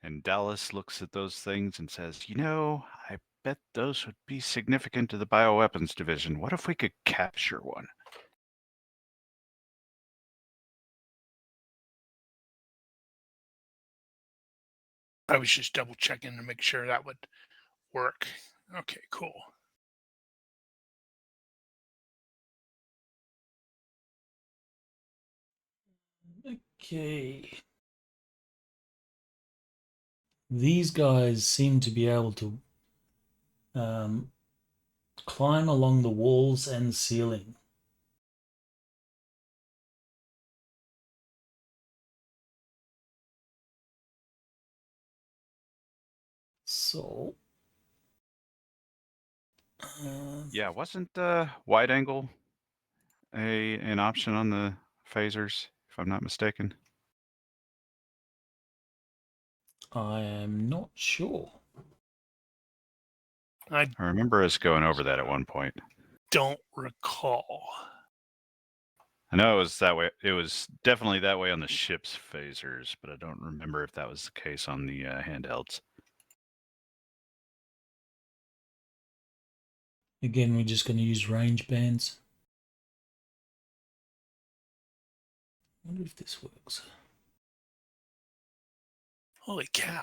C: And Dallas looks at those things and says, you know, I bet those would be significant to the bioweapons division. What if we could capture one?
B: I was just double checking to make sure that would work. Okay, cool.
A: Okay. These guys seem to be able to climb along the walls and ceiling. So,
C: Yeah, wasn't wide angle an option on the phasers, if I'm not mistaken?
A: I am not sure.
B: I
C: I remember us going over that at one point.
B: don't recall.
C: I know it was that way. It was definitely that way on the ship's phasers, but I don't remember if that was the case on the handhelds.
A: Again, we're just going to use range bands. I wonder if this works.
B: Holy cow.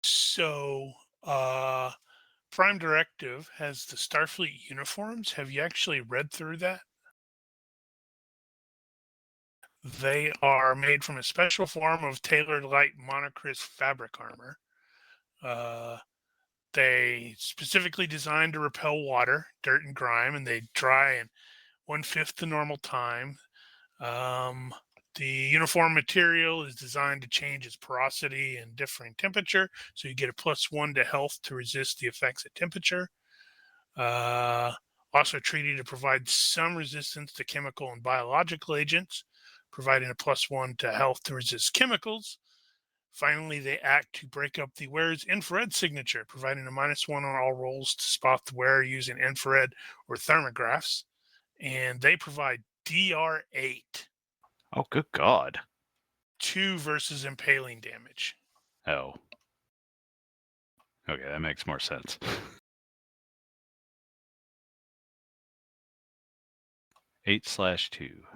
B: So, Prime Directive has the Starfleet uniforms. Have you actually read through that? They are made from a special form of tailored light monochrome fabric armor. They specifically designed to repel water, dirt, and grime, and they dry in 1/5 the normal time. The uniform material is designed to change its porosity and differing temperature, so you get a +1 to health to resist the effects at temperature. Also treated to provide some resistance to chemical and biological agents, providing a +1 to health to resist chemicals. Finally, they act to break up the wearer's infrared signature, providing a -1 on all rolls to spot the wearer using infrared or thermographs. And they provide DR8.
C: Oh, good God.
B: 2 versus impaling damage.
C: Oh. Okay, that makes more sense. 8/2.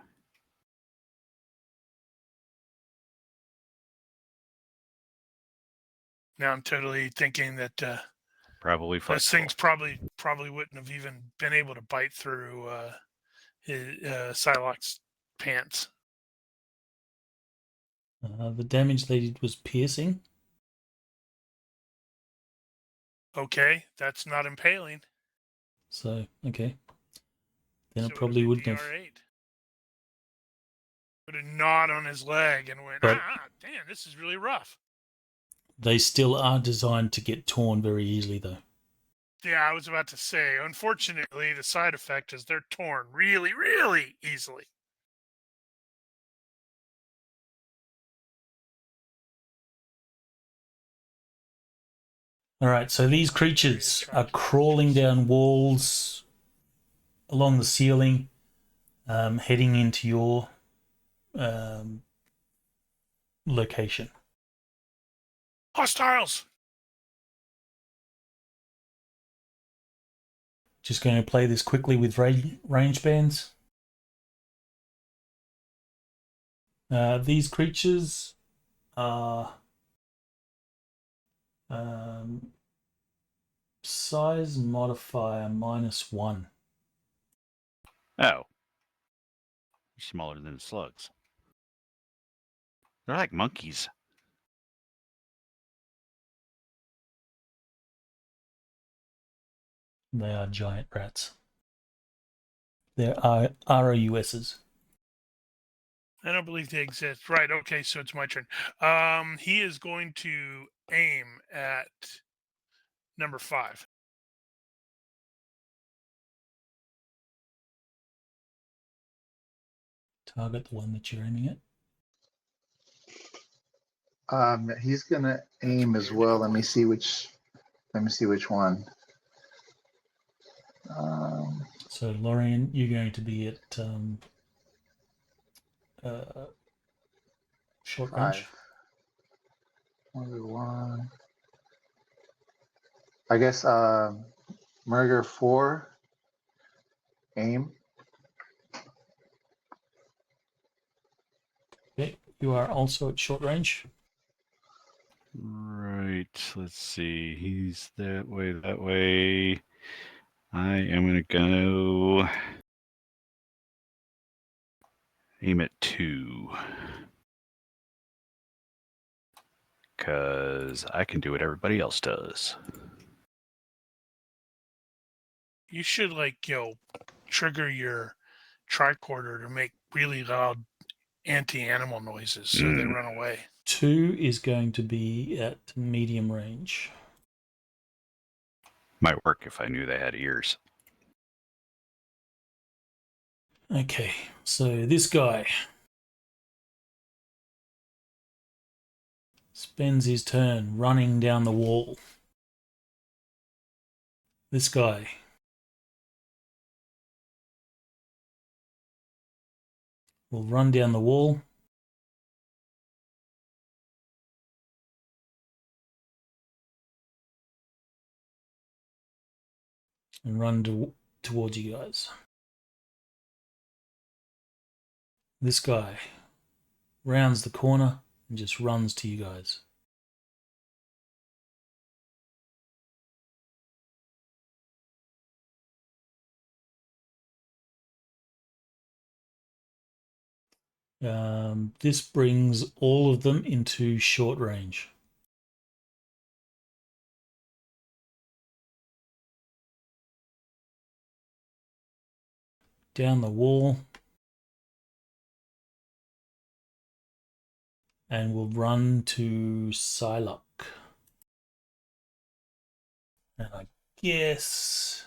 B: Now I'm totally thinking that
C: Probably
B: those
C: flexible.
B: things probably wouldn't have even been able to bite through his Psylocke's pants.
A: The damage they did was piercing.
B: Okay, that's not impaling.
A: So, okay. Then
B: So
A: it probably
B: would
A: wouldn't
B: have
A: have.
B: been DR8. Would have gnawed on his leg and went,
A: But-
B: damn, this is really rough.
A: They still are designed to get torn very easily, though.
B: Yeah, I was about to say, unfortunately, the side effect is they're torn really, really easily.
A: All right, so these creatures are crawling down walls, along the ceiling, heading into your location.
B: Hostiles!
A: Just going to play this quickly with range bands. These creatures are size modifier -1.
C: Oh. Smaller than slugs. They're like monkeys.
A: They are giant rats. They're U.S.s.
B: I don't believe they exist. Right, okay, so it's my turn. He is going to aim at number 5.
A: Target the one that you're aiming at.
E: He's gonna aim as
B: weird.
E: well. Let me see which one.
A: So, Lorian, you're going to be at short range.
E: 1v1. I guess Murgar 4. Aim.
A: Okay, you are also at short range.
C: Right. Let's see. He's that way, that way. I am going to go aim at 2. Because I can do what everybody else does.
B: You should, trigger your tricorder to make really loud anti-animal noises so they run away.
A: 2 is going to be at medium range.
C: Might work if I knew they had ears.
A: Okay, so this guy spends his turn running down the wall. This guy will run down the wall. And run towards you guys. This guy rounds the corner and just runs to you guys. This brings all of them into short range. Down the wall. And we'll run to Psylocke. And I guess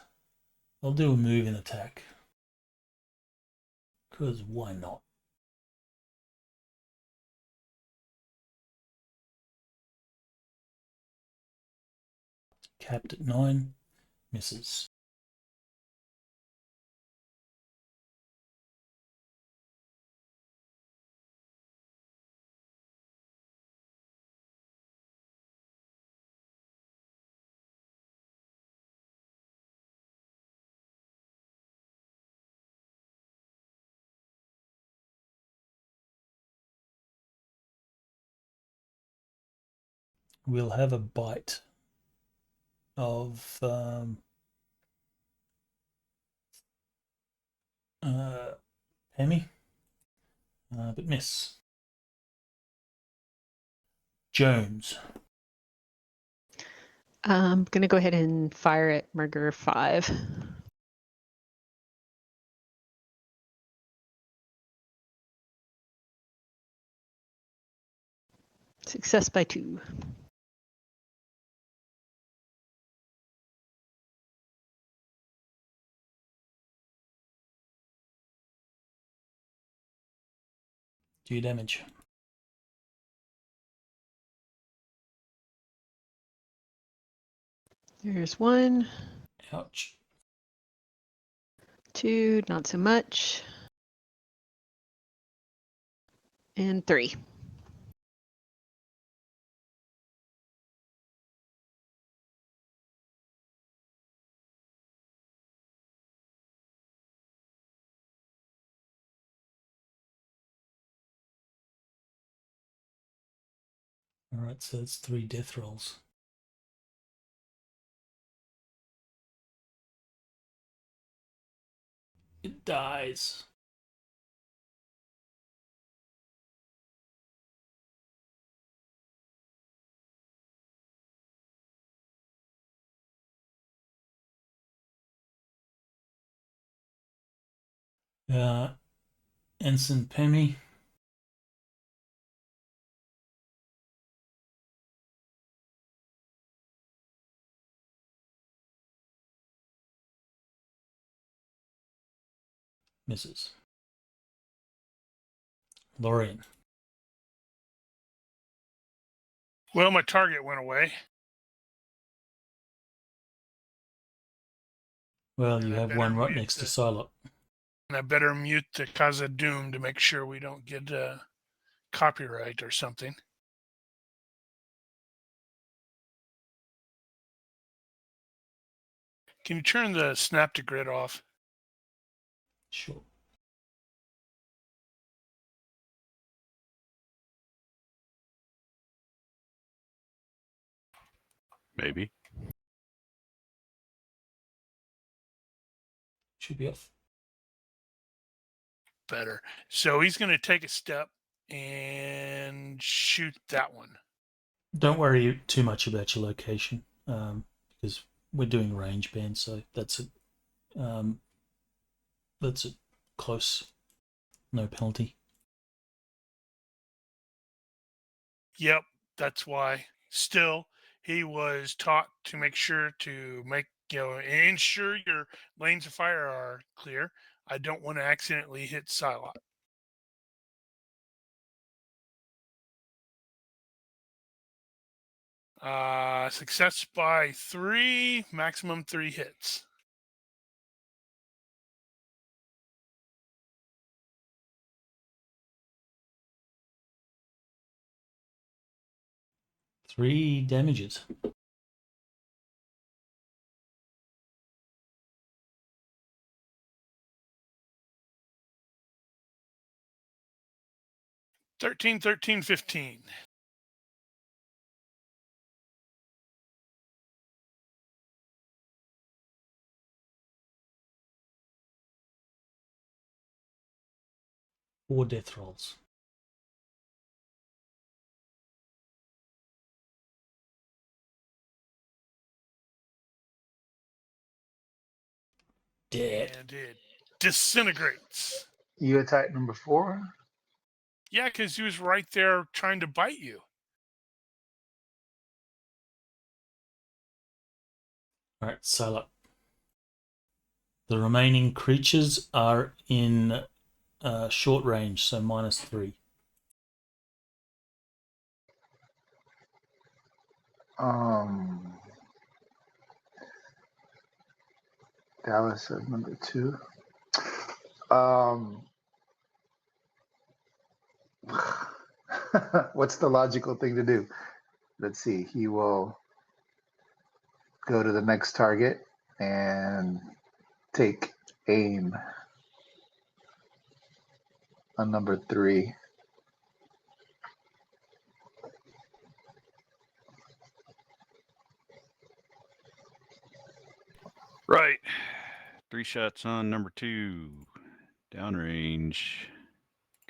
A: I'll do a move and attack. Because why not? Capped at 9. Misses. we'll have a bite of Hemi, but miss. Jones.
D: I'm going to go ahead and fire at Murgar 5. Success by 2.
A: Do your damage.
D: There's 1.
A: Ouch.
D: 2, not so much. And 3.
A: All right, so that's 3 death rolls. It dies. Ensign Pemi. Misses. Lorian.
B: Well, my target went away.
A: Well,
B: And
A: you
B: I
A: have
B: better
A: one right
B: mute
A: next to
B: the-
A: Psylocke.
B: And I better mute the Casa Doom to make sure we don't get copyright or something. Can you turn the snap to grid off?
A: Sure.
C: Maybe.
A: Should be off.
B: Better. So he's going to take a step and shoot that one.
A: Don't worry too much about your location, because we're doing range band, so that's a close, no penalty.
B: Yep, that's why. Still, he was taught to make sure to ensure your lanes of fire are clear. I don't want to accidentally hit Psylocke. Success by 3, maximum 3 hits.
A: Three damages.
B: Thirteen, 13, 15.
A: Four death rolls. Dead.
B: And it disintegrates.
E: You attack number 4.
B: Yeah, because he was right there trying to bite you.
A: All right, Psylocke. The remaining creatures are in short range, so -3.
E: Dallas at number 2. What's the logical thing to do? Let's see. He will go to the next target and take aim on number 3.
C: 3 shots on number 2. Downrange.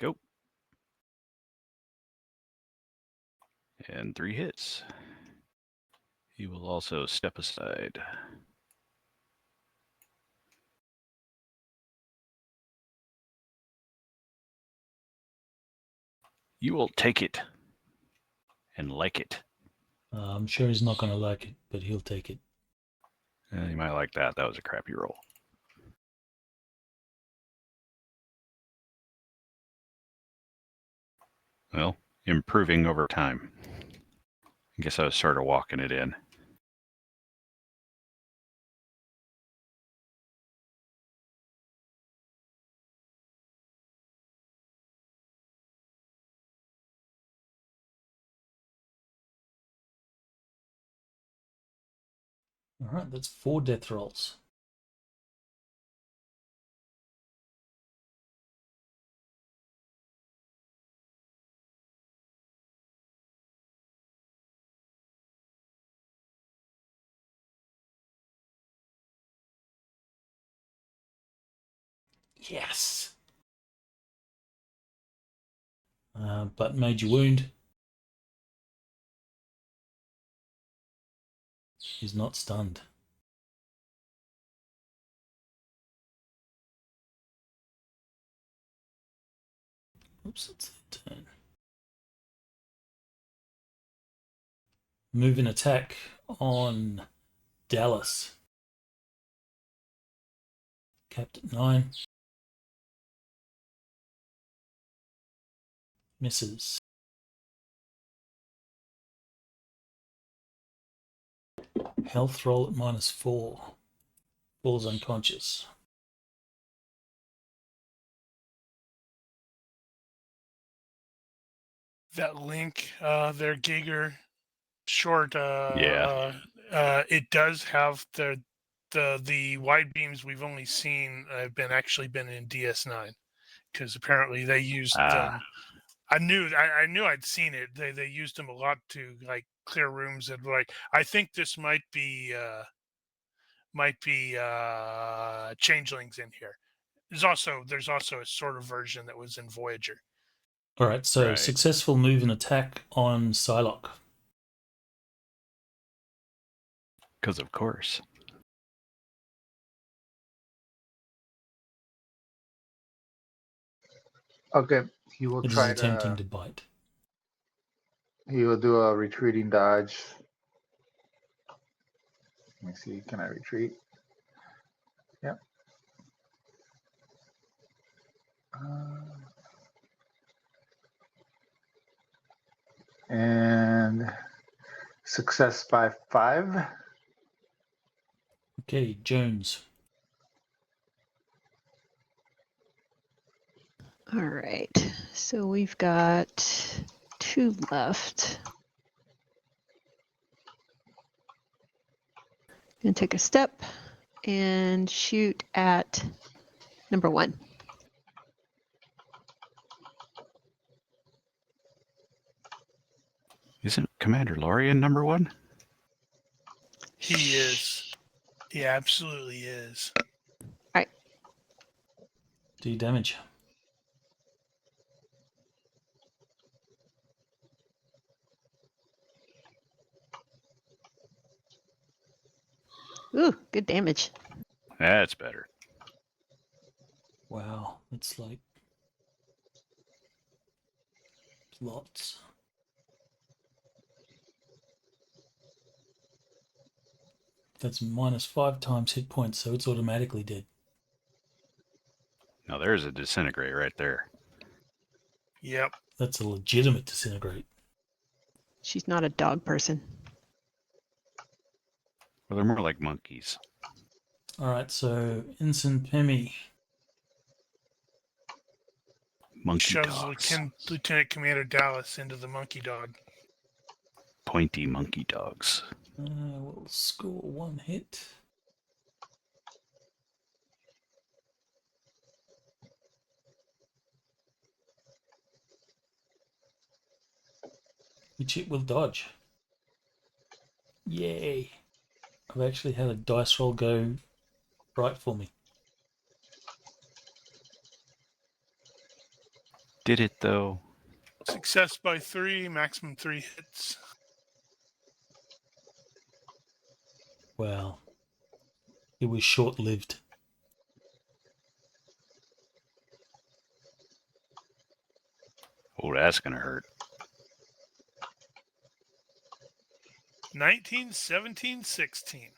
C: Go. And 3 hits. He will also step aside. You will take it and like it.
A: I'm sure he's not going to like it, but he'll take it.
C: You might like that. That was a crappy roll. Well, improving over time. I guess I was sort of walking it in.
A: All right, that's 4 death rolls. Yes. But major wound. He's not stunned. Oops, it's their turn. Move and attack on Dallas. Capped at 9. Misses. Health roll at -4. Falls unconscious.
B: That link, their Giger short,
C: Yeah.
B: it does have the wide beams we've only seen have been in DS9 because apparently they used them. I knew I'd seen it. They used them a lot to like clear rooms and like I think this might be changelings in here. There's also a sort of version that was in Voyager.
A: All right, so
C: Right.
A: successful move and attack on Psylocke.
C: Because of course.
E: Okay, he will
A: It is
E: try
A: attempting
E: to.
A: to bite.
E: He will do a retreating dodge. Let me see. Can I retreat? Yep. And success by 5.
A: Okay, Jones.
D: All right. So we've got 2 left. Gonna take a step and shoot at number 1.
C: Isn't Commander Lorian number 1?
B: He is. He absolutely is.
A: Do damage.
D: Ooh, good damage.
C: That's better.
A: Wow, that's like lots. That's -5 times hit points, so it's automatically dead.
C: Now there's a disintegrate right there.
B: Yep.
A: That's a legitimate disintegrate.
D: She's not a dog person.
C: Well, they're more like monkeys.
A: All right, so Ensign Pemmy.
C: Monkey
B: Shoves
C: dogs.
B: Lieutenant Commander Dallas into the monkey dog.
C: Pointy monkey dogs.
A: We'll score 1 hit. Which it will dodge. Yay. I've actually had a dice roll go right for me.
C: Did it though?
B: Success by 3, maximum 3 hits.
A: Well, it was short-lived.
C: Oh, that's gonna hurt.
B: 19, 17, 16.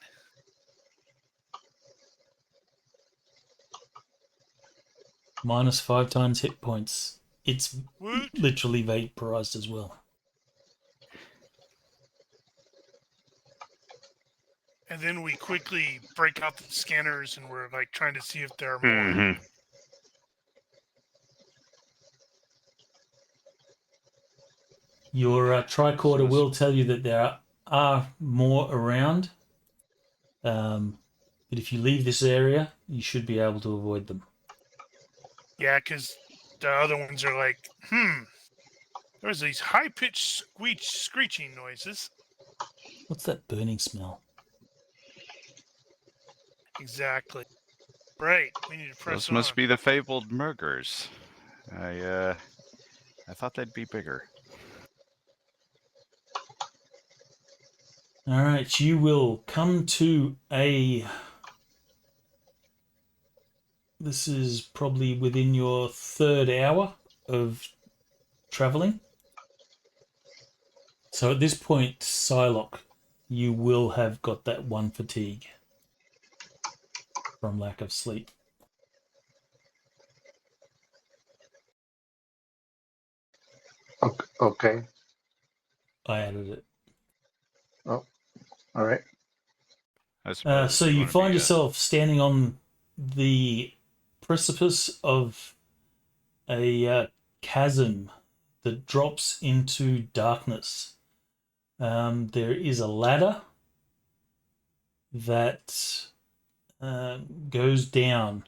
A: Minus 5 times hit points. It's
B: Woot.
A: literally vaporized as well.
B: And then we quickly break out the scanners and we're like trying to see if there are more.
C: Mm-hmm.
A: Your tricorder will tell you that there are more around. But if you leave this area, you should be able to avoid them.
B: Yeah, because the other ones are like, there's these high-pitched screeching noises.
A: What's that burning smell?
B: Exactly. Right, we need to press
C: Those
B: on.
C: must be the fabled Murgars. I thought they'd be bigger.
A: All right, you will come to a... This is probably within your 3rd hour of traveling. So at this point, Psylocke, you will have got that 1 fatigue from lack of sleep.
E: Okay.
A: I added it.
E: Oh, all right.
C: I suppose
A: So
C: if
A: you
C: wanna
A: find
C: be,
A: yourself standing on the precipice of a chasm that drops into darkness. There is a ladder that goes down.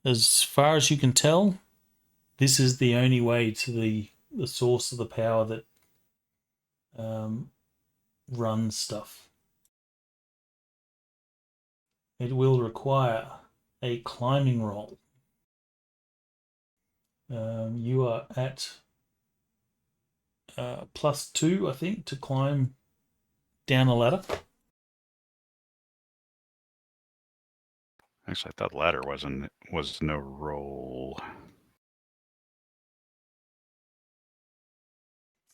A: As far as you can tell, this is the only way to the source of the power that runs stuff. It will require a climbing roll. You are at +2, I think, to climb down a ladder.
C: Actually, I thought ladder was no roll.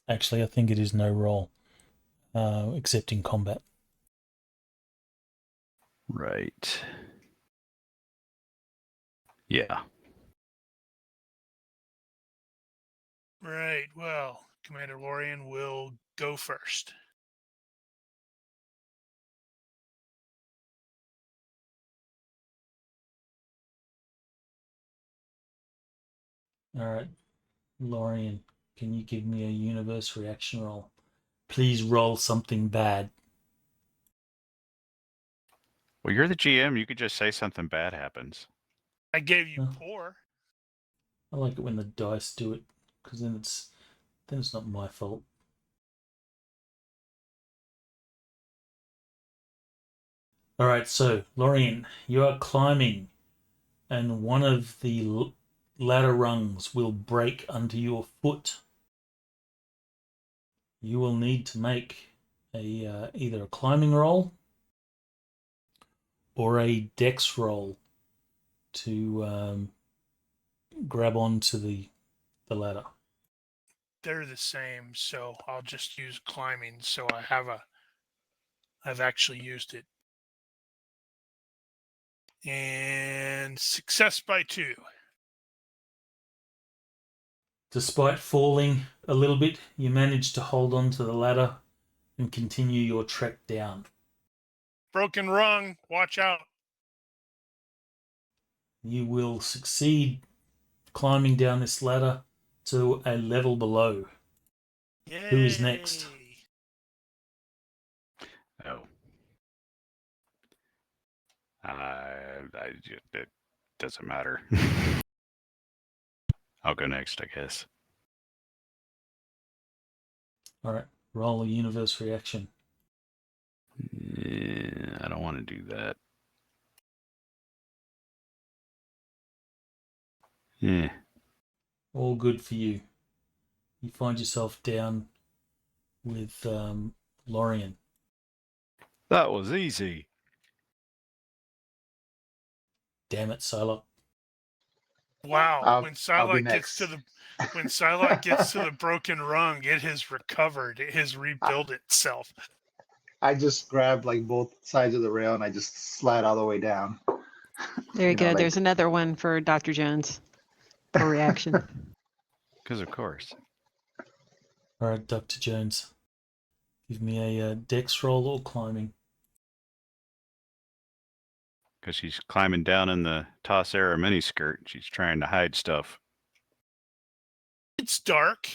A: Actually, I think it is no roll, except in combat.
C: Right. Yeah.
B: Right, well, Commander Lorian will go first.
A: All right, Lorian, can you give me a universe reaction roll? Please roll something bad.
C: Well, you're the GM. You could just say something bad happens.
B: I gave you
A: Huh?
B: poor.
A: I like it when the dice do it, because then it's not my fault. All right, so Lorian, you are climbing, and one of the ladder rungs will break under your foot. You will need to make either a climbing roll or a dex roll to grab onto the ladder.
B: They're the same, so I'll just use climbing. So I've actually used it. And success by 2.
A: Despite falling a little bit, you manage to hold on to the ladder and continue your trek down.
B: Broken rung, watch out.
A: You will succeed climbing down this ladder to a level below.
B: Yay.
A: Who is next?
C: Oh. It doesn't matter. I'll go next, I guess.
A: All right, roll a universe reaction.
C: Yeah, I don't want to do that. Yeah.
A: All good for you. You find yourself down with Lorien.
C: That was easy.
A: Damn it, Psylocke.
B: Wow.
E: I'll be next.
B: When Psylocke gets to the broken rung, it has recovered. It has rebuilt itself.
E: I just grabbed like both sides of the rail and I just slide all the way down.
D: There you go.
E: Like,
D: There's another one for Dr. Jones for reaction.
C: Because of course.
A: All right, Dr. Jones. Give me a dex roll or climbing.
C: Because she's climbing down in the Toss Era miniskirt. She's trying to hide stuff.
B: It's dark.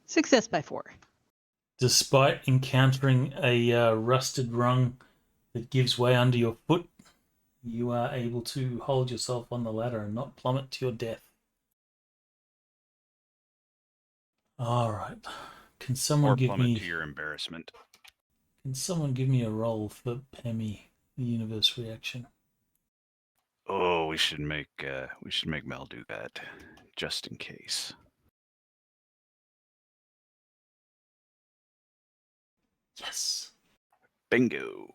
D: Success by 4.
A: Despite encountering a rusted rung that gives way under your foot, you are able to hold yourself on the ladder and not plummet to your death. All right. Can someone
C: Or
A: give
C: plummet
A: me
C: to your embarrassment.
A: Can someone give me a roll for Pemmy, the universe reaction?
C: Oh, we should make Mel do that, just in case.
A: Yes.
C: Bingo.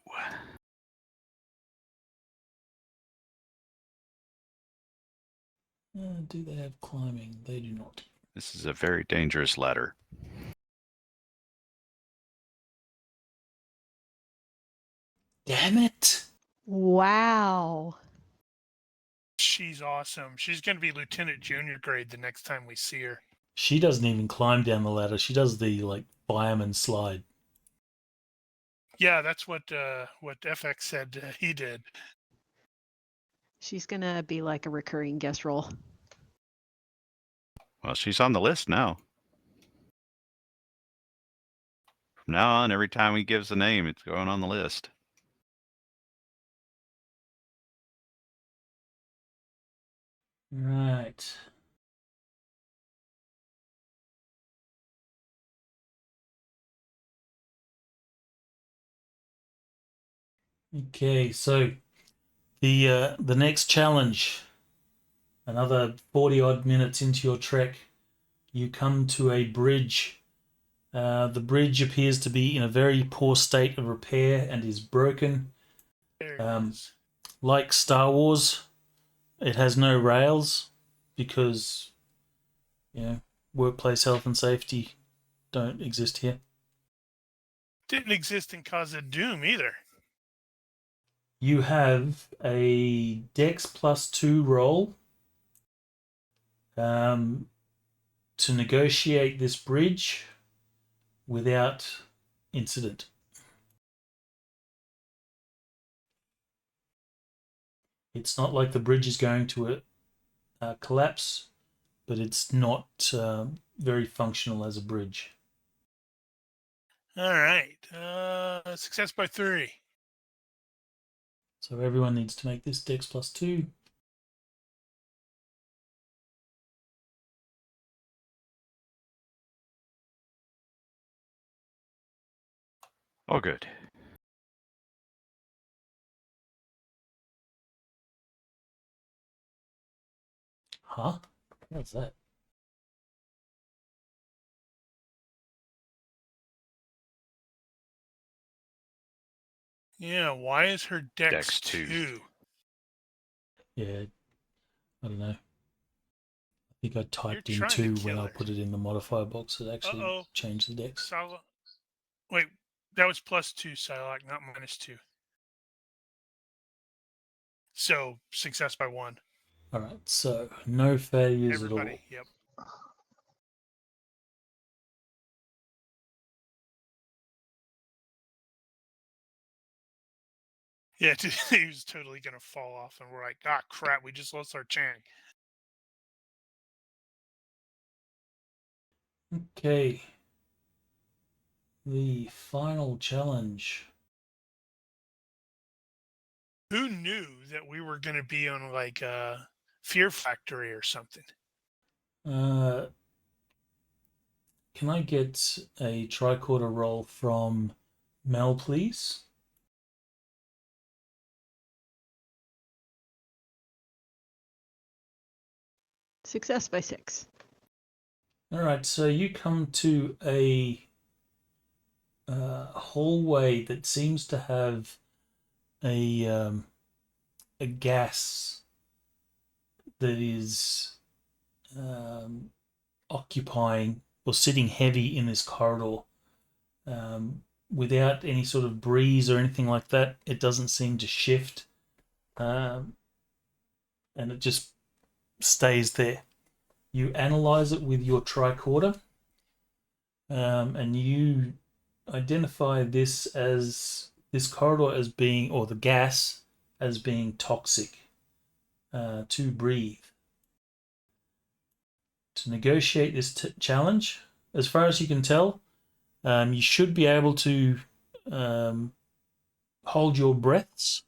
A: Do they have climbing? They do not.
C: This is a very dangerous ladder.
A: Damn it!
D: Wow.
B: She's awesome. She's going to be Lieutenant Junior grade the next time we see her.
A: She doesn't even climb down the ladder. She does the fireman slide.
B: Yeah, that's what FX said he did.
D: She's going to be like a recurring guest role.
C: Well, she's on the list now. From now on, every time he gives a name, it's going on the list.
A: Right. Okay, so the next challenge, another 40 odd minutes into your trek, you come to a bridge. The bridge appears to be in a very poor state of repair and is broken.
B: There it is.
A: Like Star Wars, it has no rails because, workplace health and safety don't exist here.
B: Didn't exist in Cause of Doom either.
A: You have a Dex +2 roll to negotiate this bridge without incident. It's not like the bridge is going to collapse, but it's not very functional as a bridge.
B: All right. Success by 3.
A: So everyone needs to make this Dex +2.
C: Oh, good.
A: Huh? What's that?
B: Yeah, why is her Dex
C: Dex 2?
B: 2?
A: Yeah, I don't know. I think I typed in
B: trying to
A: 2
B: kill
A: when I
B: her.
A: put it in the modifier box. It actually changed the Dex.
B: Wait, that was +2, Psylocke, not -2. So, success by 1.
A: All right, so no failures at all.
B: Everybody, yep. Yeah, he was totally going to fall off, and we're like, ah, crap, we just lost our Chang.
A: Okay. The final challenge.
B: Who knew that we were going to be on, like, a Fear Factory or something?
A: Can I get a tricorder roll from Mel, please?
D: Success by 6.
A: All right, so you come to a hallway that seems to have a gas that is occupying or sitting heavy in this corridor. Without any sort of breeze or anything like that, it doesn't seem to shift, and it just stays there. You analyze it with your tricorder, and you identify this corridor as being, or the gas as being toxic to breathe. To negotiate this challenge, as far as you can tell, you should be able to hold your breaths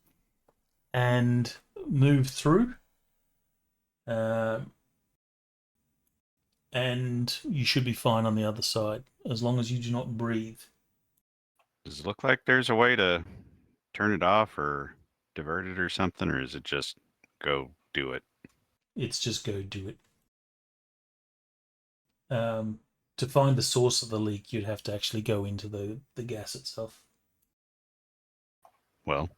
A: and move through. And you should be fine on the other side, as long as you do not breathe.
C: Does it look like there's a way to turn it off or divert it or something, or is it just go do it?
A: It's just go do it. To find the source of the leak, you'd have to actually go into the gas itself.
C: Well,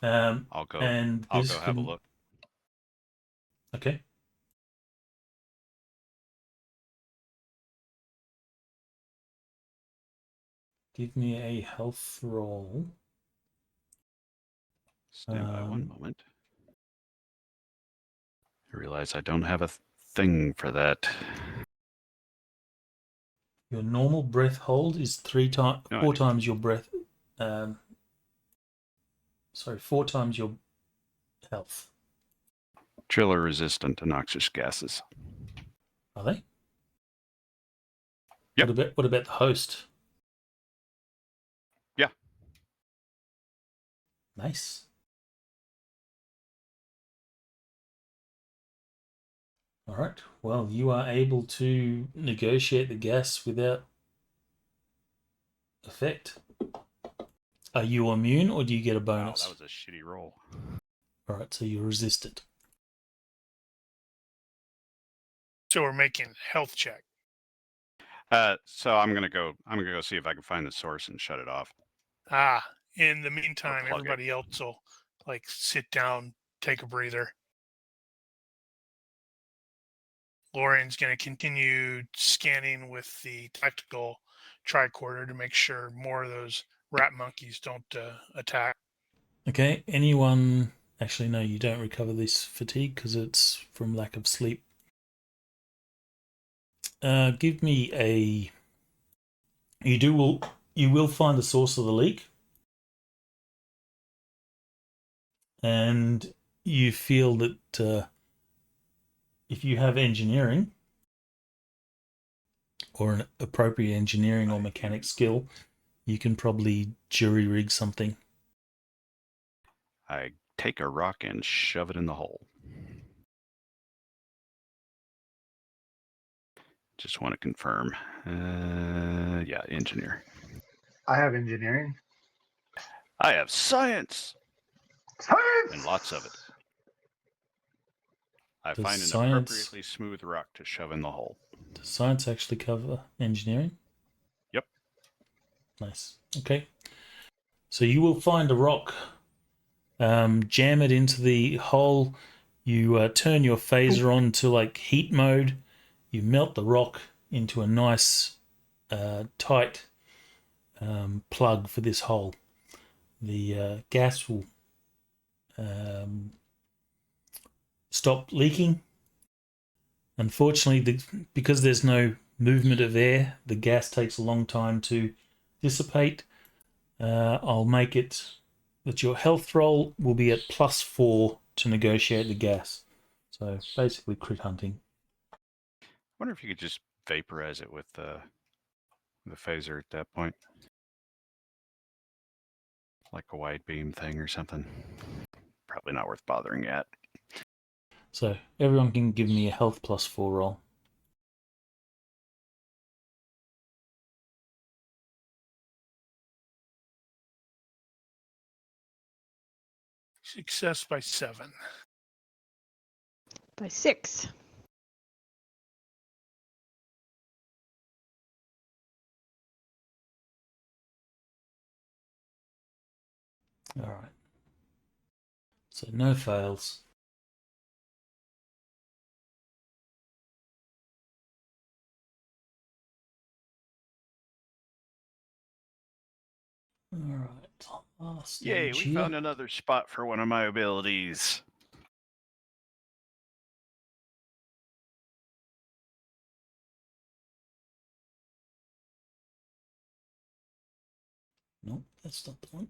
C: I'll go.
A: And
C: I'll
A: this
C: go have a look.
A: Okay. Give me a health roll.
C: Stand by one moment. I realize I don't have a thing for that.
A: Your normal breath hold is four times your breath. 4 times your health.
C: Driller resistant to noxious gases.
A: Are they?
C: Yep.
A: What about the host?
C: Yeah.
A: Nice. All right. Well, you are able to negotiate the gas without effect. Are you immune, or do you get a bonus?
C: Wow, that was a shitty roll.
A: All right, so you're resistant.
B: So we're making health check.
C: So I'm gonna go see if I can find the source and shut it off.
B: In the meantime,
C: plug it.
B: everybody else will sit down, take a breather. Lorian's going to continue scanning with the tactical tricorder to make sure more of those rat monkeys don't attack.
A: Okay, anyone... Actually, no, you don't recover this fatigue because it's from lack of sleep. Give me a... You will find the source of the leak. And you feel that if you have engineering, or an appropriate engineering or mechanic skill, you can probably jury-rig something.
C: I take a rock and shove it in the hole. Just want to confirm. Yeah, engineer.
E: I have engineering.
C: I have science!
E: Science!
C: And lots of it. I
A: Does
C: find an
A: science-
C: appropriately smooth rock to shove in the hole.
A: Does science actually cover engineering?
C: Yep.
A: Nice. Okay. So you will find a rock, jam it into the hole. You turn your phaser on to heat mode. You melt the rock into a nice tight plug for this hole. The gas will stop leaking. Unfortunately, because there's no movement of air, the gas takes a long time to dissipate. I'll make it that your health roll will be at +4 to negotiate the gas. So basically crit hunting.
C: I wonder if you could just vaporize it with the phaser at that point. Like a wide beam thing or something. Probably not worth bothering yet.
A: So everyone can give me a health +4 roll.
B: Success by 7.
D: By 6.
A: All right. So no fails. All right. Last
C: Yay,
A: stage
C: we
A: here.
C: found another spot for one of my abilities.
A: Nope, that's not the one.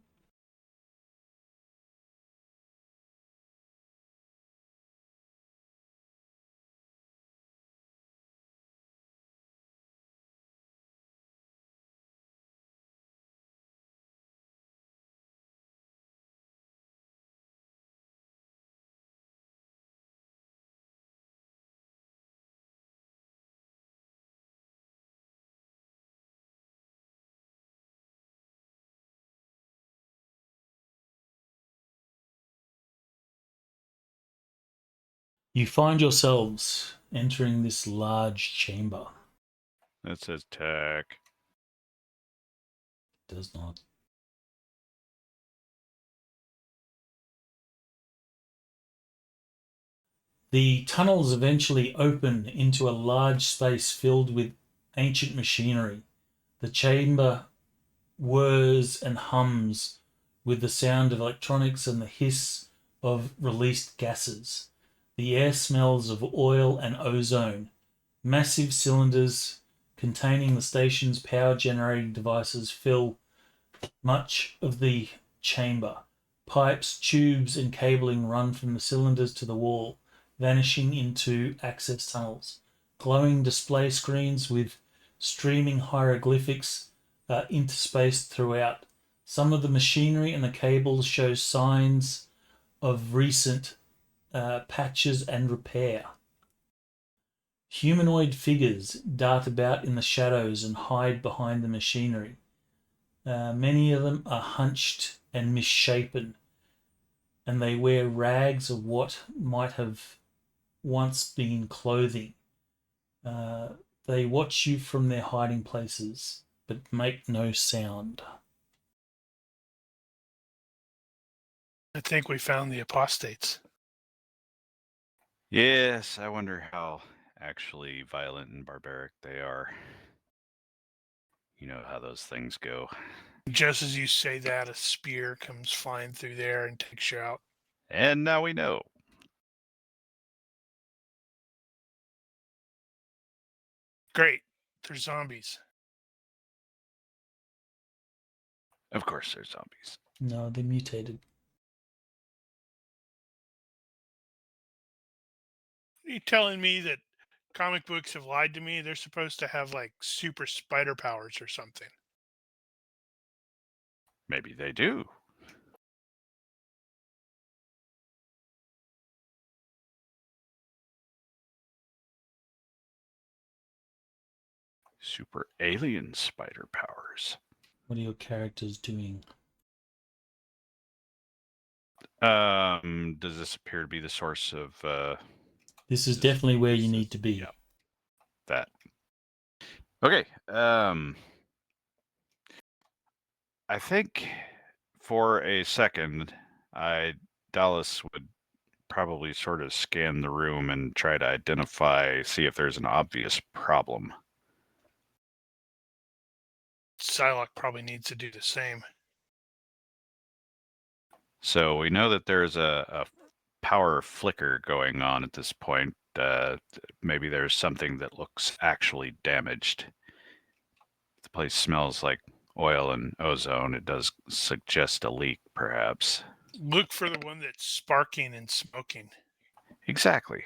A: You find yourselves entering this large chamber.
C: That says tech.
A: Does not. The tunnels eventually open into a large space filled with ancient machinery. The chamber whirs and hums with the sound of electronics and the hiss of released gases. The air smells of oil and ozone. Massive cylinders containing the station's power generating devices fill much of the chamber. Pipes, tubes, and cabling run from the cylinders to the wall, vanishing into access tunnels. Glowing display screens with streaming hieroglyphics are interspaced throughout. Some of the machinery and the cables show signs of recent patches and repair. Humanoid figures dart about in the shadows and hide behind the machinery. Many of them are hunched and misshapen, and they wear rags of what might have once been clothing. They watch you from their hiding places, but make no sound.
B: I think we found the Apostates.
C: Yes, I wonder how actually violent and barbaric they are. You know how those things go.
B: Just as you say that, a spear comes flying through there and takes you out.
C: And now we know.
B: Great. They're zombies.
C: Of course, they're zombies.
A: No, they mutated.
B: Are you telling me that comic books have lied to me? They're supposed to have like super spider powers or something.
C: Maybe they do. Super alien spider powers.
A: What are your characters doing?
C: Does this appear to be the source of
A: This is definitely where you
C: this
A: need
C: is-
A: to be.
C: Yeah, that. Okay. I think for a second, Dallas would probably sort of scan the room and try to identify, see if there's an obvious problem.
B: Psylocke probably needs to do the same.
C: So we know that there's a power flicker going on at this point. Maybe there's something that looks actually damaged. The place smells like oil and ozone. It does suggest a leak, perhaps.
B: Look for the one that's sparking and smoking.
C: Exactly.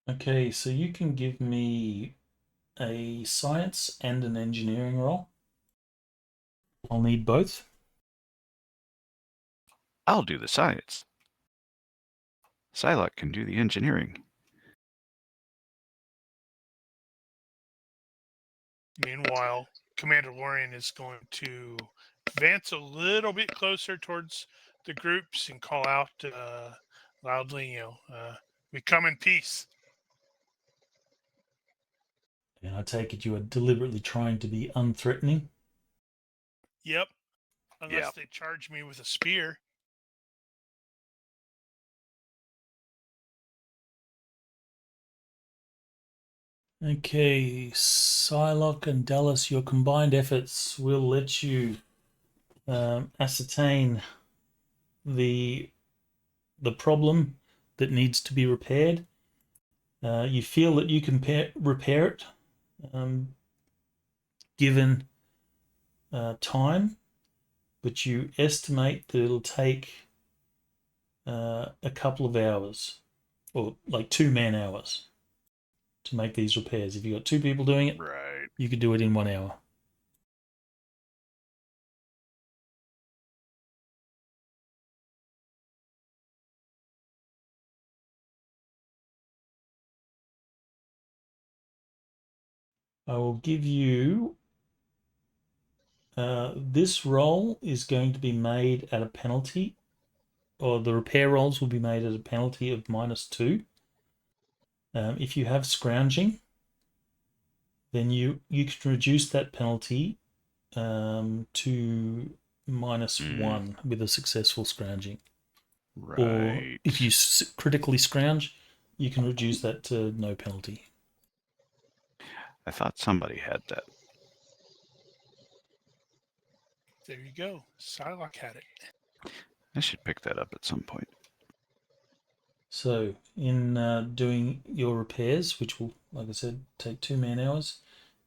A: Okay, so you can give me a science and an engineering roll. I'll need both.
C: I'll do the science. Psylocke can do the engineering.
B: Meanwhile, Commander Lorian is going to advance a little bit closer towards the groups and call out loudly, we come in peace.
A: And I take it you are deliberately trying to be unthreatening.
B: Yep. Unless
C: Yep.
B: they charge me with a spear.
A: Okay, Psylocke and Dallas, your combined efforts will let you ascertain the problem that needs to be repaired. You feel that you can repair it, given time, but you estimate that it'll take a couple of hours, or like 2 man hours, to make these repairs. If you've got 2 people doing it,
C: Right.
A: you could do it in 1 hour. I will give you this roll is going to be made at a penalty, or the repair rolls will be made at a penalty of -2. If you have scrounging, then you can reduce that penalty to -1 with a successful scrounging.
C: Right.
A: Or if you critically scrounge, you can reduce that to no penalty.
C: I thought somebody had that.
B: There you go. Psylocke had it.
C: I should pick that up at some point.
A: So, in doing your repairs, which will, like I said, take 2 man hours,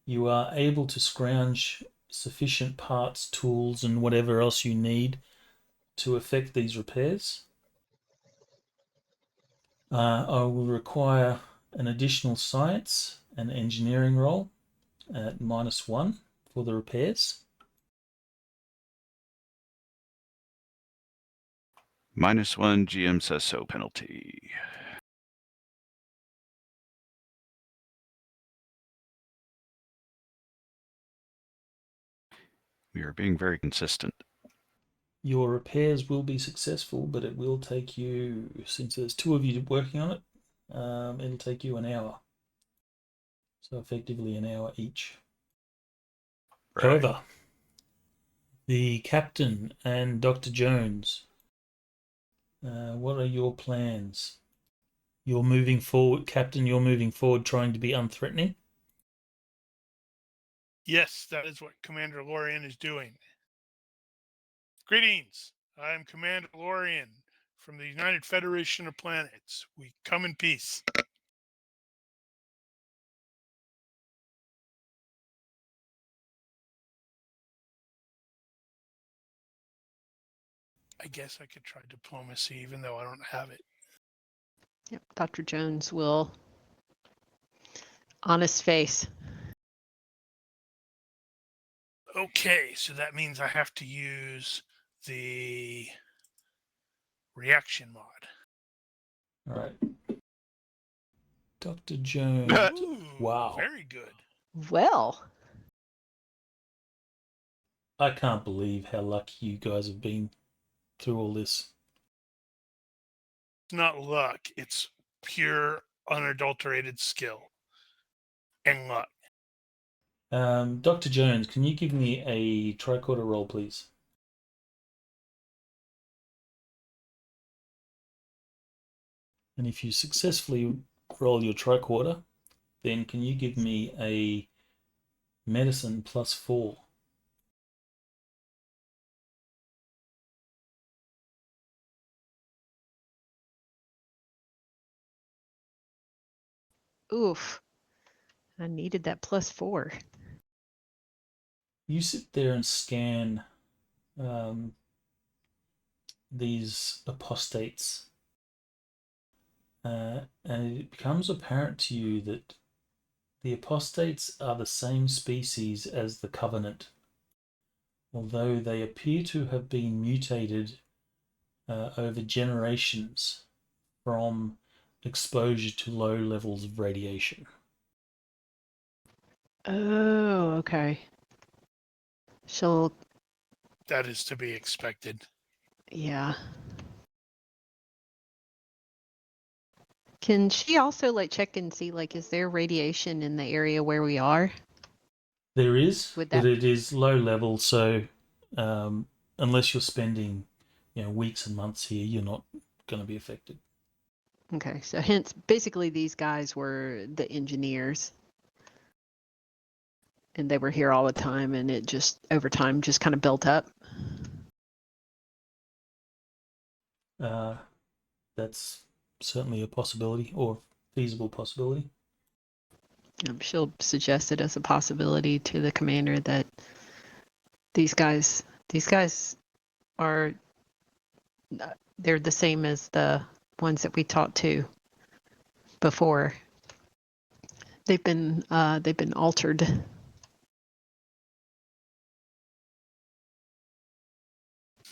A: you are able to scrounge sufficient parts, tools, and whatever else you need to effect these repairs. I will require an additional science and engineering roll at -1 for the repairs.
C: -1 GM says so penalty. We are being very consistent.
A: Your repairs will be successful, but it will take you, since there's 2 of you working on it, it'll take you an hour. So effectively an hour each.
C: Right.
A: However, the captain and Dr. Jones, what are your plans? You're moving forward, Captain, you're moving forward trying to be unthreatening?
B: Yes, that is what Commander Lorian is doing. Greetings. I am Commander Lorian from the United Federation of Planets. We come in peace. I guess I could try diplomacy even though I don't have it.
D: Yep, Dr. Jones will, honest face.
B: Okay, so that means I have to use the reaction mod.
A: All right. Dr. Jones.
B: Ooh,
A: Wow.
B: Very good.
D: Well,
A: I can't believe how lucky you guys have been through all this.
B: It's not luck, it's pure, unadulterated skill and luck.
A: Dr. Jones, can you give me a tricorder roll, please? And if you successfully roll your tricorder, then can you give me a medicine +4?
D: oof. I needed that +4.
A: You sit there and scan these apostates, and it becomes apparent to you that the apostates are the same species as the Covenant, although they appear to have been mutated over generations from exposure to low levels of radiation.
D: Oh, okay. She'll
B: That is to be expected.
D: Yeah. Can she also like check and see like is there radiation in the area where we are?
A: There is,
D: Would
A: but
D: that-
A: it is low level, so unless you're spending, weeks and months here, you're not going to be affected.
D: Okay, so hence basically these guys were the engineers. And they were here all the time and it just over time just kind of built up.
A: That's certainly a possibility or feasible possibility.
D: She'll suggest it as a possibility to the commander that these guys are they're the same as the ones that we talked to before. They've been altered.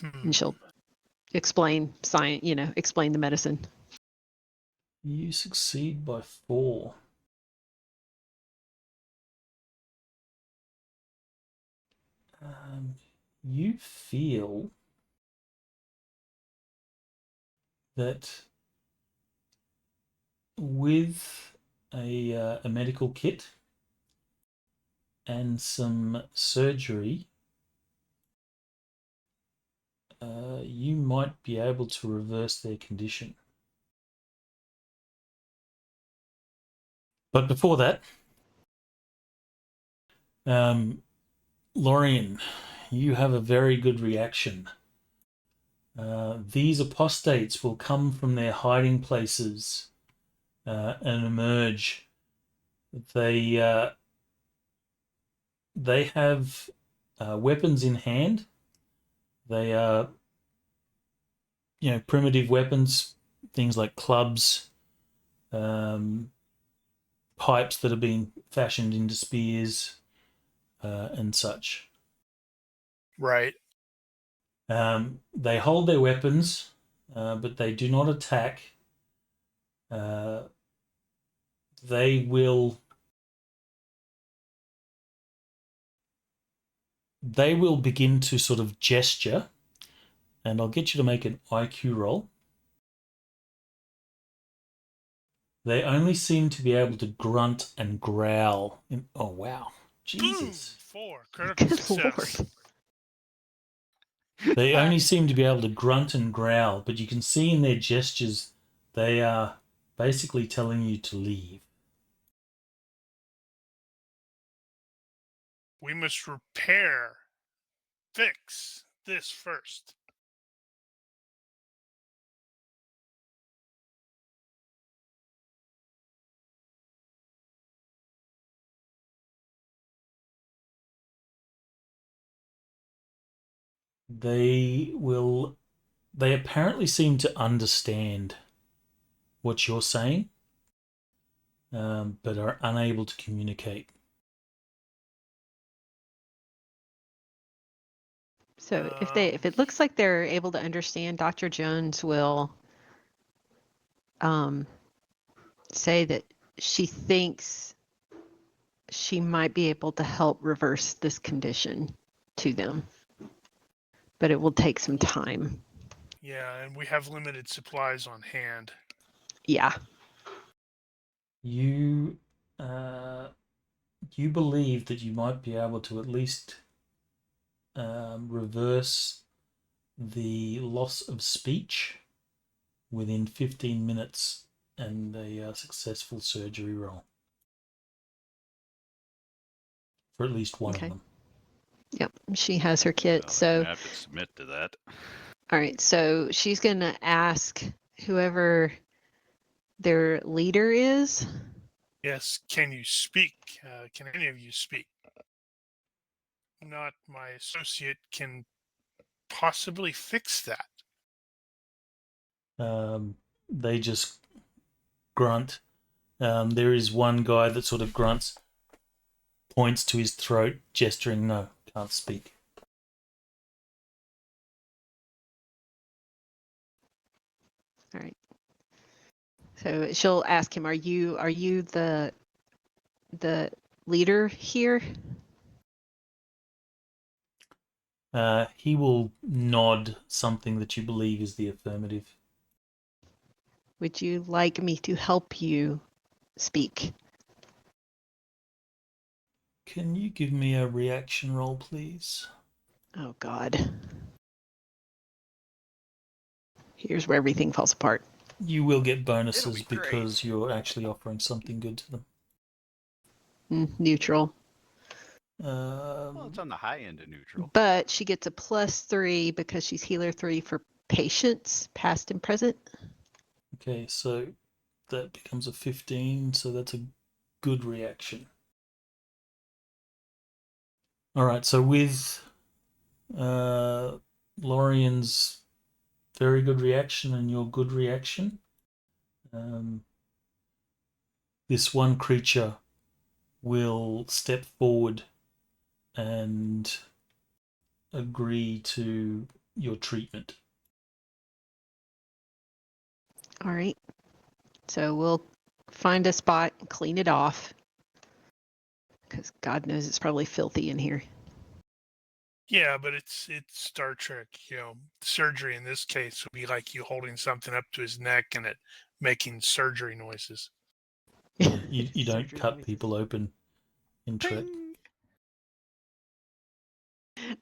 D: And she'll explain science, explain the medicine.
A: You succeed by 4. You feel that with a medical kit and some surgery, you might be able to reverse their condition. But before that, Lorian, you have a very good reaction. These apostates will come from their hiding places and emerge. They have weapons in hand. They are, primitive weapons, things like clubs, pipes that have been fashioned into spears, and such.
B: Right.
A: They hold their weapons, but they do not attack. They will begin to sort of gesture, and I'll get you to make an IQ roll. They only seem to be able to grunt and growl. Oh, wow. Jesus.
B: 4. Critical
D: Good
B: success.
D: Lord.
A: They only seem to be able to grunt and growl, but you can see in their gestures they are basically telling you to leave.
B: We must fix this first.
A: They apparently seem to understand what you're saying, but are unable to communicate.
D: So if it looks like they're able to understand, Dr. Jones will say that she thinks she might be able to help reverse this condition to them, but it will take some time.
B: Yeah, and we have limited supplies on hand.
D: Yeah.
A: You believe that you might be able to at least reverse the loss of speech within 15 minutes and a successful surgery roll for at least one of them.
D: Yep. She has her kit.
C: Well,
D: So
C: they're gonna have to submit to that.
D: all right. So she's going to ask whoever their leader is.
B: Yes, can you speak? Can any of you speak? Not my associate can possibly fix that.
A: They just grunt. There is one guy that sort of grunts, points to his throat, gesturing, no, can't speak.
D: All right. So she'll ask him, are you the leader here?
A: He will nod something that you believe is the affirmative.
D: Would you like me to help you speak?
A: Can you give me a reaction roll, please?
D: Oh, God. Here's where everything falls apart.
A: You will get bonuses
C: It'll be great.
A: because you're actually offering something good to them.
D: Neutral.
C: Well, it's on the high end of neutral.
D: But she gets a +3 because she's healer 3 for patience, past and present.
A: Okay, so that becomes a 15, so that's a good reaction. All right, so with Lorian's very good reaction and your good reaction, this one creature will step forward and agree to your treatment.
D: All right. So we'll find a spot and clean it off. Because God knows it's probably filthy in here.
B: Yeah, but it's Star Trek. Surgery in this case would be like you holding something up to his neck and it making surgery noises.
A: Yeah, you don't
D: Surgery
A: cut
D: noises.
A: people open in Trek.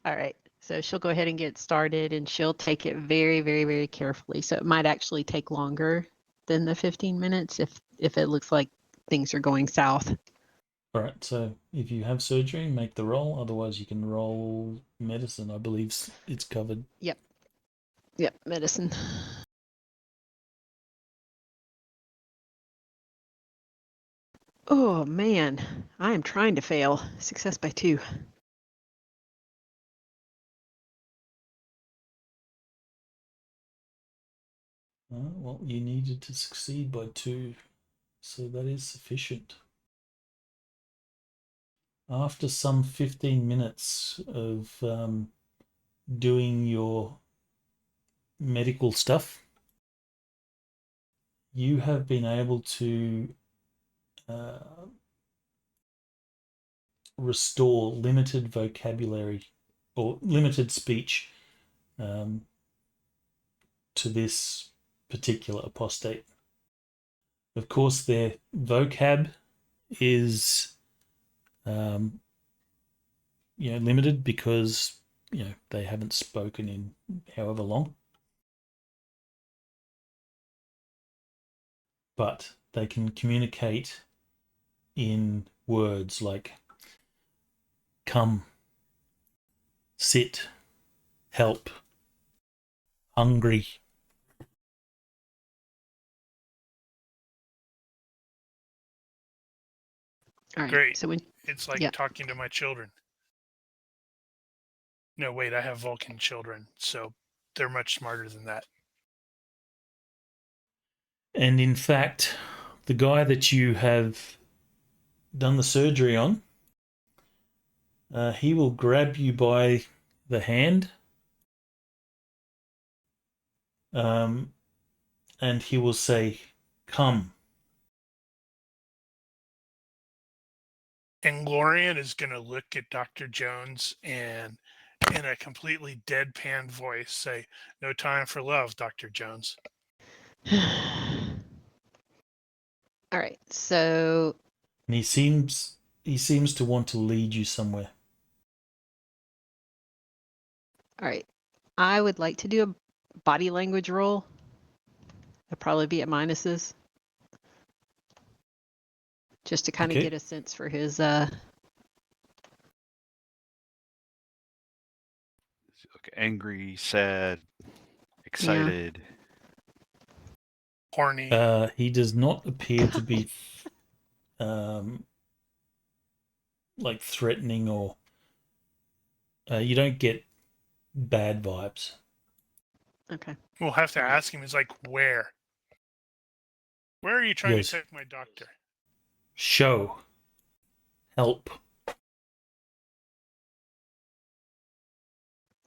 D: All right. So she'll go ahead and get started and she'll take it very, very, very carefully. So it might actually take longer than the 15 minutes if it looks like things are going south.
A: All right, so if you have surgery, make the roll. Otherwise, you can roll medicine. I believe it's covered.
D: Yep, medicine. Oh, man. I am trying to fail. Success by 2.
A: Well, you needed to succeed by 2, so that is sufficient. After some 15 minutes of doing your medical stuff, you have been able to restore limited vocabulary or limited speech to this particular apostate. Of course, their vocab is limited because they haven't spoken in however long, but they can communicate in words like come, sit, help, hungry.
D: All right.
B: Great.
D: So when
B: It's like
D: Yeah.
B: talking to my children. No, wait, I have Vulcan children, so they're much smarter than that.
A: And in fact, the guy that you have done the surgery on, he will grab you by the hand, and he will say, come.
B: And Glorian is going to look at Dr. Jones and, in a completely deadpan voice, say, "No time for love, Dr. Jones."
D: All right. So
A: And he seems to want to lead you somewhere.
D: all right. I would like to do a body language roll. I'd probably be at minuses. Just to kind of
A: Okay.
D: get a sense for his
C: Look, angry, sad, excited.
B: Horny.
A: He does not appear to be like threatening or you don't get bad vibes.
D: Okay.
B: We'll have to ask him. He's like, where? Where are you trying
A: Yes.
B: to take my doctor?
A: Show. Help.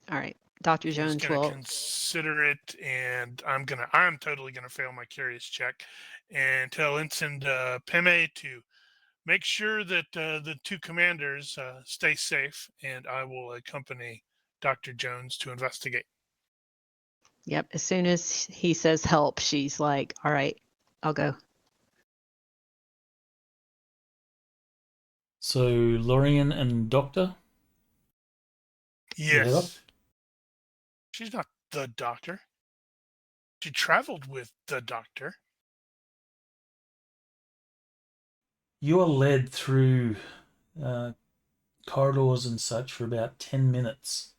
D: All right. Dr.
B: He's
D: Jones
B: going to
D: will
B: consider it, and I'm totally gonna fail my curious check, and tell Ensign Peme to make sure that the 2 commanders stay safe, and I will accompany Dr. Jones to investigate.
D: Yep. As soon as he says help, she's like, all right, I'll go.
A: So Lorian and Doctor? You head
B: Yes.
A: off?
B: She's not the doctor. She traveled with the doctor.
A: You are led through corridors and such for about 10 minutes,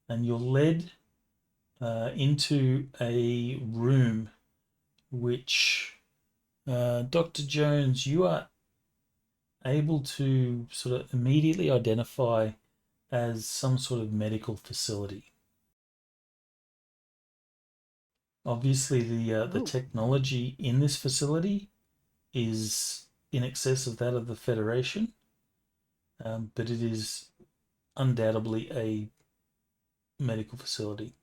A: and you're led into a room which, Dr. Jones, you are able to sort of immediately identify as some sort of medical facility. Obviously, the
D: Ooh.
A: technology in this facility is in excess of that of the Federation, but it is undoubtedly a medical facility.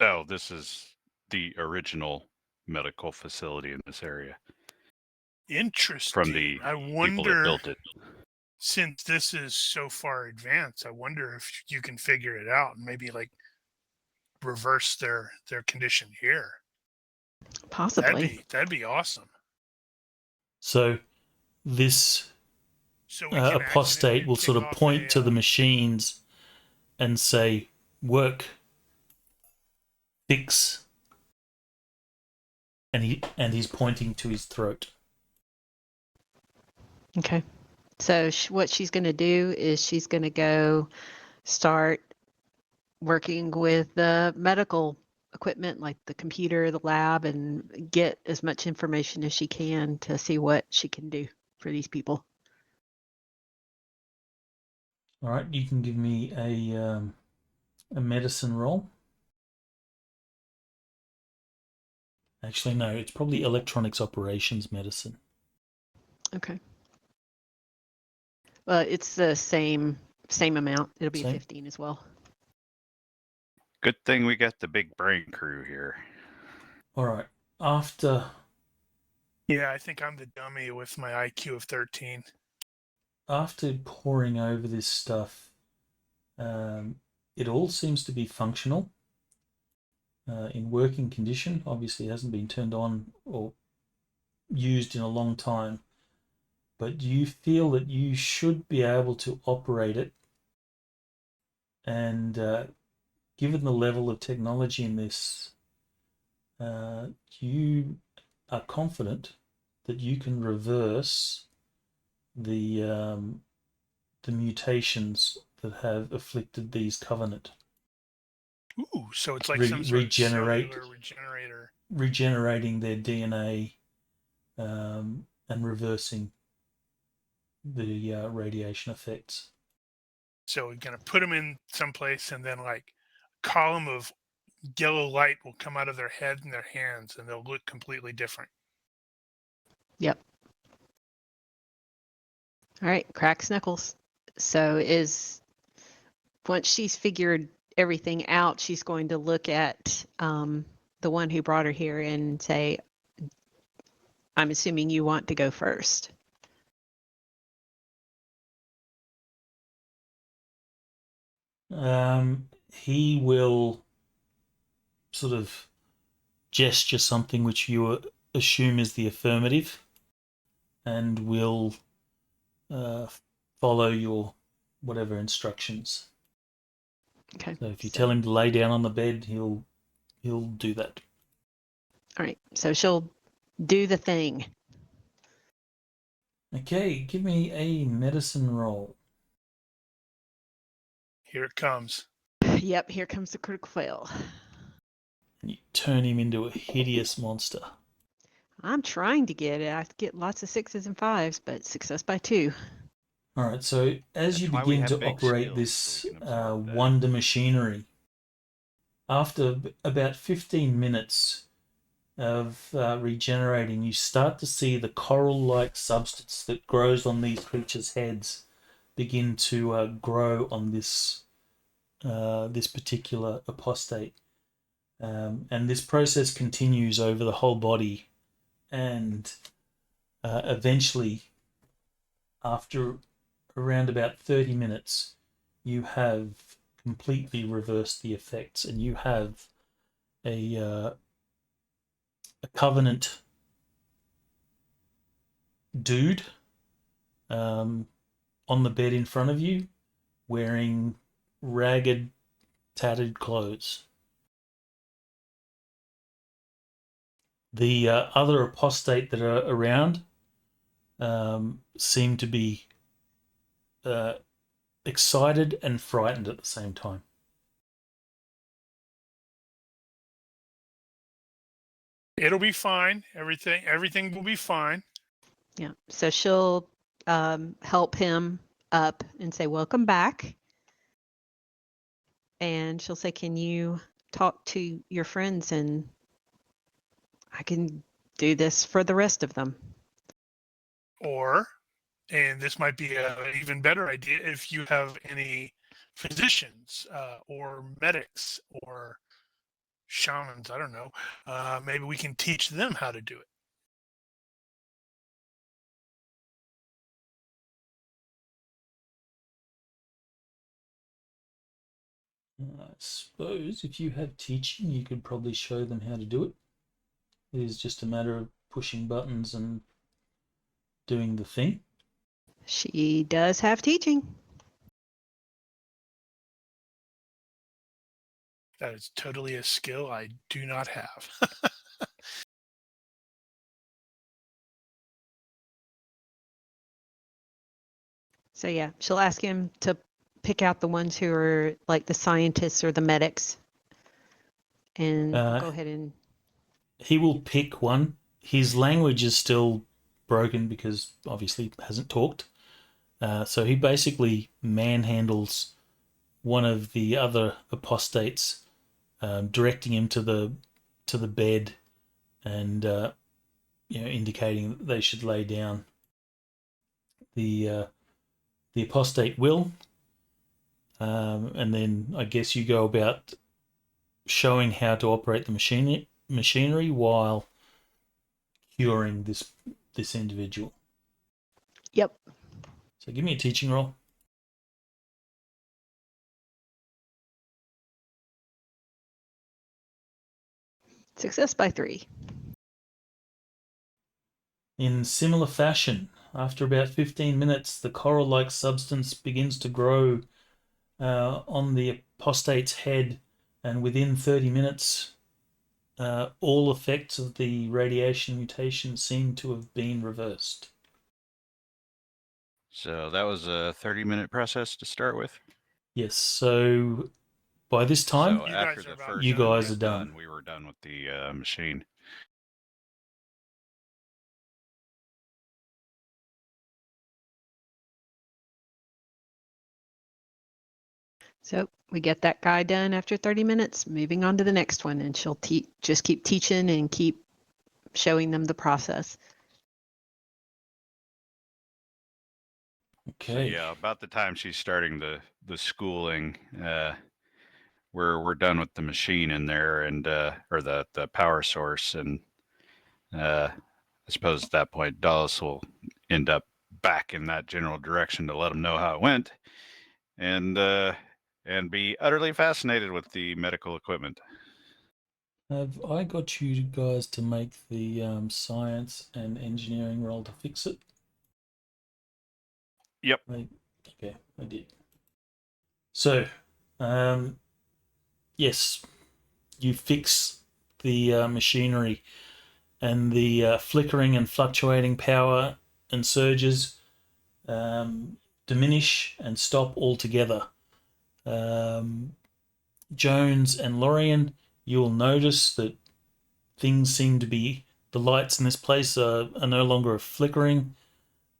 C: Oh, this is the original medical facility in this area
B: Interesting.
C: from the
B: I
C: people that
B: wonder,
C: built it.
B: since this is so far advanced, I wonder if you can figure it out and maybe like reverse their condition here.
D: Possibly.
B: That'd be awesome.
A: So this
B: So we can
A: apostate
B: accidentally
A: will
B: kick
A: sort of
B: off
A: point to the
B: a,
A: machines and say, work, fix, and he's pointing to his throat.
D: Okay. So what she's going to do is she's going to go start working with the medical equipment, like the computer, the lab, and get as much information as she can to see what she can do for these people.
A: All right, you can give me a medicine roll. Actually, no, it's probably electronics operations medicine.
D: Okay. Well, it's the same amount. It'll be
A: Same.
D: 15 as well.
C: Good thing we got the big brain crew here.
A: All right. After
B: yeah, I think I'm the dummy with my IQ of 13.
A: poring over this stuff, it all seems to be functional, in working condition. Obviously, it hasn't been turned on or used in a long time, but you feel that you should be able to operate it, and given the level of technology in this, you are confident that you can reverse the mutations that have afflicted these Covenant.
B: Ooh, so it's like some sort of cellular regenerator.
A: Regenerating their DNA, and reversing the radiation effects.
B: So we're gonna put them in someplace, and then like a column of yellow light will come out of their head and their hands, and they'll look completely different.
D: Yep. All right, cracks knuckles. So once she's figured everything out, she's going to look at the one who brought her here and say, I'm assuming you want to go first.
A: He will sort of gesture something which you assume is the affirmative, and will follow your whatever instructions.
D: Okay.
A: So if you tell him to lay down on the bed, he'll do that.
D: All right. So she'll do the thing.
A: Okay, give me a medicine roll.
B: Here it comes.
D: Yep. Here comes the critical fail.
A: And you turn him into a hideous monster.
D: I'm trying to get it. I get lots of 6s and 5s, but success by 2.
A: All right, so as you
C: That's why we
A: begin
C: have
A: to
C: big
A: operate
C: skills,
A: this
C: so we can absorb that.
A: wonder machinery, after about 15 minutes of regenerating, you start to see the coral-like substance that grows on these creatures' heads begin to grow on this particular apostate. And this process continues over the whole body, and eventually, after around about 30 minutes, you have completely reversed the effects, and you have a Covenant dude on the bed in front of you, wearing ragged, tattered clothes. The other apostate that are around seem to be excited and frightened at the same time.
B: It'll be fine. Everything will be fine.
D: Yeah. So she'll help him up and say, "Welcome back." And she'll say, "Can you talk to your friends, and I can do this for the rest of them."
B: Or, and this might be an even better idea, if you have any physicians or medics or shamans, I don't know, maybe we can teach them how to do it.
A: I suppose if you have teaching, you could probably show them how to do it. It is just a matter of pushing buttons and doing the thing.
D: She does have teaching.
B: That is totally a skill I do not have.
D: So yeah, she'll ask him to pick out the ones who are like the scientists or the medics. And I'll go ahead and...
A: He will pick one. His language is still broken because obviously hasn't talked. So he basically manhandles one of the other apostates, directing him to the bed and indicating that they should lay down. The apostate will, and then I guess you go about showing how to operate the machinery while curing this individual.
D: Yep.
A: So give me a teaching roll.
D: Success by 3.
A: In similar fashion, after about 15 minutes, the coral-like substance begins to grow on the apostate's head, and within 30 minutes, all effects of the radiation mutation seem to have been reversed.
C: So that was a 30-minute process to start with.
A: Yes, so by this time,
C: So after the first
A: you
C: one
A: guys
C: was
A: are done.
C: we were done with the machine.
D: So we get that guy done after 30 minutes, moving on to the next one, and she'll just keep teaching and keep showing them the process.
A: Okay.
C: So yeah, about the time she's starting the schooling, we're done with the machine in there, and or the power source, and I suppose at that point Dallas will end up back in that general direction to let them know how it went, and be utterly fascinated with the medical equipment.
A: Have I got you guys to make the science and engineering roll to fix it?
C: Yep.
A: Okay, I did. So, yes, you fix the machinery, and the flickering and fluctuating power and surges diminish and stop altogether. Jones and Lorian, you'll notice that things seem to be, the lights in this place are no longer flickering,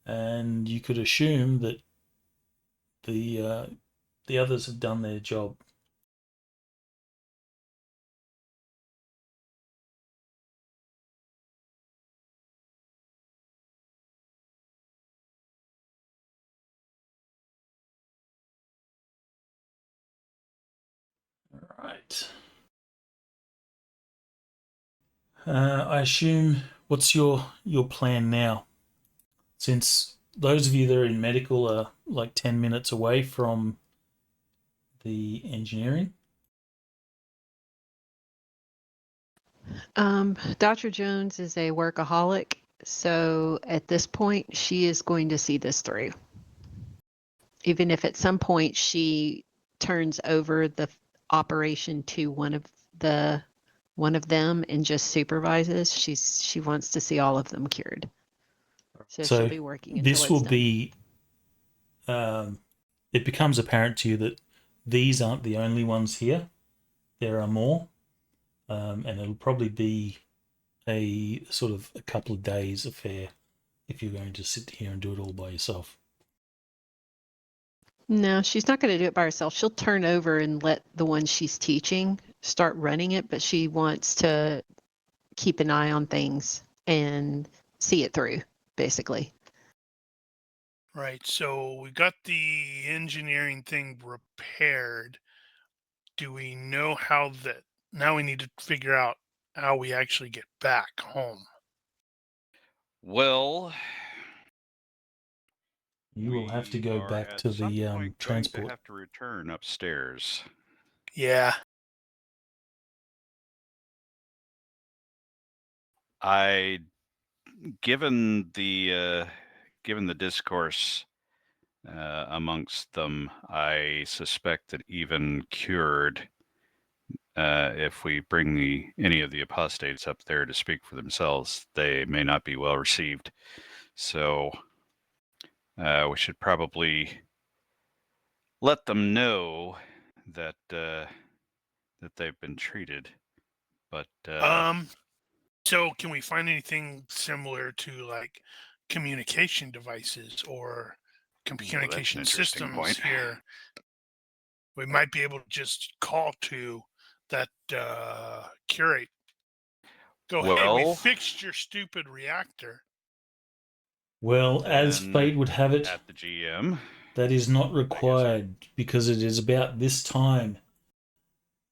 A: and you could assume that the others have done their job. All right. I assume, what's your plan now? Since those of you that are in medical are like 10 minutes away from the engineering.
D: Dr. Jones is a workaholic, so at this point, she is going to see this through. Even if at some point she turns over the operation to one of them and just supervises, she wants to see all of them cured. So she'll be working until
A: this will
D: it's done.
A: be. It becomes apparent to you that these aren't the only ones here. There are more, and it'll probably be a sort of a couple of days affair if you're going to sit here and do it all by yourself.
D: No, she's not going to do it by herself. She'll turn over and let the one she's teaching start running it, but she wants to keep an eye on things and see it through, basically.
B: Right. So we got the engineering thing repaired. Do we know how that? Now we need to figure out how we actually get back home.
C: Well,
A: You will have to
C: we
A: go
C: are
A: back
C: at
A: to
C: some
A: the
C: point
A: transport.
C: going to have to return upstairs.
B: Yeah.
C: Given the discourse amongst them, I suspect that even cured, if we bring any of the apostates up there to speak for themselves, they may not be well received. So we should probably let them know that that they've been treated. But
B: So can we find anything similar to like communication devices or communication systems here? We might be able to just call to that curate. Go, hey, we fixed your stupid reactor.
A: Well, as fate would have it,
C: at the GM,
A: that is not required because it is about this time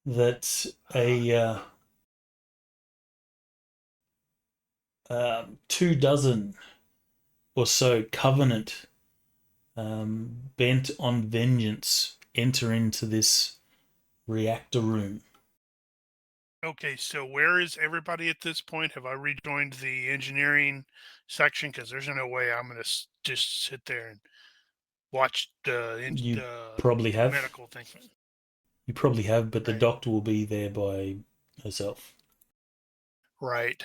A: that a 24 or so covenant bent on vengeance enter into this reactor room.
B: Okay, so where is everybody at this point? Have I rejoined the engineering section? Because there's no way I'm going to just sit there and watch
A: You probably have.
B: medical thing.
A: You probably have, but the
B: Right.
A: doctor will be there by herself.
B: Right.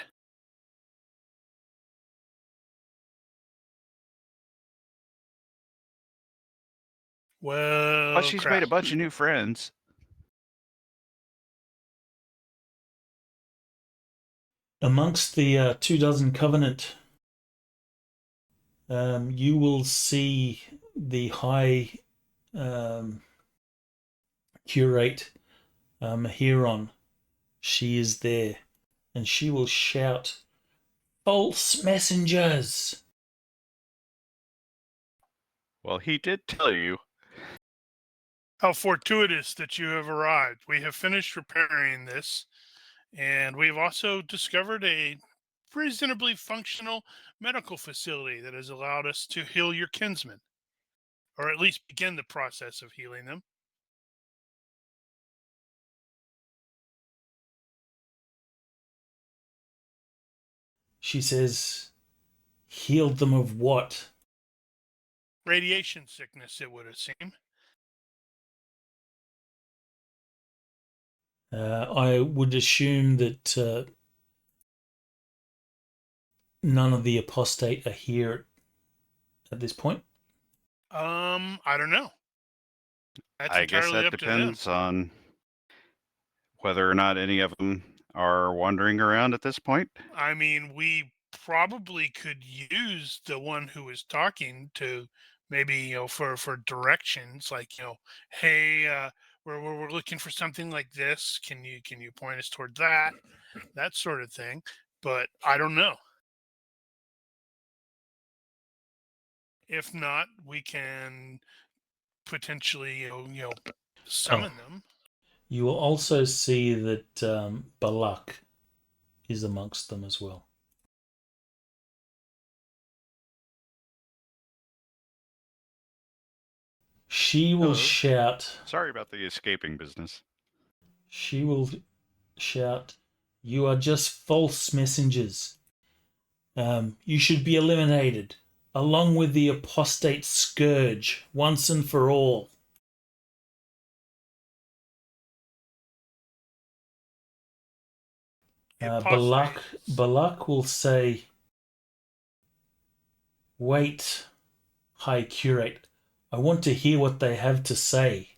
B: Well,
C: but she's made a bunch of new friends.
A: Amongst the 24 covenant, you will see the high curate Huron. She is there, and she will shout, "False messengers!"
C: Well, he did tell you.
B: How fortuitous that you have arrived. We have finished repairing this, and we've also discovered a reasonably functional medical facility that has allowed us to heal your kinsmen, or at least begin the process of healing them.
A: She says, "Healed them of what?"
B: Radiation sickness, it would seem.
A: I would assume that none of the apostate are here at this point.
B: I don't know. That's
C: I guess
B: entirely
C: that
B: up to them.
C: depends on whether or not any of them are wandering around at this point.
B: I mean, we probably could use the one who was talking to maybe, for directions, like, hey, we're looking for something like this. Can you point us toward that sort of thing? But I don't know. If not, we can potentially summon them.
A: You will also see that Balak is amongst them as well. She will
C: Hello.
A: shout.
C: Sorry about the escaping business.
A: She will shout, "You are just false messengers. You should be eliminated, along with the apostate scourge, once and for all." Balak will say, "Wait, High Curate. I want to hear what they have to say."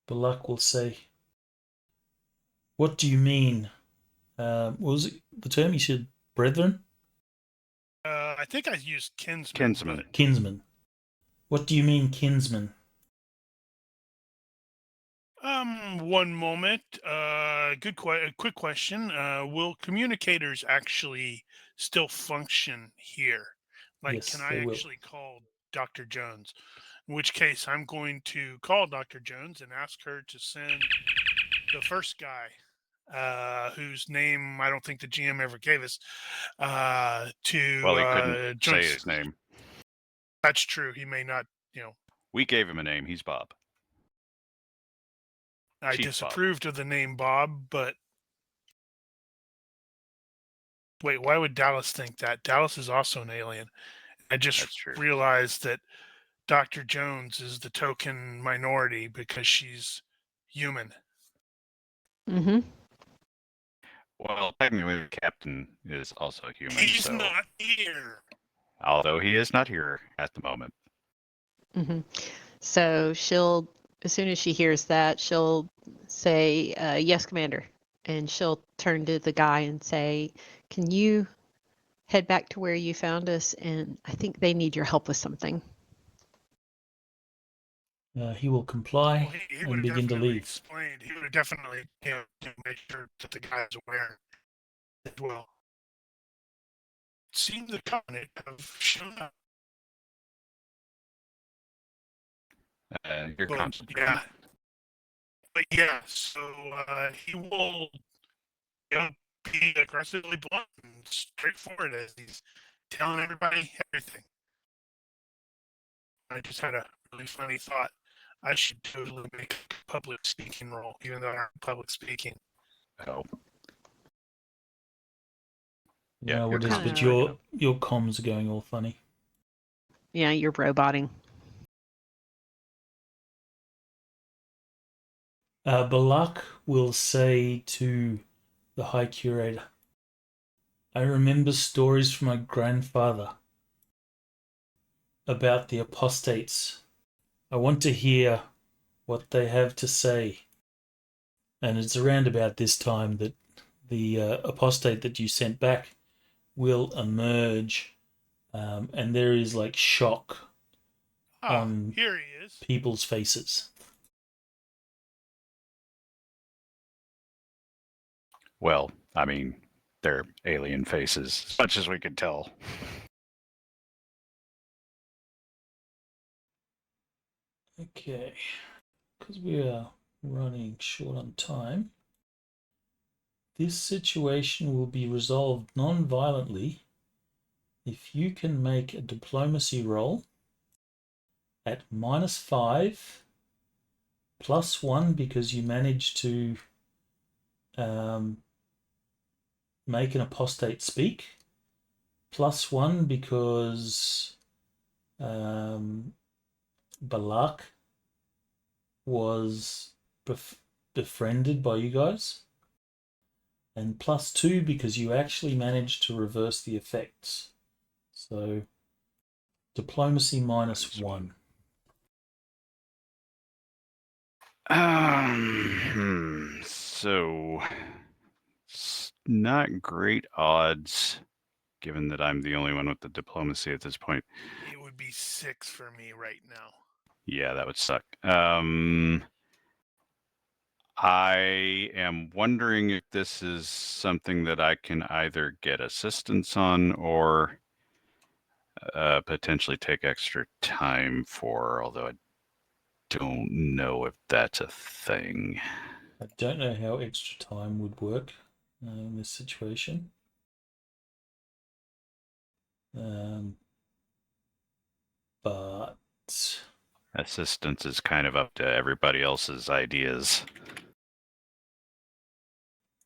A: Balak will say, "What do you mean?" What was it, the term you said? Brethren?
B: I think I used kinsman.
C: Kinsman.
A: Kinsman. What do you mean, kinsman?
B: One moment. Quick question. Will communicators actually still function here? Like,
A: Yes,
B: can I
A: they will.
B: actually call Dr. Jones? In which case, I'm going to call Dr. Jones and ask her to send the first guy, whose name I don't think the GM ever gave us, to
C: Well, he couldn't
B: join.
C: say his name.
B: That's true. He may not.
C: We gave him a name. He's Bob.
B: I
C: Chief
B: disapproved of the name Bob, but wait, why would Dallas think that? Dallas is also an alien. I just
C: That's true.
B: realized that Dr. Jones is the token minority because she's human.
D: Mm-hmm.
C: Well, technically, the captain is also a human.
B: He's
C: so,
B: not here.
C: although he is not here at the moment.
D: Mm-hmm. So she'll, as soon as she hears that, she'll say, "Yes, Commander," and she'll turn to the guy and say, "Can you head back to where you found us? And I think they need your help with something."
A: He will comply
B: Well, he would
A: and
B: have
A: begin to
B: definitely
A: leave.
B: explained. He would have definitely, make sure that the guy is aware as well. It seems the covenant have shown up.
C: Here
B: But
C: comes.
B: yeah, so he will be aggressively blunt and straightforward as he's telling everybody everything. I just had a really funny thought. I should totally make a public speaking role, even though I aren't public speaking.
C: Oh.
A: Yeah, what is?
D: comes
A: But
D: the
A: your comms are going all funny.
D: Yeah, you're roboting.
A: Balak will say to the High Curator, "I remember stories from my grandfather about the apostates. I want to hear what they have to say." And it's around about this time that the apostate that you sent back will emerge, and there is like shock on
B: Here he is.
A: people's faces.
C: Well, I mean, they're alien faces, as much as we could tell.
A: Okay, because we are running short on time, this situation will be resolved non-violently if you can make a diplomacy roll at -5, +1 because you managed to make an apostate speak, +1 because Balak was befriended by you guys, and +2 because you actually managed to reverse the effects. So diplomacy -1.
C: So not great odds, given that I'm the only one with the diplomacy at this point.
B: It would be 6 for me right now.
C: Yeah, that would suck. I am wondering if this is something that I can either get assistance on or potentially take extra time for, although I don't know if that's a thing.
A: I don't know how extra time would work in this situation. But
C: Assistance is kind of up to everybody else's ideas.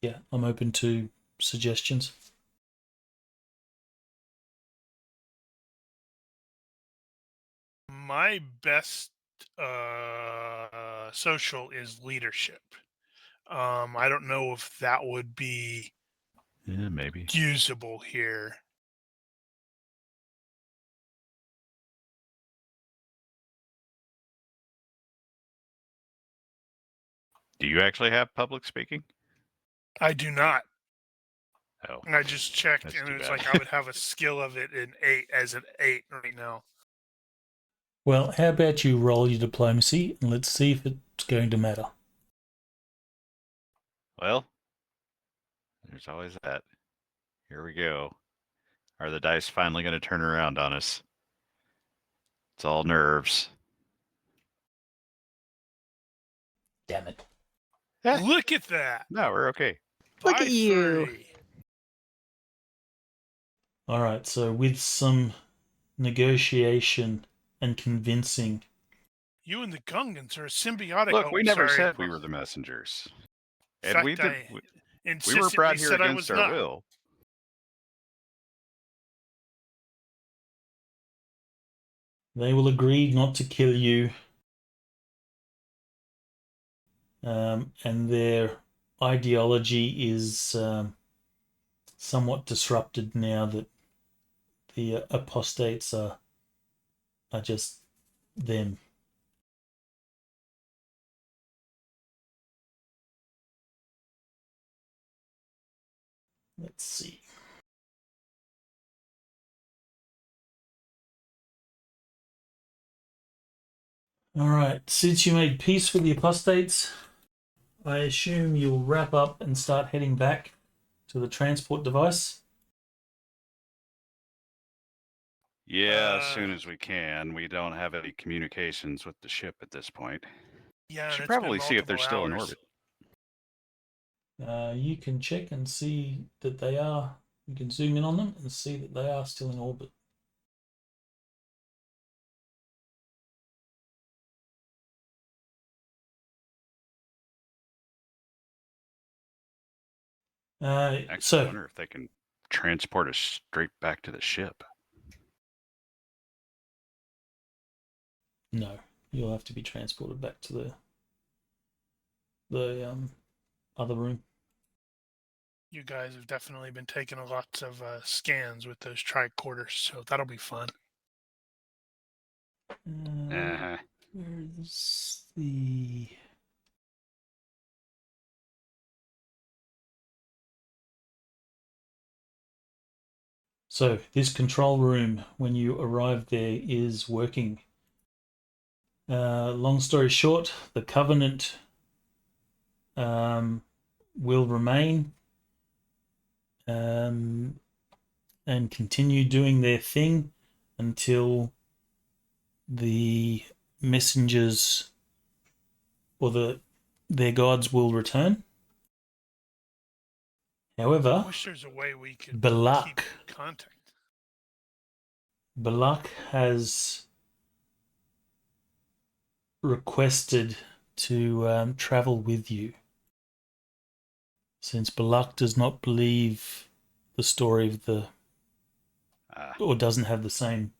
A: yeah, I'm open to suggestions.
B: My best social is leadership. I don't know if that would be
C: Yeah, maybe.
B: usable here.
C: Do you actually have public speaking?
B: I do not.
C: Oh,
B: I just checked,
C: that's
B: and
C: too
B: it's
C: bad.
B: like I would have a skill of it in 8 as an 8 right now.
A: Well, how about you roll your diplomacy and let's see if it's going to matter.
C: Well, there's always that. Here we go. Are the dice finally going to turn around on us? It's all nerves.
A: Damn it.
C: Eh.
B: Look at that!
C: No, we're okay.
D: Look at
B: By
D: you.
B: 3.
A: All right, so with some negotiation and convincing,
B: You and the Gungans are symbiotic.
C: Look,
B: Oh,
C: we never
B: sorry.
C: said we were the messengers.
B: In
C: And
B: fact,
C: we did.
B: I
C: We were
B: insistently
C: brought here
B: said I
C: against
B: was
C: our
B: not.
C: will.
A: they will agree not to kill you, and their ideology is somewhat disrupted now that the apostates are just them. Let's see. All right, since you made peace with the apostates, I assume you'll wrap up and start heading back to the transport device.
C: Yeah, as soon as we can. We don't have any communications with the ship at this point.
B: Yeah, and
C: Should
B: it's been
C: probably see if they're
B: multiple
C: still in
B: hours.
C: orbit.
A: You can check and see that they are. You can zoom in on them and see that they are still in orbit.
C: Actually, I
A: So
C: wonder if they can transport us straight back to the ship.
A: no, you'll have to be transported back to the other room.
B: You guys have definitely been taking lots of scans with those tricorders, so that'll be fun.
C: Uh-huh.
A: Where's the... So this control room, when you arrive there, is working. Long story short, the Covenant will remain and continue doing their thing until the messengers or their gods will return. However,
B: I wish there's a way we could
A: Balak
B: keep in contact.
A: Balak has requested to travel with you. Since Balak does not believe the story of or doesn't have the same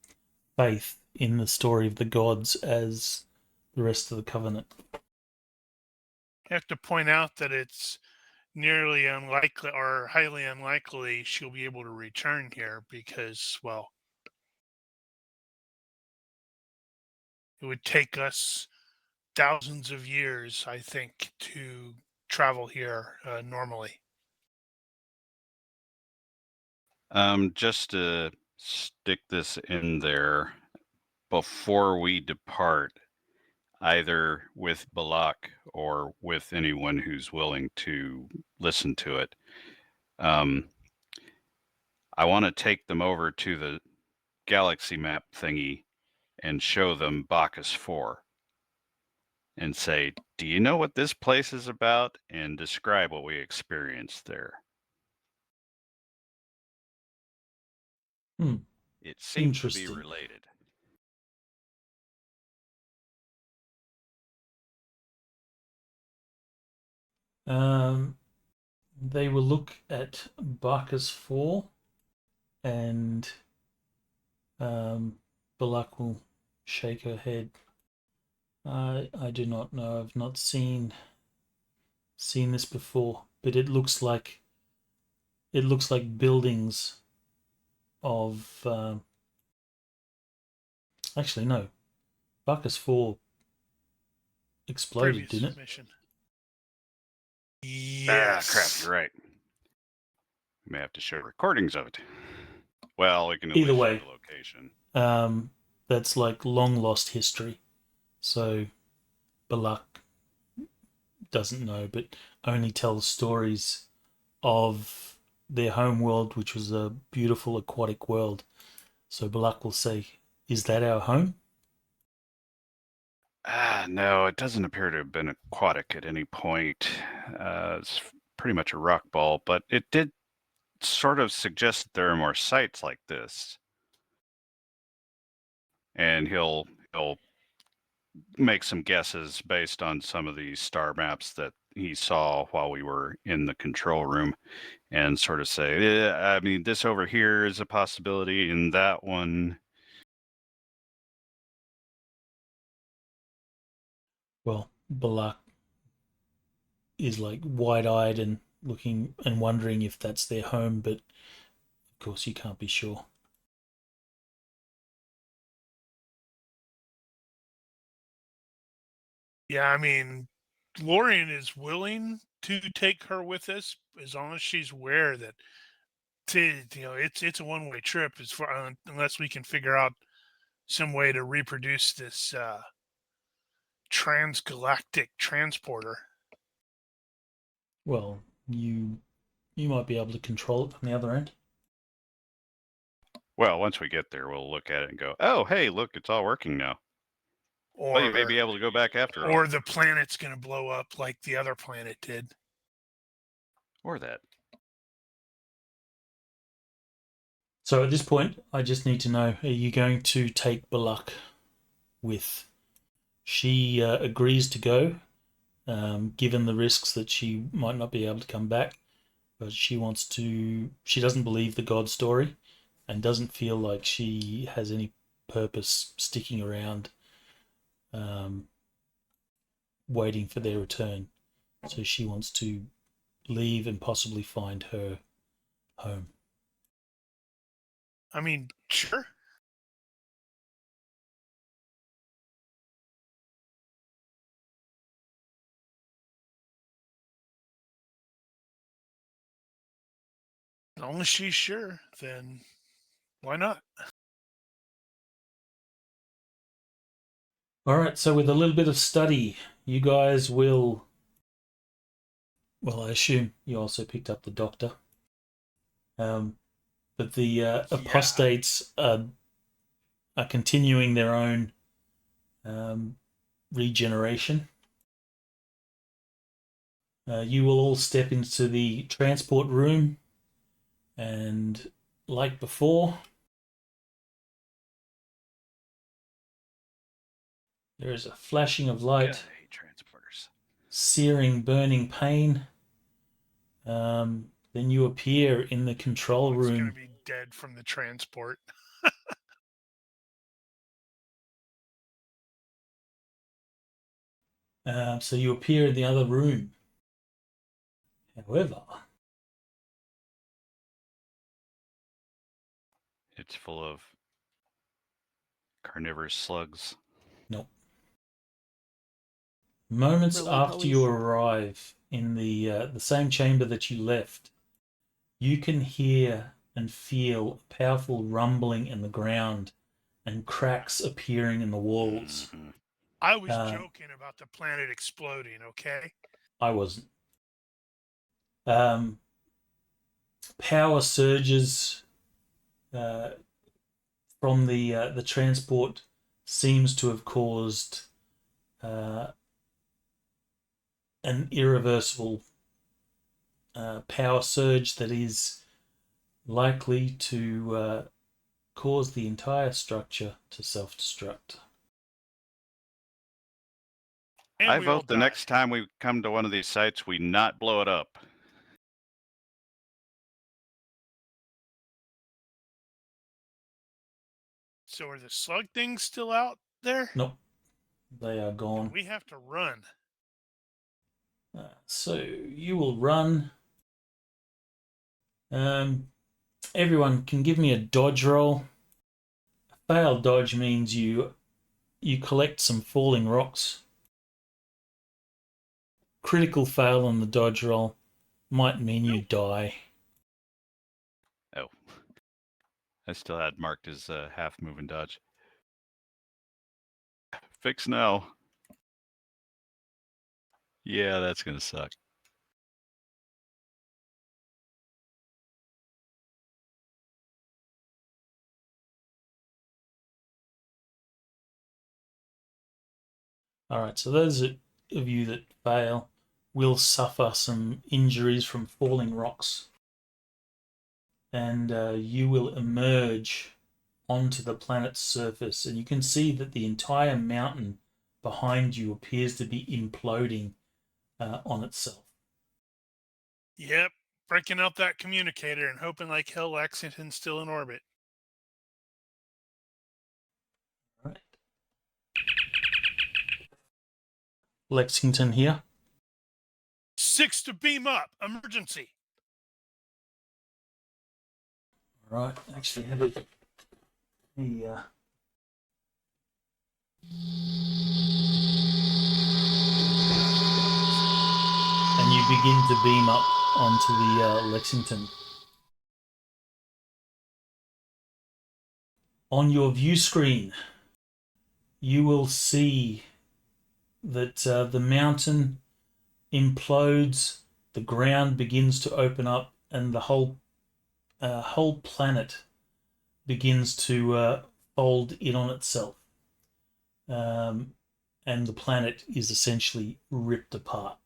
A: faith in the story of the gods as the rest of the Covenant.
B: I have to point out that it's nearly unlikely or highly unlikely she'll be able to return here because, well, it would take us thousands of years, I think, to travel here normally.
C: Just to stick this in there, before we depart, either with Balak or with anyone who's willing to listen to it, I want to take them over to the galaxy map thingy and show them Bacchus 4 and say, do you know what this place is about? And describe what we experienced there. It seems to be
A: Interesting.
C: related.
A: They will look at Bacchus 4 and Balak will shake her head. I do not know. I've not seen this before, but it looks like buildings of actually no. Bacchus 4 exploded,
B: Previous
A: didn't it?
B: mission.
C: Ah, crap,
B: Yes.
C: you're right. We may have to show recordings of it. Well, we can at
A: Either
C: least
A: way.
C: show the location.
A: That's like long lost history. So Balak doesn't know, but only tells stories of their home world, which was a beautiful aquatic world. So Balak will say, "Is that our home?"
C: No, it doesn't appear to have been aquatic at any point. It's pretty much a rock ball, but it did sort of suggest that there are more sites like this. And he'll make some guesses based on some of the star maps that he saw while we were in the control room, and sort of say, I mean, this over here is a possibility, and that one.
A: Well, Balak is like wide-eyed and looking and wondering if that's their home, but of course you can't be sure.
B: Yeah, I mean, Lorian is willing to take her with us as long as she's aware that it's a one-way trip as far unless we can figure out some way to reproduce this transgalactic transporter.
A: Well, you might be able to control it from the other end.
C: Well, once we get there, we'll look at it and go, oh, hey, look, it's all working now.
B: Or
C: Well, you may be able to go back after all.
B: Or the planet's going to blow up like the other planet did.
C: Or that.
A: So at this point, I just need to know, are you going to take Balak with? She agrees to go, given the risks that she might not be able to come back, but she doesn't believe the God story and doesn't feel like she has any purpose sticking around waiting for their return. So she wants to leave and possibly find her home.
B: I mean, sure. As long as she's sure, then why not?
A: All right, so with a little bit of study, you guys will... Well, I assume you also picked up the Doctor. But the Apostates are continuing their own regeneration. You will all step into the transport room, and like before, there is a flashing of light,
C: God, I hate transporters.
A: searing, burning pain. Then you appear in the control
B: It's going
A: room.
B: to be dead from the transport.
A: So you appear in the other room. However,
C: It's full of carnivorous slugs.
A: nope. Moments
D: Roly
A: after you
D: polies.
A: arrive in the same chamber that you left, you can hear and feel a powerful rumbling in the ground and cracks appearing in the walls.
C: Mm-hmm.
B: I was joking about the planet exploding, okay?
A: I wasn't. Power surges from the transport seems to have caused an irreversible power surge that is likely to cause the entire structure to self-destruct.
B: And
C: I
B: we all
C: vote the
B: die.
C: next time we come to one of these sites, we not blow it up.
B: So are the slug things still out there?
A: Nope, they are gone.
B: We have to run.
A: So you will run. Everyone can give me a dodge roll. A failed dodge means you collect some falling rocks. Critical fail on the dodge roll might mean you die.
C: Oh, I still had marked as half move and dodge. Fix now. Yeah, that's gonna suck.
A: All right, so those of you that fail will suffer some injuries from falling rocks, and you will emerge onto the planet's surface, and you can see that the entire mountain behind you appears to be imploding on itself.
B: Yep. Breaking out that communicator and hoping like hell Lexington's still in orbit.
A: All right. Lexington here.
B: 6 to beam up. Emergency.
A: All right, actually have a and you begin to beam up onto the Lexington. On your view screen, you will see that the mountain implodes, the ground begins to open up, and the whole planet begins to fold in on itself. And the planet is essentially ripped apart.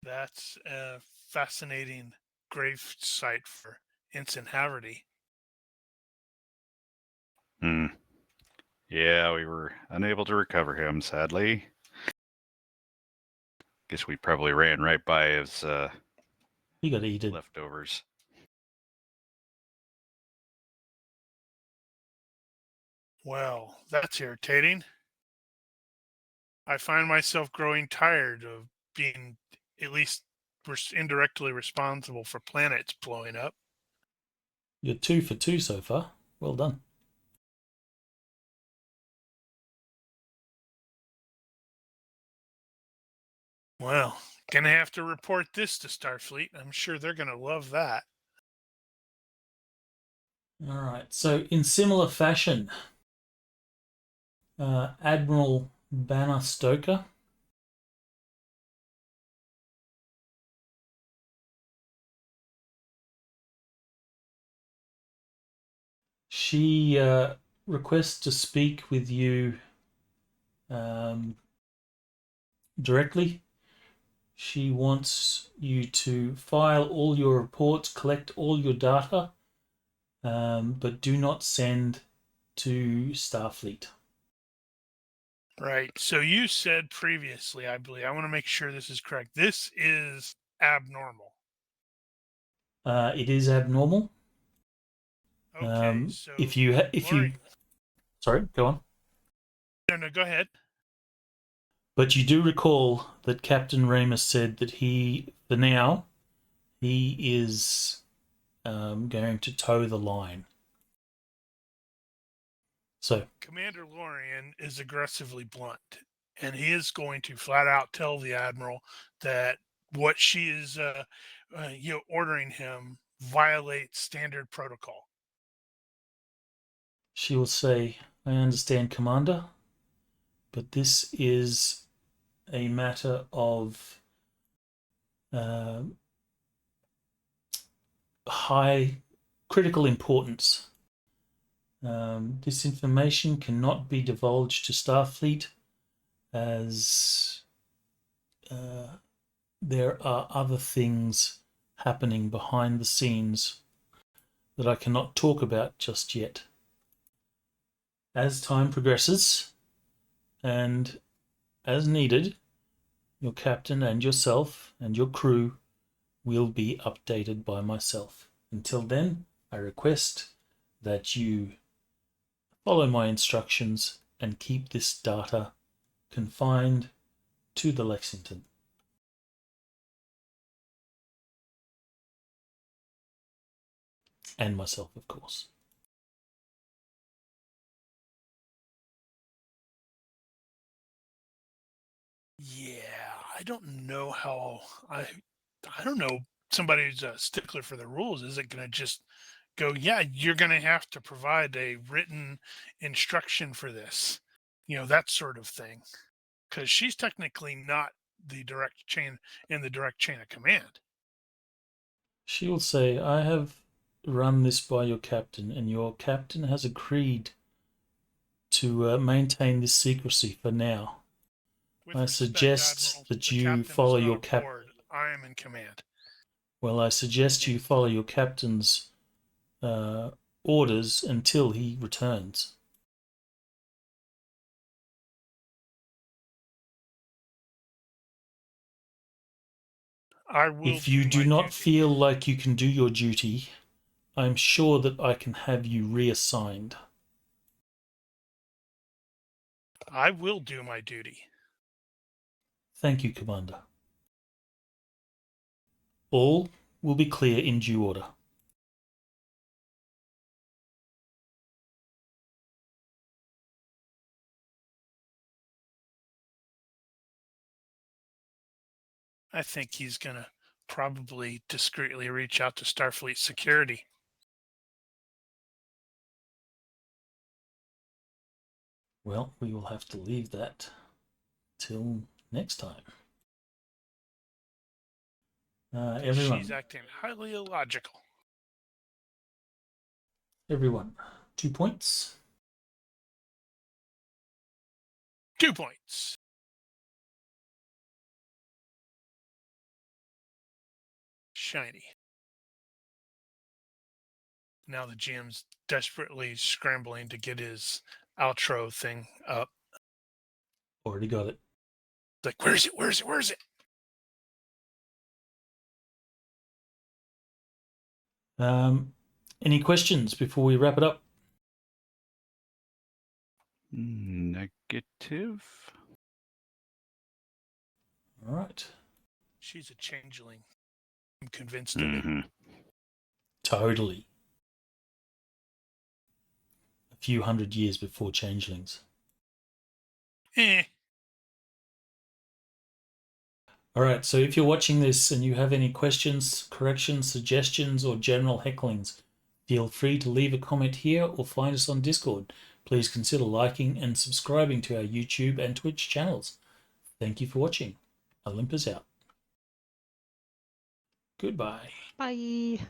B: That's a fascinating grave site for Ensign Haverty.
C: Yeah, we were unable to recover him, sadly. Guess we probably ran right by his
A: He got eaten.
C: leftovers.
B: Well, that's irritating. I find myself growing tired of being at least indirectly responsible for planets blowing up.
A: You're 2 for 2 so far. Well done.
B: Well, gonna have to report this to Starfleet. I'm sure they're gonna love that.
A: All right. So in similar fashion, Admiral Banner Stoker. She requests to speak with you directly. She wants you to file all your reports, collect all your data, but do not send to Starfleet.
B: Right. So you said previously, I believe, I want to make sure this is correct. This is abnormal.
A: It is abnormal.
B: Okay. So
A: if you sorry, go on.
B: No, go ahead.
A: But you do recall that Captain Ramus said that for now, he is going to toe the line. So
B: Commander Lorian is aggressively blunt, and he is going to flat out tell the Admiral that what she is ordering him violates standard protocol.
A: she will say, I understand, Commander, but this is a matter of high critical importance. This information cannot be divulged to Starfleet as there are other things happening behind the scenes that I cannot talk about just yet. As time progresses, and as needed, your captain and yourself and your crew will be updated by myself. Until then, I request that you follow my instructions and keep this data confined to the Lexington. And myself, of course.
B: Yeah, I don't know how I don't know. Somebody who's a stickler for the rules isn't going to just go, yeah, you're going to have to provide a written instruction for this, that sort of thing, because she's technically not the direct chain in the direct chain of command.
A: She will say, I have run this by your captain, and your captain has agreed to maintain this secrecy for now.
B: With
A: I
B: respect,
A: suggest
B: Admiral,
A: that
B: the
A: you
B: captain
A: follow
B: is
A: your
B: not aboard. I am in command.
A: Well, I suggest you follow your captain's orders until he returns.
B: I will
A: If you
B: do
A: do
B: my
A: not
B: duty.
A: feel like you can do your duty, I'm sure that I can have you reassigned.
B: I will do my duty.
A: Thank you, Commander. All will be clear in due order.
B: I think he's going to probably discreetly reach out to Starfleet security.
A: Well, we will have to leave that till next time. Everyone.
B: She's acting highly illogical.
A: Everyone, 2 points.
B: 2 points. Shiny. Now the GM's desperately scrambling to get his outro thing up.
A: Already got it.
B: Like, where is it? Where is it? Where is it?
A: Any questions before we wrap it up?
C: Negative.
A: All right.
B: She's a changeling. I'm convinced of it.
A: Totally. A few hundred years before changelings. All right, so if you're watching this and you have any questions, corrections, suggestions, or general hecklings, feel free to leave a comment here or find us on Discord. Please consider liking and subscribing to our YouTube and Twitch channels. Thank you for watching. Olympus out. Goodbye.
D: Bye.